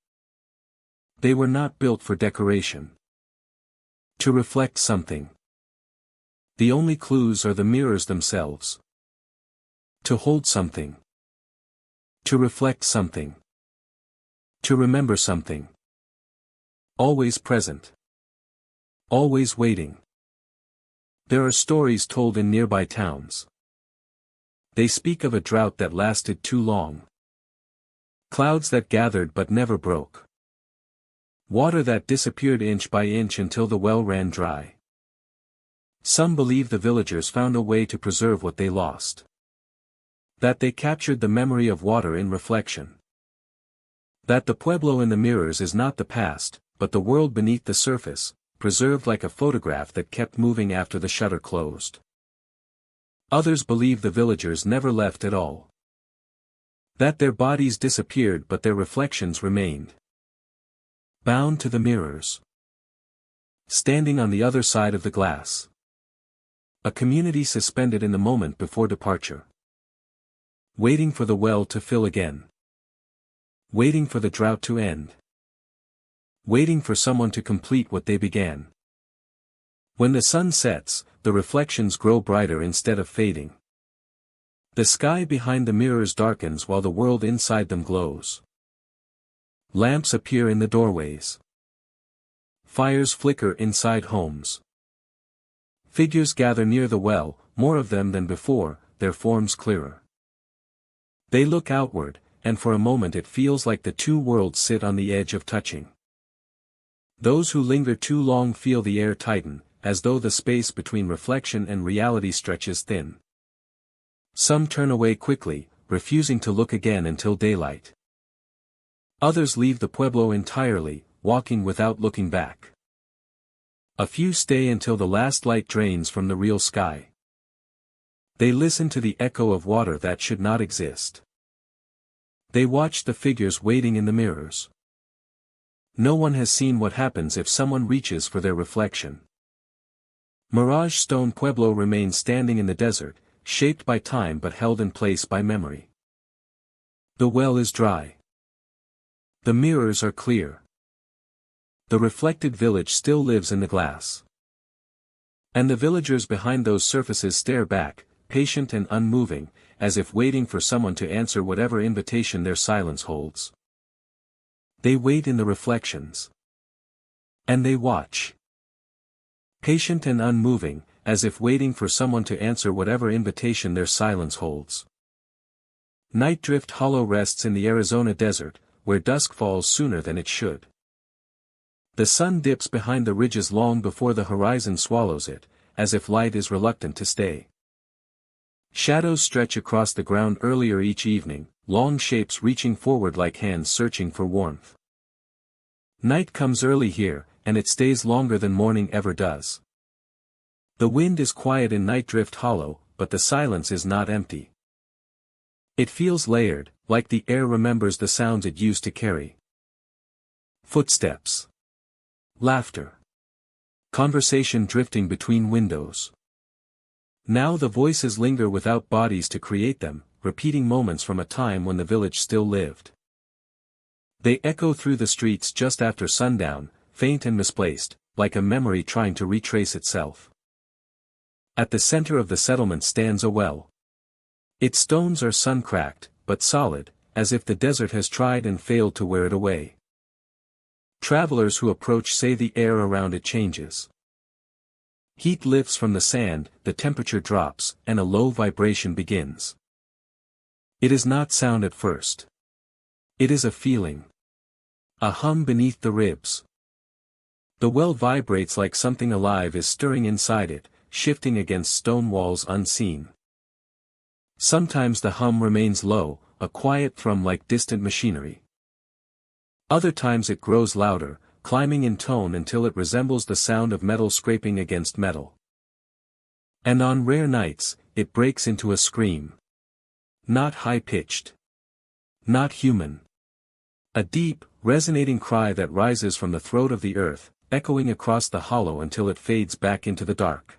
They were not built for decoration. To reflect something. The only clues are the mirrors themselves. To hold something. To reflect something. To remember something. Always present. Always waiting. There are stories told in nearby towns. They speak of a drought that lasted too long. Clouds that gathered but never broke. Water that disappeared inch by inch until the well ran dry. Some believe the villagers found a way to preserve what they lost. That they captured the memory of water in reflection. That the pueblo in the mirrors is not the past, but the world beneath the surface, preserved like a photograph that kept moving after the shutter closed. Others believe the villagers never left at all. That their bodies disappeared but their reflections remained. Bound to the mirrors. Standing on the other side of the glass. A community suspended in the moment before departure. Waiting for the well to fill again. Waiting for the drought to end. Waiting for someone to complete what they began. When the sun sets, the reflections grow brighter instead of fading. The sky behind the mirrors darkens while the world inside them glows. Lamps appear in the doorways. Fires flicker inside homes. Figures gather near the well, more of them than before, their forms clearer. They look outward, and for a moment it feels like the two worlds sit on the edge of touching. Those who linger too long feel the air tighten, as though the space between reflection and reality stretches thin. Some turn away quickly, refusing to look again until daylight. Others leave the pueblo entirely, walking without looking back. A few stay until the last light drains from the real sky. They listen to the echo of water that should not exist. They watch the figures waiting in the mirrors. No one has seen what happens if someone reaches for their reflection. Mirage Stone Pueblo remains standing in the desert, shaped by time but held in place by memory. The well is dry. The mirrors are clear. The reflected village still lives in the glass. And the villagers behind those surfaces stare back, patient and unmoving, as if waiting for someone to answer whatever invitation their silence holds. They wait in the reflections. And they watch. Patient and unmoving, as if waiting for someone to answer whatever invitation their silence holds. Night Drift Hollow rests in the Arizona desert, where dusk falls sooner than it should. The sun dips behind the ridges long before the horizon swallows it, as if light is reluctant to stay. Shadows stretch across the ground earlier each evening, long shapes reaching forward like hands searching for warmth. Night comes early here, and it stays longer than morning ever does. The wind is quiet in Night Drift Hollow, but the silence is not empty. It feels layered, like the air remembers the sounds it used to carry. Footsteps. Laughter. Conversation drifting between windows. Now the voices linger without bodies to create them, repeating moments from a time when the village still lived. They echo through the streets just after sundown, faint and misplaced, like a memory trying to retrace itself. At the center of the settlement stands a well. Its stones are sun-cracked, but solid, as if the desert has tried and failed to wear it away. Travelers who approach say the air around it changes. Heat lifts from the sand, the temperature drops, and a low vibration begins. It is not sound at first. It is a feeling. A hum beneath the ribs. The well vibrates like something alive is stirring inside it, shifting against stone walls unseen. Sometimes the hum remains low, a quiet thrum like distant machinery. Other times it grows louder, climbing in tone until it resembles the sound of metal scraping against metal. And on rare nights, it breaks into a scream. Not high-pitched. Not human. A deep, resonating cry that rises from the throat of the earth, echoing across the hollow until it fades back into the dark.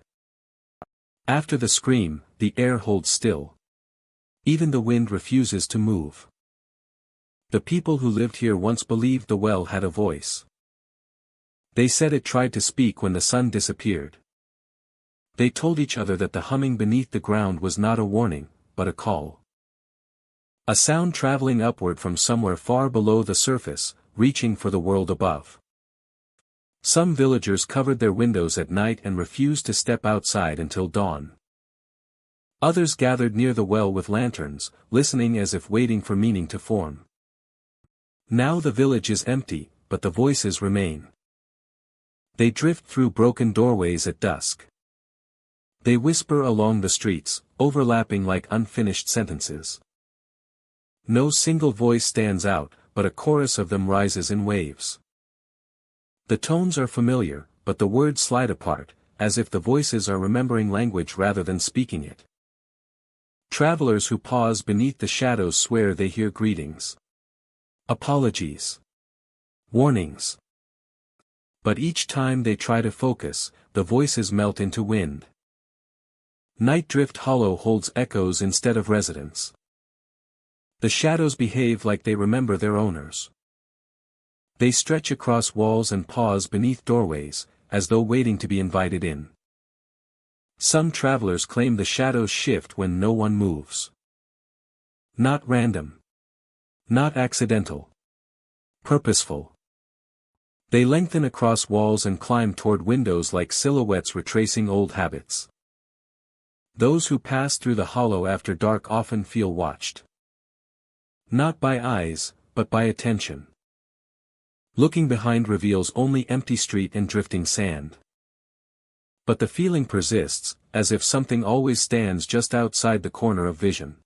After the scream, the air holds still. Even the wind refuses to move. The people who lived here once believed the well had a voice. They said it tried to speak when the sun disappeared. They told each other that the humming beneath the ground was not a warning, but a call. A sound traveling upward from somewhere far below the surface, reaching for the world above. Some villagers covered their windows at night and refused to step outside until dawn. Others gathered near the well with lanterns, listening as if waiting for meaning to form. Now the village is empty, but the voices remain. They drift through broken doorways at dusk. They whisper along the streets, overlapping like unfinished sentences. No single voice stands out, but a chorus of them rises in waves. The tones are familiar, but the words slide apart, as if the voices are remembering language rather than speaking it. Travelers who pause beneath the shadows swear they hear greetings. Apologies. Warnings. But each time they try to focus, the voices melt into wind. Night Drift Hollow holds echoes instead of residents. The shadows behave like they remember their owners. They stretch across walls and pause beneath doorways, as though waiting to be invited in. Some travelers claim the shadows shift when no one moves. Not random. Not accidental. Purposeful. They lengthen across walls and climb toward windows like silhouettes retracing old habits. Those who pass through the hollow after dark often feel watched. Not by eyes, but by attention. Looking behind reveals only empty street and drifting sand. But the feeling persists, as if something always stands just outside the corner of vision.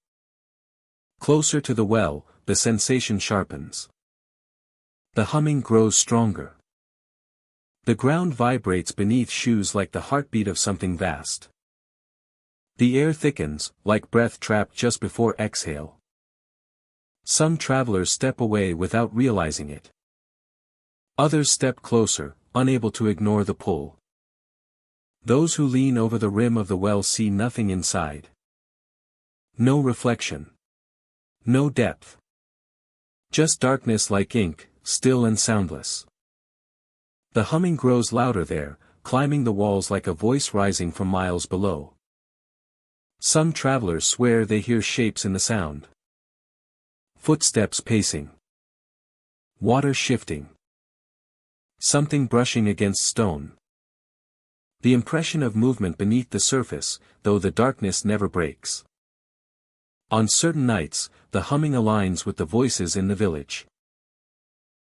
Closer to the well, the sensation sharpens. The humming grows stronger. The ground vibrates beneath shoes like the heartbeat of something vast. The air thickens, like breath trapped just before exhale. Some travelers step away without realizing it. Others step closer, unable to ignore the pull. Those who lean over the rim of the well see nothing inside. No reflection. No depth. Just darkness like ink, still and soundless. The humming grows louder there, climbing the walls like a voice rising from miles below. Some travelers swear they hear shapes in the sound. Footsteps pacing. Water shifting. Something brushing against stone. The impression of movement beneath the surface, though the darkness never breaks. On certain nights, the humming aligns with the voices in the village.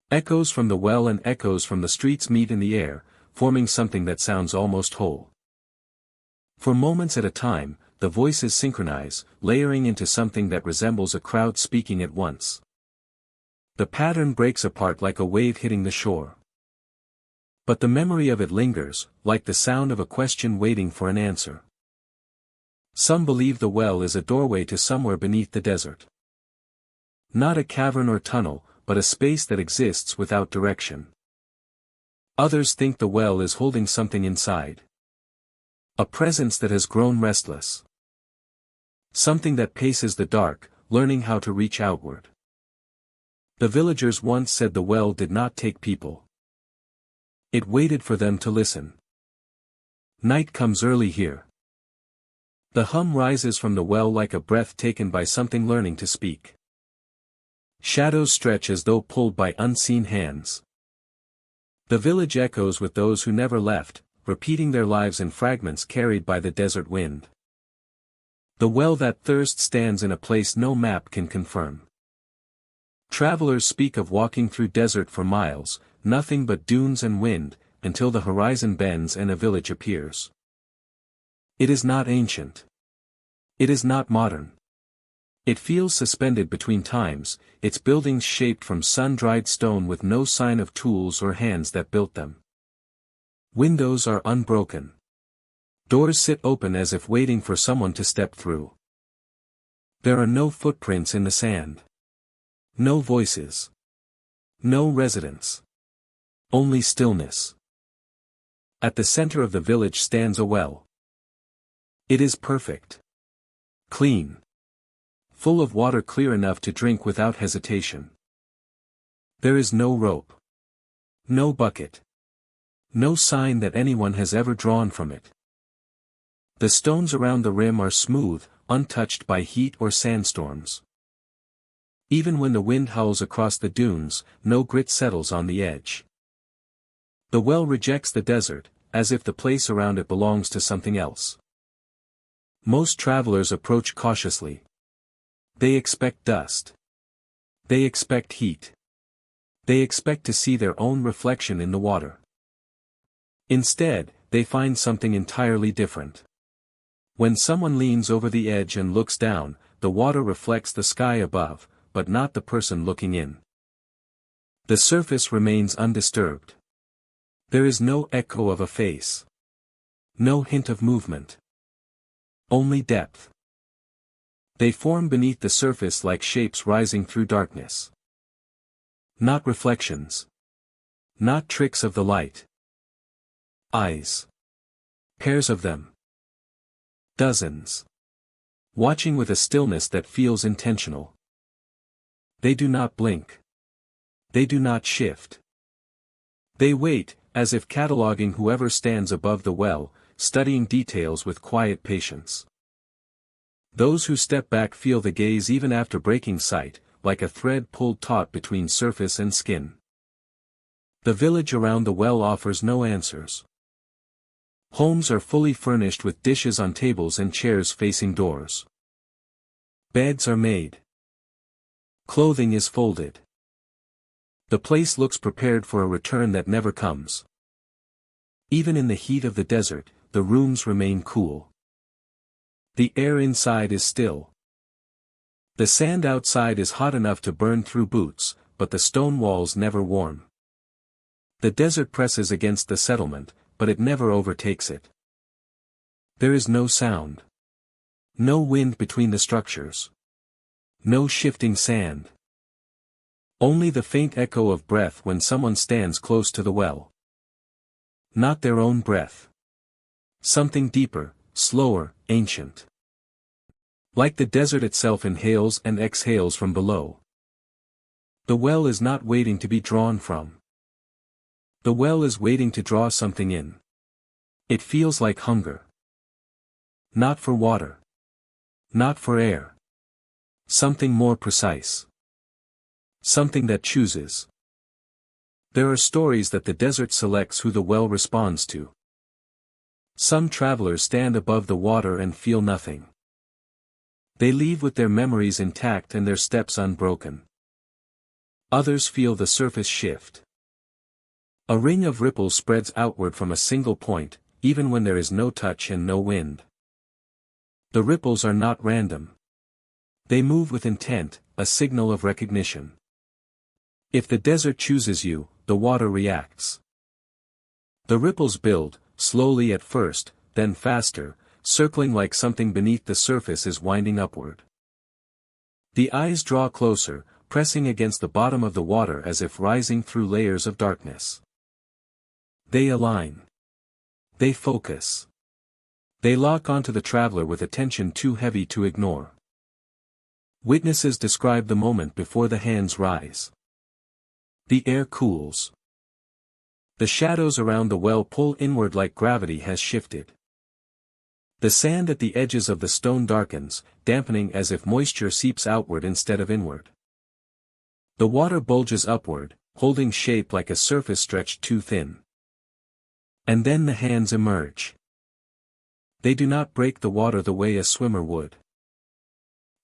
Echoes from the well and echoes from the streets meet in the air, forming something that sounds almost whole. For moments at a time, the voices synchronize, layering into something that resembles a crowd speaking at once. The pattern breaks apart like a wave hitting the shore. But the memory of it lingers, like the sound of a question waiting for an answer. Some believe the well is a doorway to somewhere beneath the desert. Not a cavern or tunnel, but a space that exists without direction. Others think the well is holding something inside. A presence that has grown restless. Something that paces the dark, learning how to reach outward. The villagers once said the well did not take people. It waited for them to listen. Night comes early here. The hum rises from the well like a breath taken by something learning to speak. Shadows stretch as though pulled by unseen hands. The village echoes with those who never left, repeating their lives in fragments carried by the desert wind. The well that thirsts stands in a place no map can confirm. Travelers speak of walking through desert for miles, nothing but dunes and wind, until the horizon bends and a village appears. It is not ancient. It is not modern. It feels suspended between times, its buildings shaped from sun-dried stone with no sign of tools or hands that built them. Windows are unbroken. Doors sit open as if waiting for someone to step through. There are no footprints in the sand. No voices. No residents. Only stillness. At the center of the village stands a well. It is perfect. Clean. Full of water clear enough to drink without hesitation. There is no rope. No bucket. No sign that anyone has ever drawn from it. The stones around the rim are smooth, untouched by heat or sandstorms. Even when the wind howls across the dunes, no grit settles on the edge. The well rejects the desert, as if the place around it belongs to something else. Most travelers approach cautiously. They expect dust. They expect heat. They expect to see their own reflection in the water. Instead, they find something entirely different. When someone leans over the edge and looks down, the water reflects the sky above, but not the person looking in. The surface remains undisturbed. There is no echo of a face. No hint of movement. Only depth. They form beneath the surface like shapes rising through darkness. Not reflections. Not tricks of the light. Eyes. Pairs of them. Dozens. Watching with a stillness that feels intentional. They do not blink. They do not shift. They wait, as if cataloging whoever stands above the well, studying details with quiet patience. Those who step back feel the gaze even after breaking sight, like a thread pulled taut between surface and skin. The village around the well offers no answers. Homes are fully furnished with dishes on tables and chairs facing doors. Beds are made. Clothing is folded. The place looks prepared for a return that never comes. Even in the heat of the desert, the rooms remain cool. The air inside is still. The sand outside is hot enough to burn through boots, but the stone walls never warm. The desert presses against the settlement, but it never overtakes it. There is no sound. No wind between the structures. No shifting sand. Only the faint echo of breath when someone stands close to the well. Not their own breath. Something deeper, slower, ancient. Like the desert itself inhales and exhales from below. The well is not waiting to be drawn from. The well is waiting to draw something in. It feels like hunger. Not for water. Not for air. Something more precise. Something that chooses. There are stories that the desert selects who the well responds to. Some travelers stand above the water and feel nothing. They leave with their memories intact and their steps unbroken. Others feel the surface shift. A ring of ripples spreads outward from a single point, even when there is no touch and no wind. The ripples are not random. They move with intent, a signal of recognition. If the desert chooses you, the water reacts. The ripples build, slowly at first, then faster, circling like something beneath the surface is winding upward. The eyes draw closer, pressing against the bottom of the water as if rising through layers of darkness. They align. They focus. They lock onto the traveler with attention too heavy to ignore. Witnesses describe the moment before the hands rise. The air cools. The shadows around the well pull inward like gravity has shifted. The sand at the edges of the stone darkens, dampening as if moisture seeps outward instead of inward. The water bulges upward, holding shape like a surface stretched too thin. And then the hands emerge. They do not break the water the way a swimmer would.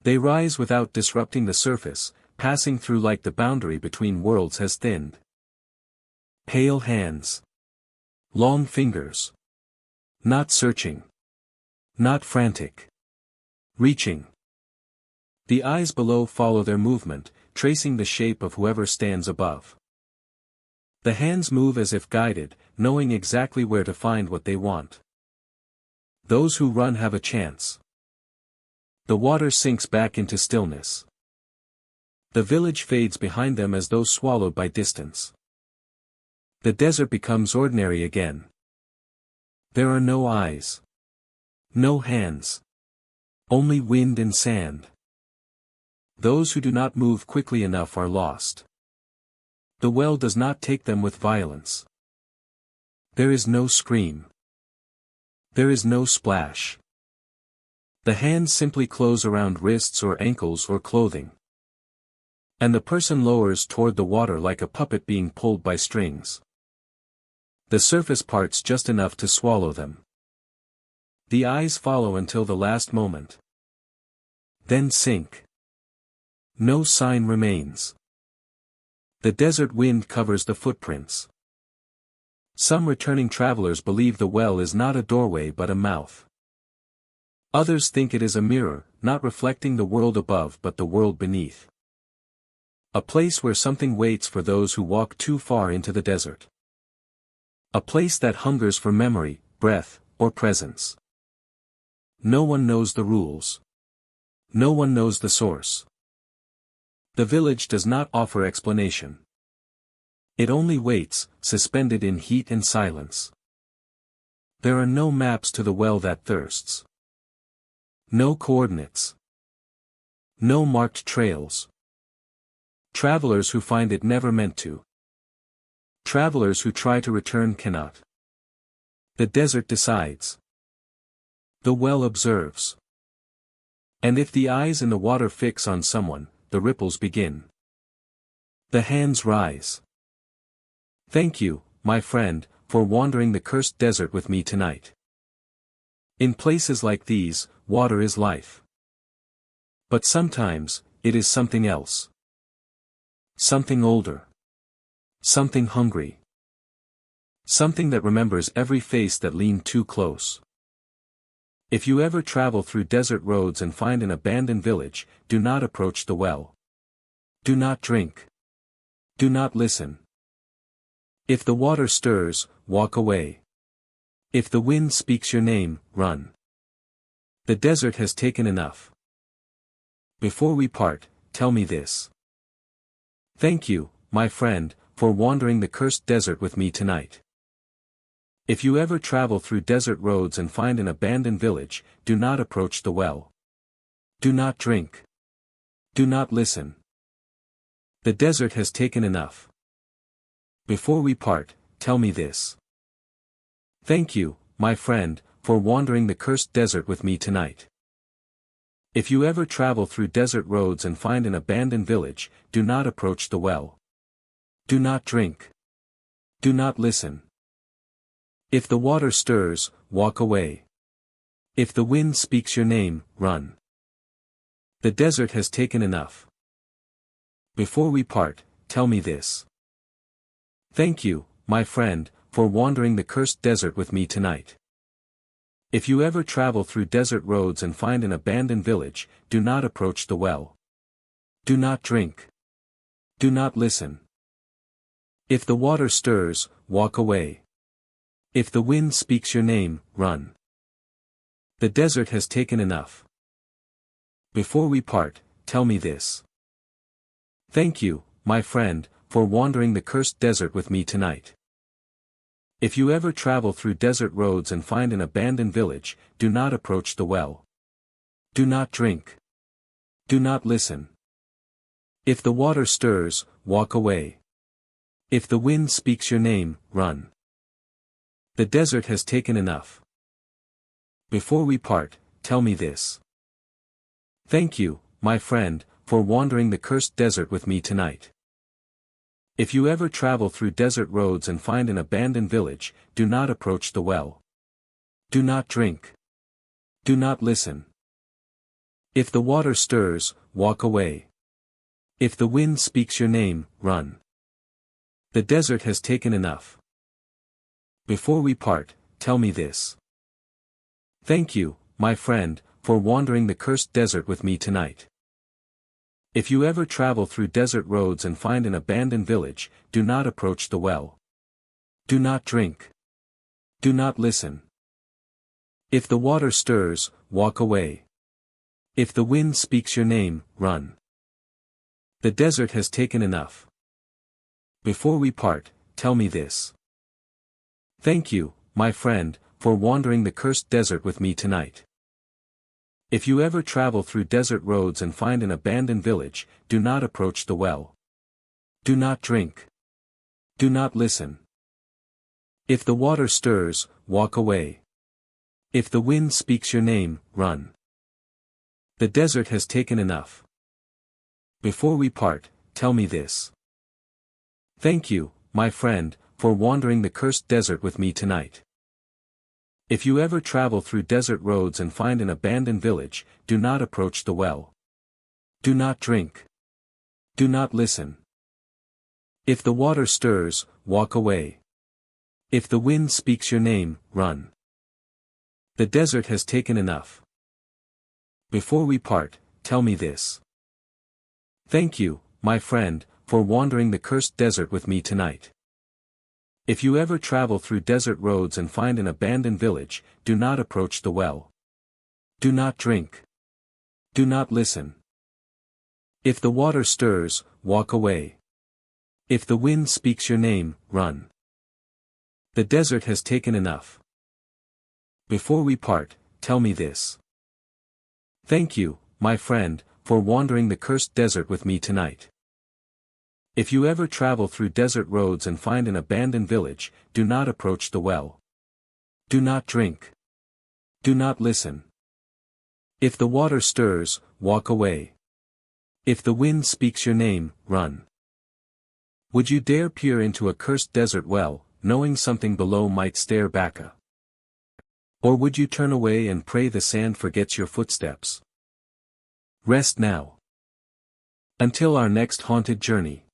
They rise without disrupting the surface, passing through like the boundary between worlds has thinned. Pale hands. Long fingers. Not searching. Not frantic. Reaching. The eyes below follow their movement, tracing the shape of whoever stands above. The hands move as if guided, knowing exactly where to find what they want. Those who run have a chance. The water sinks back into stillness. The village fades behind them as though swallowed by distance. The desert becomes ordinary again. There are no eyes. No hands. Only wind and sand. Those who do not move quickly enough are lost. The well does not take them with violence. There is no scream. There is no splash. The hands simply close around wrists or ankles or clothing. And the person lowers toward the water like a puppet being pulled by strings. The surface parts just enough to swallow them. The eyes follow until the last moment. Then sink. No sign remains. The desert wind covers the footprints. Some returning travelers believe the well is not a doorway but a mouth. Others think it is a mirror, not reflecting the world above but the world beneath. A place where something waits for those who walk too far into the desert. A place that hungers for memory, breath, or presence. No one knows the rules. No one knows the source. The village does not offer explanation. It only waits, suspended in heat and silence. There are no maps to the well that thirsts. No coordinates. No marked trails. Travelers who find it never meant to. Travelers who try to return cannot. The desert decides. The well observes. And if the eyes in the water fix on someone, the ripples begin. The hands rise. Thank you, my friend, for wandering the cursed desert with me tonight. In places like these, water is life. But sometimes, it is something else. Something older. Something hungry. Something that remembers every face that leaned too close. If you ever travel through desert roads and find an abandoned village, do not approach the well. Do not drink. Do not listen. If the water stirs, walk away. If the wind speaks your name, run. The desert has taken enough. Before we part, tell me this. Thank you, my friend, for wandering the cursed desert with me tonight. If you ever travel through desert roads and find an abandoned village, do not approach the well. Do not drink. Do not listen. The desert has taken enough. Before we part, tell me this. Thank you, my friend, for wandering the cursed desert with me tonight. If you ever travel through desert roads and find an abandoned village, do not approach the well. Do not drink. Do not listen. If the water stirs, walk away. If the wind speaks your name, run. The desert has taken enough. Before we part, tell me this. Thank you, my friend, for wandering the cursed desert with me tonight. If you ever travel through desert roads and find an abandoned village, do not approach the well. Do not drink. Do not listen. If the water stirs, walk away. If the wind speaks your name, run. The desert has taken enough. Before we part, tell me this. Thank you, my friend, for wandering the cursed desert with me tonight. If you ever travel through desert roads and find an abandoned village, do not approach the well. Do not drink. Do not listen. If the water stirs, walk away. If the wind speaks your name, run. The desert has taken enough. Before we part, tell me this. Thank you, my friend, for wandering the cursed desert with me tonight. If you ever travel through desert roads and find an abandoned village, do not approach the well. Do not drink. Do not listen. If the water stirs, walk away. If the wind speaks your name, run. The desert has taken enough. Before we part, tell me this. Thank you, my friend, for wandering the cursed desert with me tonight. If you ever travel through desert roads and find an abandoned village, do not approach the well. Do not drink. Do not listen. If the water stirs, walk away. If the wind speaks your name, run. The desert has taken enough. Before we part, tell me this. Thank you, my friend, for wandering the cursed desert with me tonight. If you ever travel through desert roads and find an abandoned village, do not approach the well. Do not drink. Do not listen. If the water stirs, walk away. If the wind speaks your name, run. The desert has taken enough. Before we part, tell me this. Thank you, my friend, for wandering the cursed desert with me tonight. If you ever travel through desert roads and find an abandoned village, do not approach the well. Do not drink. Do not listen. If the water stirs, walk away. If the wind speaks your name, run. The desert has taken enough. Before we part, tell me this. Thank you, my friend, for wandering the cursed desert with me tonight. If you ever travel through desert roads and find an abandoned village, do not approach the well. Do not drink. Do not listen. If the water stirs, walk away. If the wind speaks your name, run. The desert has taken enough. Before we part, tell me this. Thank you, my friend, for wandering the cursed desert with me tonight. If you ever travel through desert roads and find an abandoned village, do not approach the well. Do not drink. Do not listen. If the water stirs, walk away. If the wind speaks your name, run. Would you dare peer into a cursed desert well, knowing something below might stare back? Or would you turn away and pray the sand forgets your footsteps? Rest now. Until our next haunted journey.